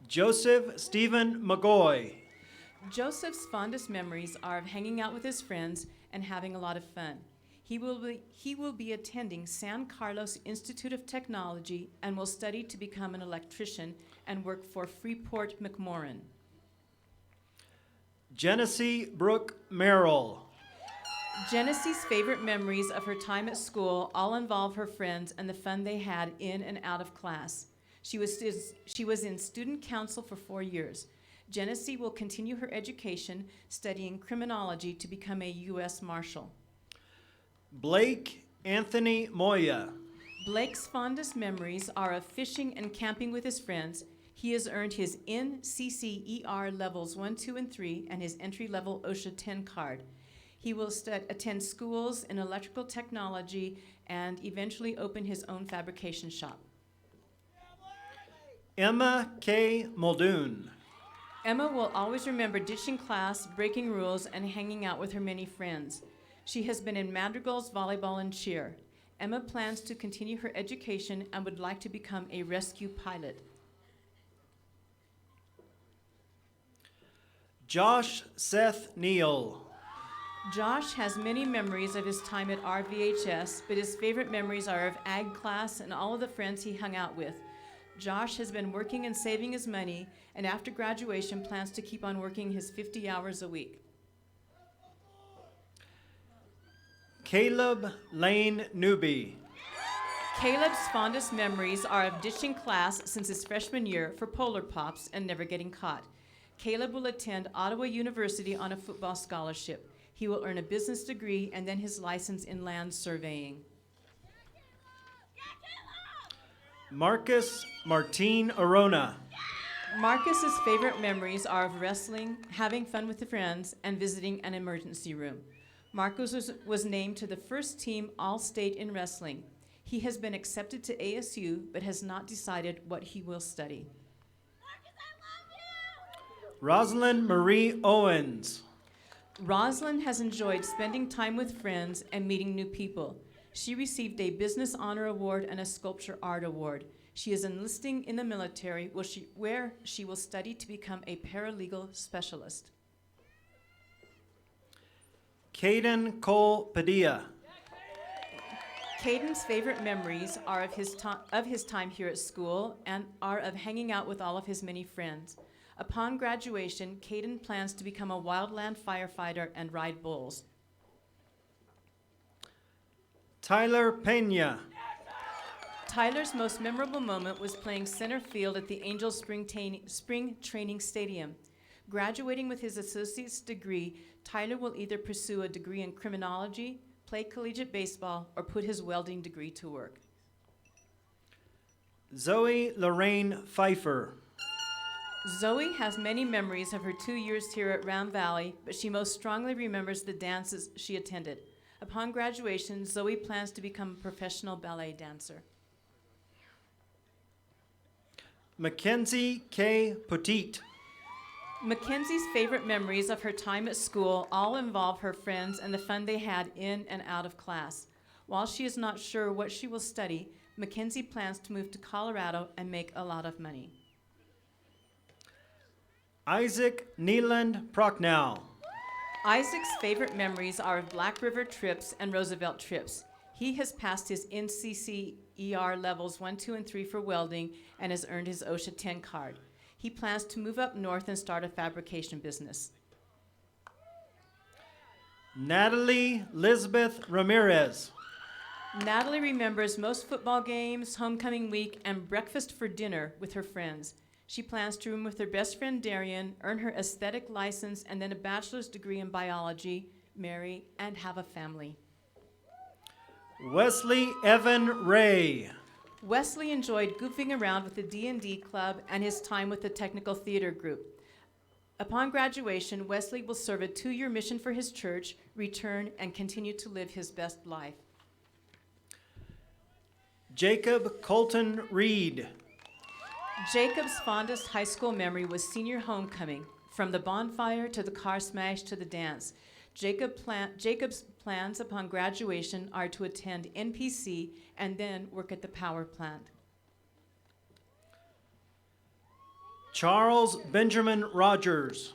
Joseph Stephen McGoy. Joseph's fondest memories are of hanging out with his friends and having a lot of fun. He will be attending San Carlos Institute of Technology and will study to become an electrician and work for Freeport McMoran. Genesee Brooke Merrill. Genesee's favorite memories of her time at school all involve her friends and the fun they had in and out of class. She was in student council for 4 years. Genesee will continue her education, studying criminology to become a U.S. Marshal. Blake Anthony Moya. Blake's fondest memories are of fishing and camping with his friends. He has earned his NCCER levels 1, 2, and 3 and his entry-level OSHA 10 card. He will attend schools in electrical technology and eventually open his own fabrication shop. Emma K. Muldoon. Emma will always remember ditching class, breaking rules, and hanging out with her many friends. She has been in madrigals, volleyball, and cheer. Emma plans to continue her education and would like to become a rescue pilot. Josh Seth Neal. Josh has many memories of his time at RVHS, but his favorite memories are of ag class and all of the friends he hung out with. Josh has been working and saving his money, and after graduation plans to keep on working his 50 hours a week. Caleb Lane Newby. Caleb's fondest memories are of ditching class since his freshman year for Polar Pops and never getting caught. Caleb will attend Ottawa University on a football scholarship. He will earn a business degree and then his license in land surveying. Marcus Martine Arona. Marcus's favorite memories are of wrestling, having fun with the friends, and visiting an emergency room. Marcus was named to the first team All-State in wrestling. He has been accepted to ASU, but has not decided what he will study. Rosalind Marie Owens. Rosalind has enjoyed spending time with friends and meeting new people. She received a Business Honor Award and a Sculpture Art Award. She is enlisting in the military, where she will study to become a paralegal specialist. Caden Cole Padilla. Caden's favorite memories are of his time here at school and are of hanging out with all of his many friends. Upon graduation, Caden plans to become a wildland firefighter and ride bulls. Tyler Pena. Tyler's most memorable moment was playing center field at the Angels Spring Training Stadium. Graduating with his associate's degree, Tyler will either pursue a degree in criminology, play collegiate baseball, or put his welding degree to work. Zoe Lorraine Pfeiffer. Zoe has many memories of her 2 years here at Round Valley, but she most strongly remembers the dances she attended. Upon graduation, Zoe plans to become a professional ballet dancer. Mackenzie K. Petit. Mackenzie's favorite memories of her time at school all involve her friends and the fun they had in and out of class. While she is not sure what she will study, Mackenzie plans to move to Colorado and make a lot of money. Isaac Neeland Procknow. Isaac's favorite memories are of Black River trips and Roosevelt trips. He has passed his NCCER levels 1, 2, and 3 for welding and has earned his OSHA 10 card. He plans to move up north and start a fabrication business. Natalie Lisbeth Ramirez. Natalie remembers most football games, homecoming week, and breakfast for dinner with her friends. She plans to room with her best friend Darian, earn her aesthetic license, and then a bachelor's degree in biology, marry, and have a family. Wesley Evan Ray. Wesley enjoyed goofing around with the D&D club and his time with the technical theater group. Upon graduation, Wesley will serve a 2-year mission for his church, return, and continue to live his best life. Jacob Colton Reed. Jacob's fondest high school memory was senior homecoming, from the bonfire to the car smash to the dance. Jacob's plans upon graduation are to attend NPC and then work at the power plant. Charles Benjamin Rogers.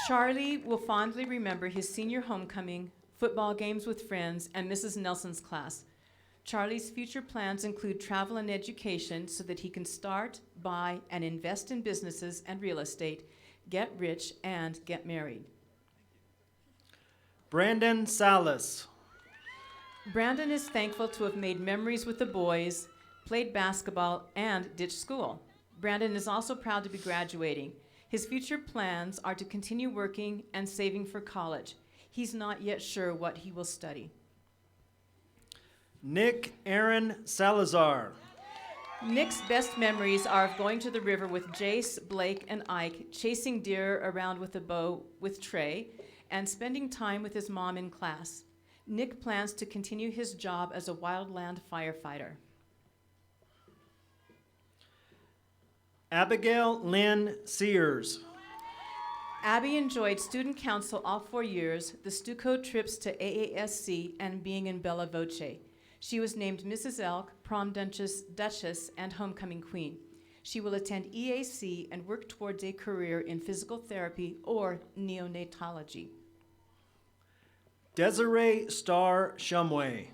Charlie will fondly remember his senior homecoming, football games with friends, and Mrs. Nelson's class. Charlie's future plans include travel and education so that he can start, buy, and invest in businesses and real estate, get rich, and get married. Brandon Salas. Brandon is thankful to have made memories with the boys, played basketball, and ditched school. Brandon is also proud to be graduating. His future plans are to continue working and saving for college. He's not yet sure what he will study. Nick Aaron Salazar. Nick's best memories are of going to the river with Jace, Blake, and Ike, chasing deer around with a bow with Trey, and spending time with his mom in class. Nick plans to continue his job as a wildland firefighter. Abigail Lynn Sears. Abby enjoyed student council all 4 years, the Stuco trips to AASC, and being in Bella Voce. She was named Mrs. Elk, prom duchess, and homecoming queen. She will attend EAC and work towards a career in physical therapy or neonatology. Desiree Starr Shumway.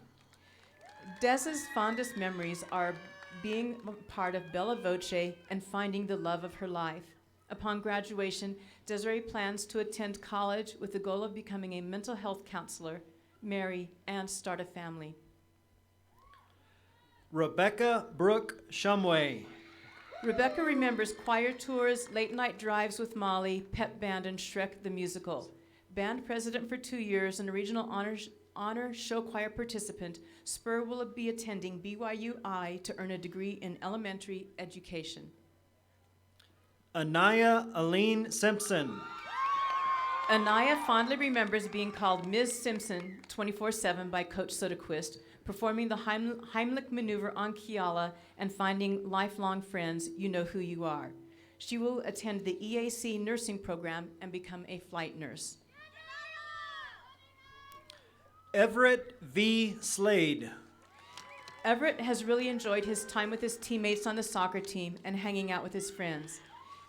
Dez's fondest memories are being part of Bella Voce and finding the love of her life. Upon graduation, Desiree plans to attend college with the goal of becoming a mental health counselor, marry, and start a family. Rebecca Brooke Shumway. Rebecca remembers choir tours, late-night drives with Molly, pep band, and Shrek the Musical. Band president for 2 years and a regional honor show choir participant, Spur will be attending BYU-I to earn a degree in elementary education. Anaya Aline Simpson. Anaya fondly remembers being called Ms. Simpson 24/7 by Coach Soderquist, performing the Heimlich maneuver on Kiala, and finding lifelong friends. You know who you are. She will attend the EAC nursing program and become a flight nurse. Everett V. Slade. Everett has really enjoyed his time with his teammates on the soccer team and hanging out with his friends.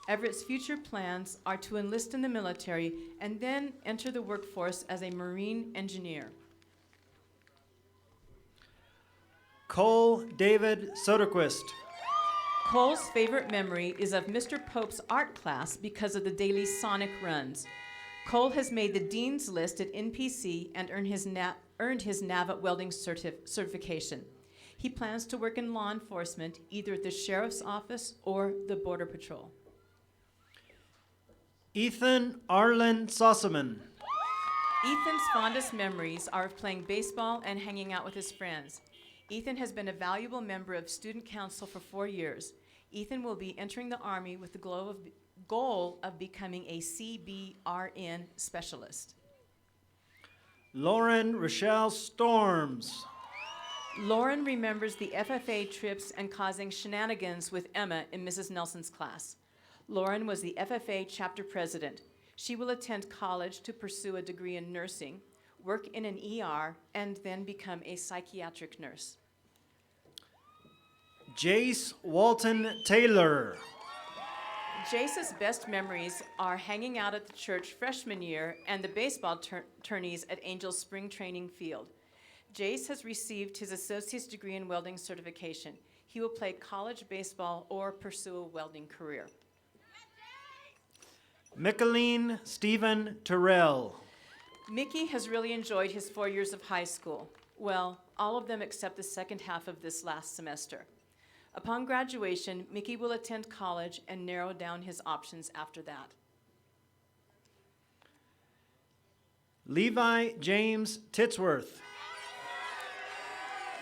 Everett's future plans are to enlist in the military and then enter the workforce as a marine engineer. Cole David Soderquist. Cole's favorite memory is of Mr. Pope's art class because of the daily Sonic runs. Cole has made the Dean's List at NPC and earned his NAVA welding certification. He plans to work in law enforcement, either at the Sheriff's Office or the Border Patrol. Ethan Arlen Sossaman. Ethan's fondest memories are of playing baseball and hanging out with his friends. Ethan has been a valuable member of student council for 4 years. Ethan will be entering the Army with the goal of becoming a CBRN specialist. Lauren Rochelle Storms. Lauren remembers the FFA trips and causing shenanigans with Emma in Mrs. Nelson's class. Lauren was the FFA chapter president. She will attend college to pursue a degree in nursing, work in an ER, and then become a psychiatric nurse. Jace Walton Taylor. Jace's best memories are hanging out at the church freshman year and the baseball tourneys at Angels Spring Training Field. Jace has received his associate's degree in welding certification. He will play college baseball or pursue a welding career. Mickaleen Stephen Terrell. Mickey has really enjoyed his 4 years of high school. Well, all of them except the second half of this last semester. Upon graduation, Mickey will attend college and narrow down his options after that. Levi James Titsworth.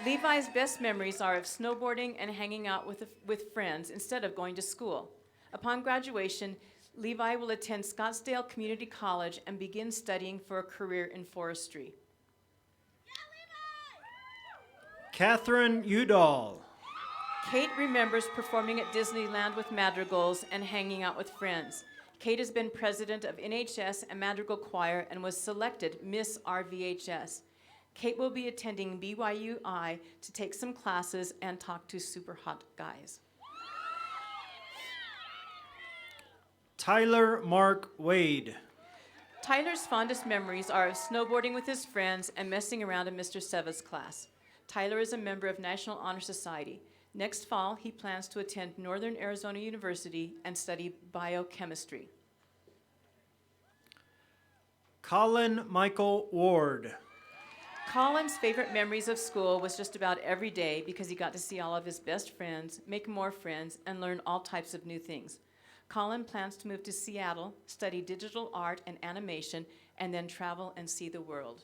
Levi's best memories are of snowboarding and hanging out with friends instead of going to school. Upon graduation, Levi will attend Scottsdale Community College and begin studying for a career in forestry. Catherine Udall. Kate remembers performing at Disneyland with madrigals and hanging out with friends. Kate has been president of NHS and Madrigal Choir and was selected Miss RVHS. Kate will be attending BYUI to take some classes and talk to super hot guys. Tyler Mark Wade. Tyler's fondest memories are of snowboarding with his friends and messing around in Mr. Seva's class. Tyler is a member of National Honor Society. Next fall, he plans to attend Northern Arizona University and study biochemistry. Colin Michael Ward. Colin's favorite memories of school was just about every day because he got to see all of his best friends, make more friends, and learn all types of new things. Colin plans to move to Seattle, study digital art and animation, and then travel and see the world.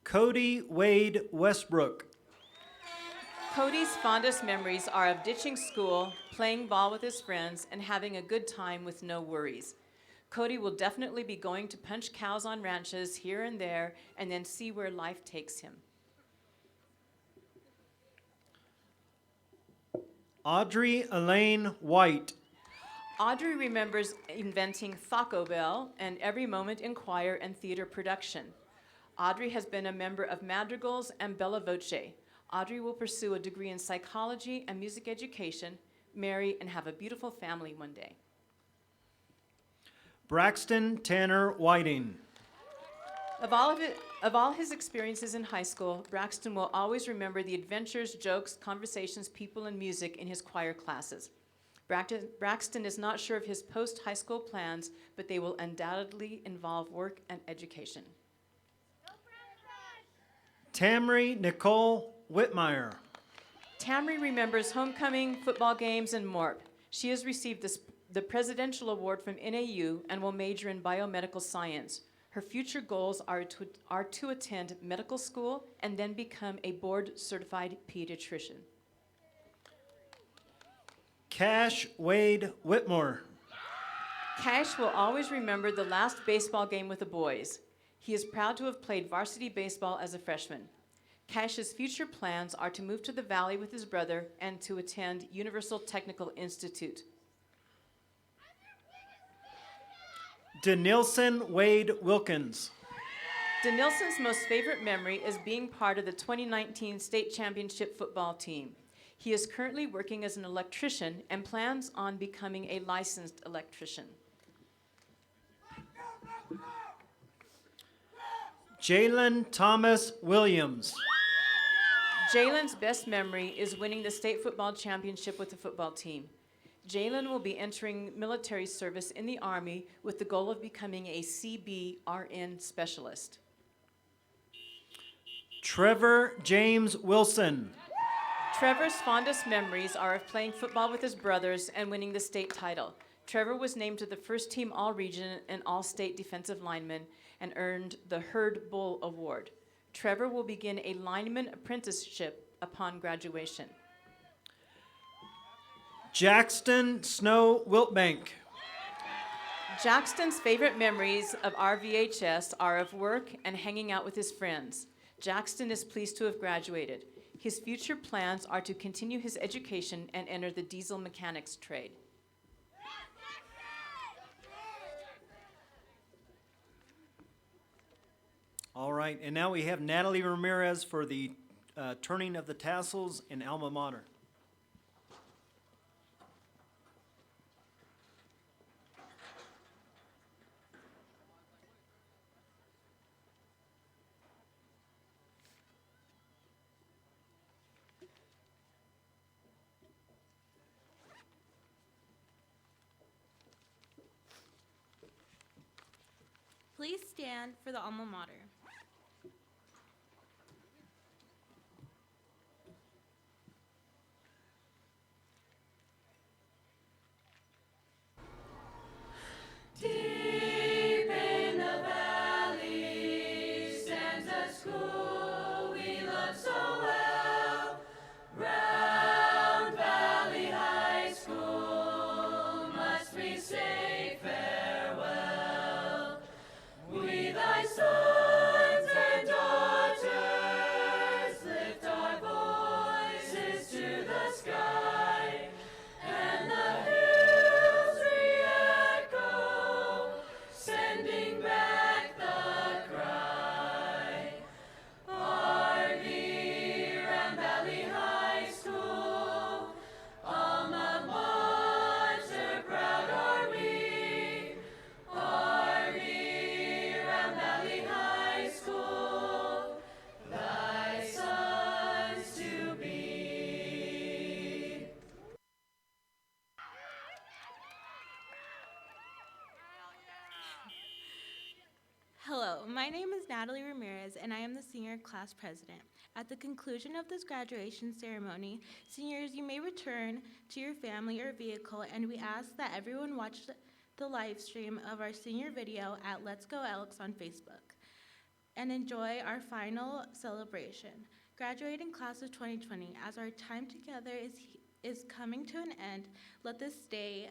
Cody Wade Westbrook. Cody's fondest memories are of ditching school, playing ball with his friends, and having a good time with no worries. Cody will definitely be going to punch cows on ranches here and there and then see where life takes him. Audrey Elaine White. Audrey remembers inventing Taco Bell and every moment in choir and theater production. Audrey has been a member of Madrigals and Bella Voce. Audrey will pursue a degree in psychology and music education, marry, and have a beautiful family one day. Braxton Tanner Whiting. Of all his experiences in high school, Braxton will always remember the adventures, jokes, conversations, people, and music in his choir classes. Braxton is not sure of his post-high school plans, but they will undoubtedly involve work and education. Tamry Nicole Whitmire. Tamry remembers homecoming, football games, and more. She has received the Presidential Award from NAU and will major in biomedical science. Her future goals are to attend medical school and then become a board-certified pediatrician. Cash Wade Whitmore. Cash will always remember the last baseball game with the boys. He is proud to have played varsity baseball as a freshman. Cash's future plans are to move to the Valley with his brother and to attend Universal Technical Institute. Denilson Wade Wilkins. Denilson's most favorite memory is being part of the 2019 state championship football team. He is currently working as an electrician and plans on becoming a licensed electrician. Jalen Thomas Williams. Jalen's best memory is winning the state football championship with the football team. Jalen will be entering military service in the Army with the goal of becoming a CBRN specialist. Trevor James Wilson. Trevor's fondest memories are of playing football with his brothers and winning the state title. Trevor was named to the first team All-Region and All-State defensive lineman and earned the Herd Bull Award. Trevor will begin a lineman apprenticeship upon graduation. Jackson Snow Wiltbank. Jackson's favorite memories of RVHS are of work and hanging out with his friends. Jackson is pleased to have graduated. His future plans are to continue his education and enter the diesel mechanics trade. All right, and now we have Natalie Ramirez for the turning of the tassels in Alma Mater. Please stand for the alma mater. Deep in the valley stands a school we love so well. Round Valley High School, must we say farewell? We thy sons and daughters lift our voices to the sky, and the hills re-echo, sending back the cry. RV Round Valley High School, alma mater, proud are we. RV Round Valley High School, thy sons to be. Hello, my name is Natalie Ramirez, and I am the senior class president. At the conclusion of this graduation ceremony, seniors, you may return to your family or vehicle, and we ask that everyone watch the live stream of our senior video at Let's Go Elks on Facebook and enjoy our final celebration. Graduating class of 2020, as our time together is coming to an end, let this day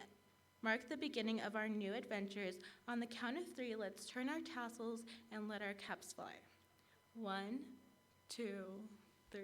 mark the beginning of our new adventures. On the count of 3, let's turn our tassels and let our caps fly. 1, 2, 3.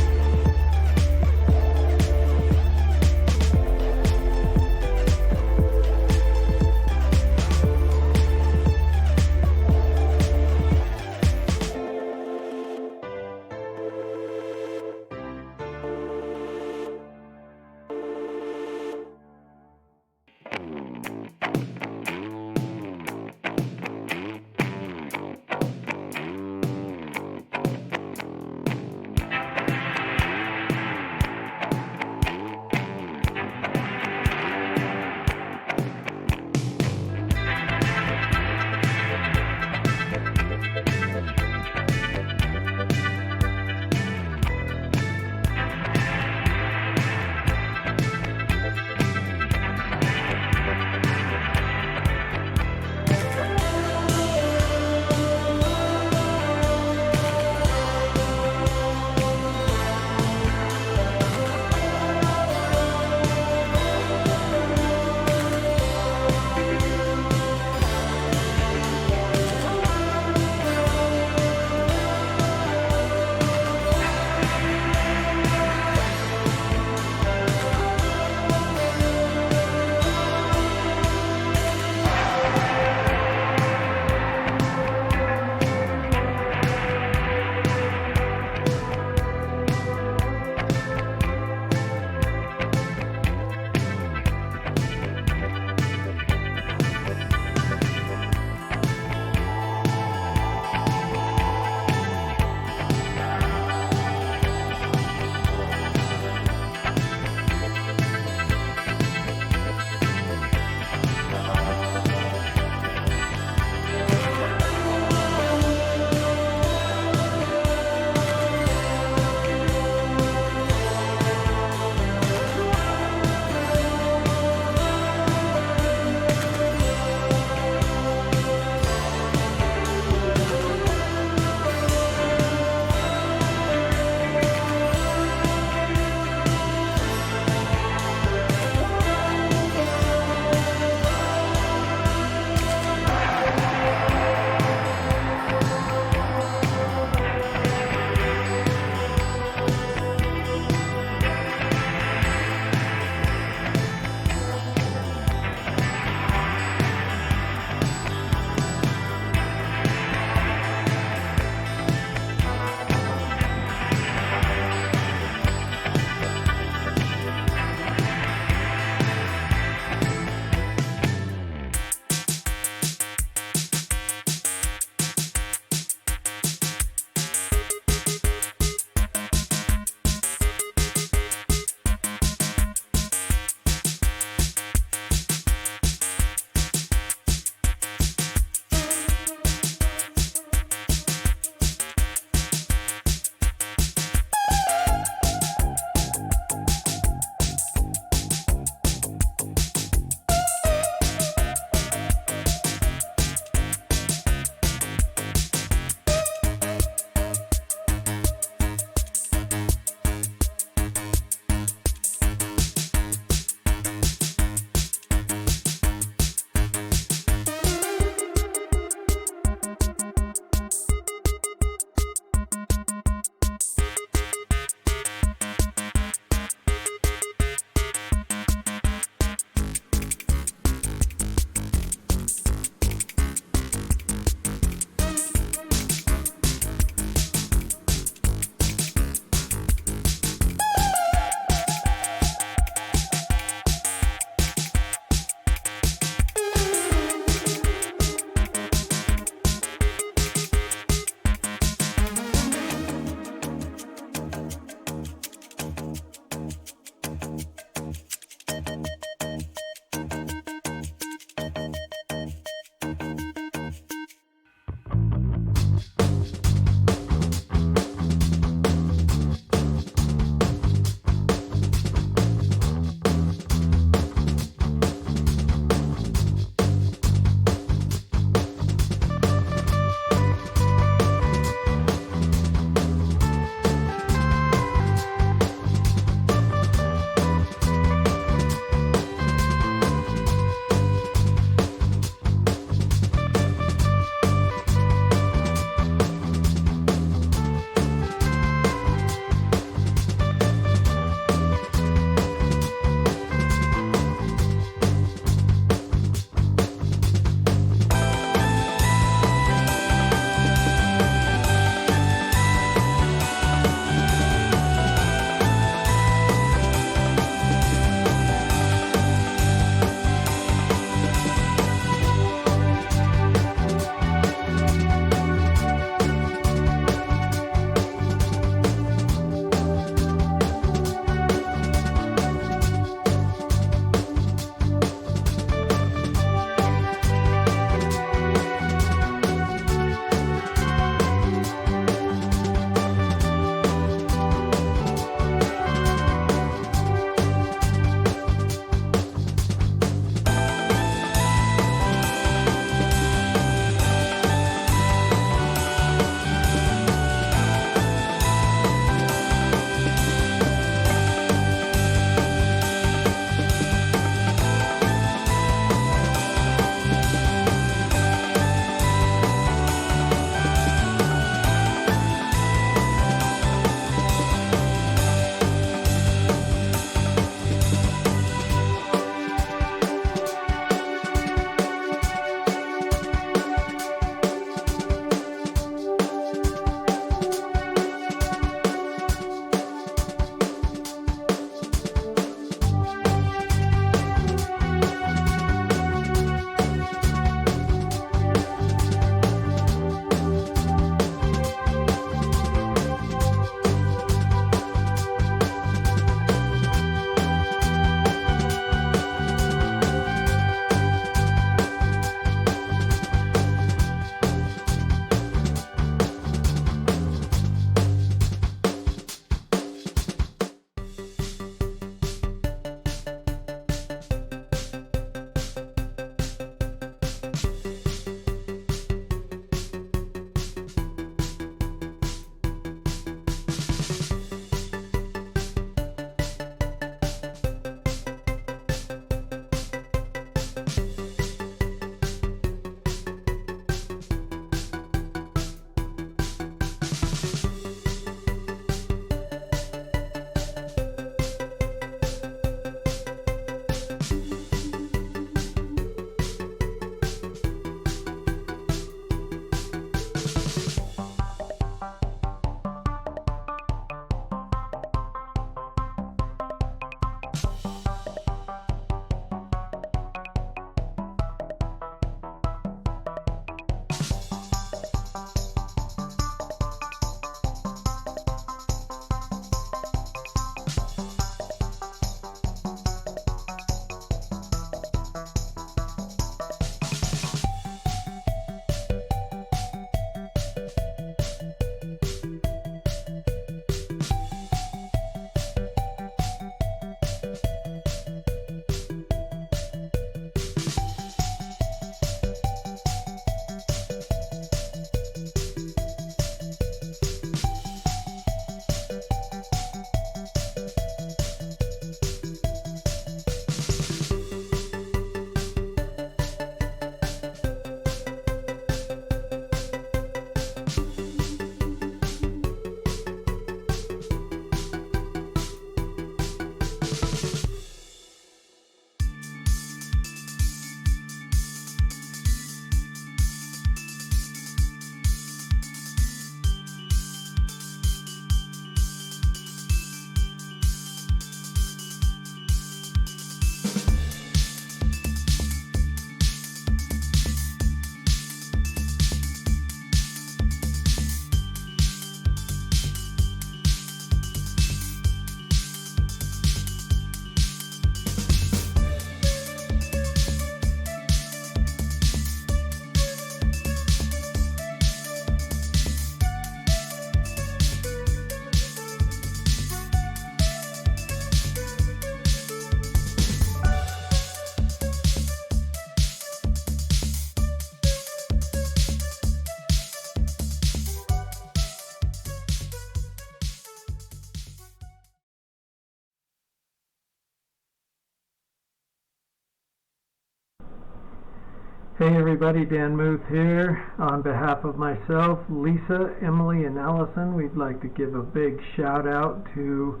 Hey everybody, Dan Muth here. On behalf of myself, Lisa, Emily, and Allison, we'd like to give a big shout out to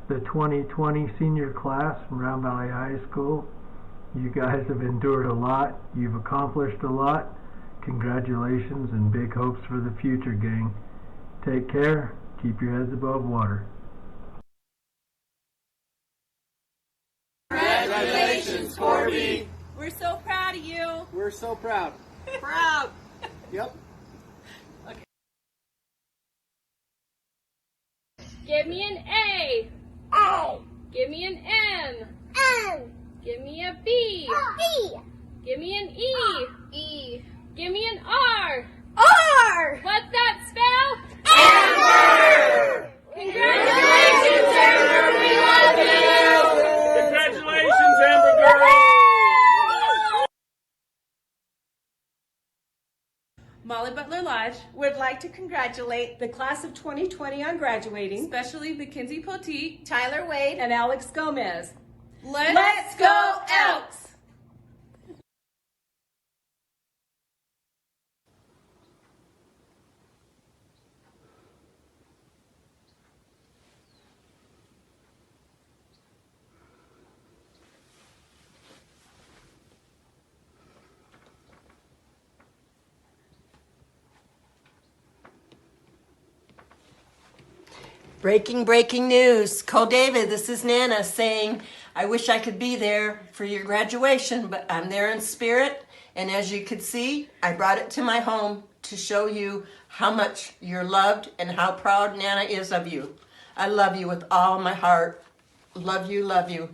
the 2020 senior class from Round Valley High School. You guys have endured a lot. You've accomplished a lot. Congratulations and big hopes for the future, gang. Take care. Keep your heads above water. Congratulations, Corby! We're so proud of you. We're so proud. Proud. Yep. Give me an A. A. Give me an M. M. Give me a B. B. Give me an E. E. Give me an R. R. What's that spell? Amber. Congratulations, Amber. We love you. Congratulations, Amber girl. Molly Butler Lodge would like to congratulate the class of 2020 on graduating, especially Mackenzie Poteet, Tyler Wade, and Alex Gomez. Let's go Elks! Breaking news. Cole David, this is Nana saying, I wish I could be there for your graduation, but I'm there in spirit. And as you could see, I brought it to my home to show you how much you're loved and how proud Nana is of you. I love you with all my heart. Love you, love you.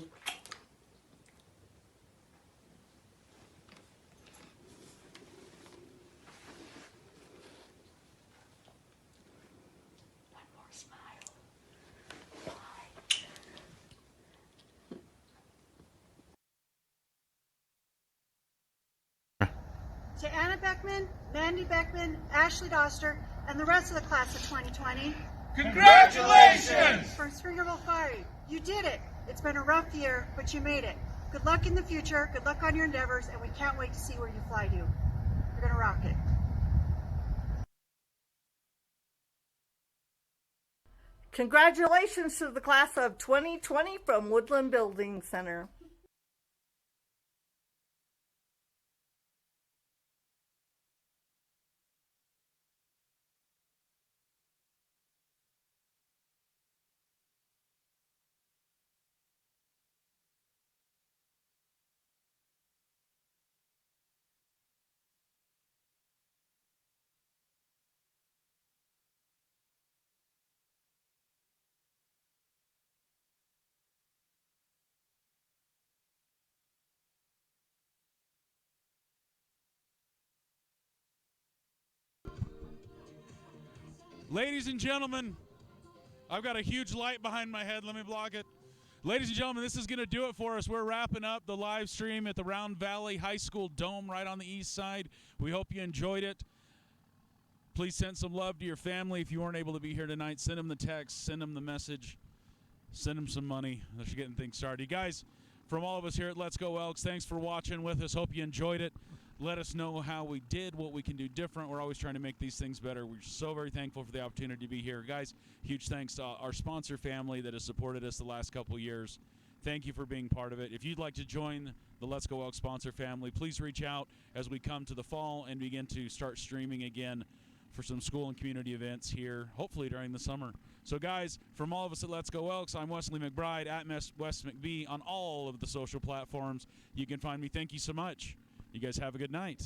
To Anna Beckman, Mandy Beckman, Ashley Doster, and the rest of the class of 2020. Congratulations! For Springerville Fire, you did it. It's been a rough year, but you made it. Good luck in the future, good luck on your endeavors, and we can't wait to see where you fly to. You're gonna rock it. Congratulations to the class of 2020 from Woodland Building Center. Ladies and gentlemen, I've got a huge light behind my head. Let me block it. Ladies and gentlemen, this is going to do it for us. We're wrapping up the live stream at the Round Valley High School Dome right on the east side. We hope you enjoyed it. Please send some love to your family. If you weren't able to be here tonight, send them the text, send them the message, send them some money. They're getting things started. You guys, from all of us here at Let's Go Elks, thanks for watching with us. Hope you enjoyed it. Let us know how we did, what we can do different. We're always trying to make these things better. We're so very thankful for the opportunity to be here. Guys, huge thanks to our sponsor family that has supported us the last couple years. Thank you for being part of it. If you'd like to join the Let's Go Elks sponsor family, please reach out as we come to the fall and begin to start streaming again for some school and community events here, hopefully during the summer. So guys, from all of us at Let's Go Elks, I'm Wesley McBride at West McBee on all of the social platforms. You can find me. Thank you so much. You guys have a good night.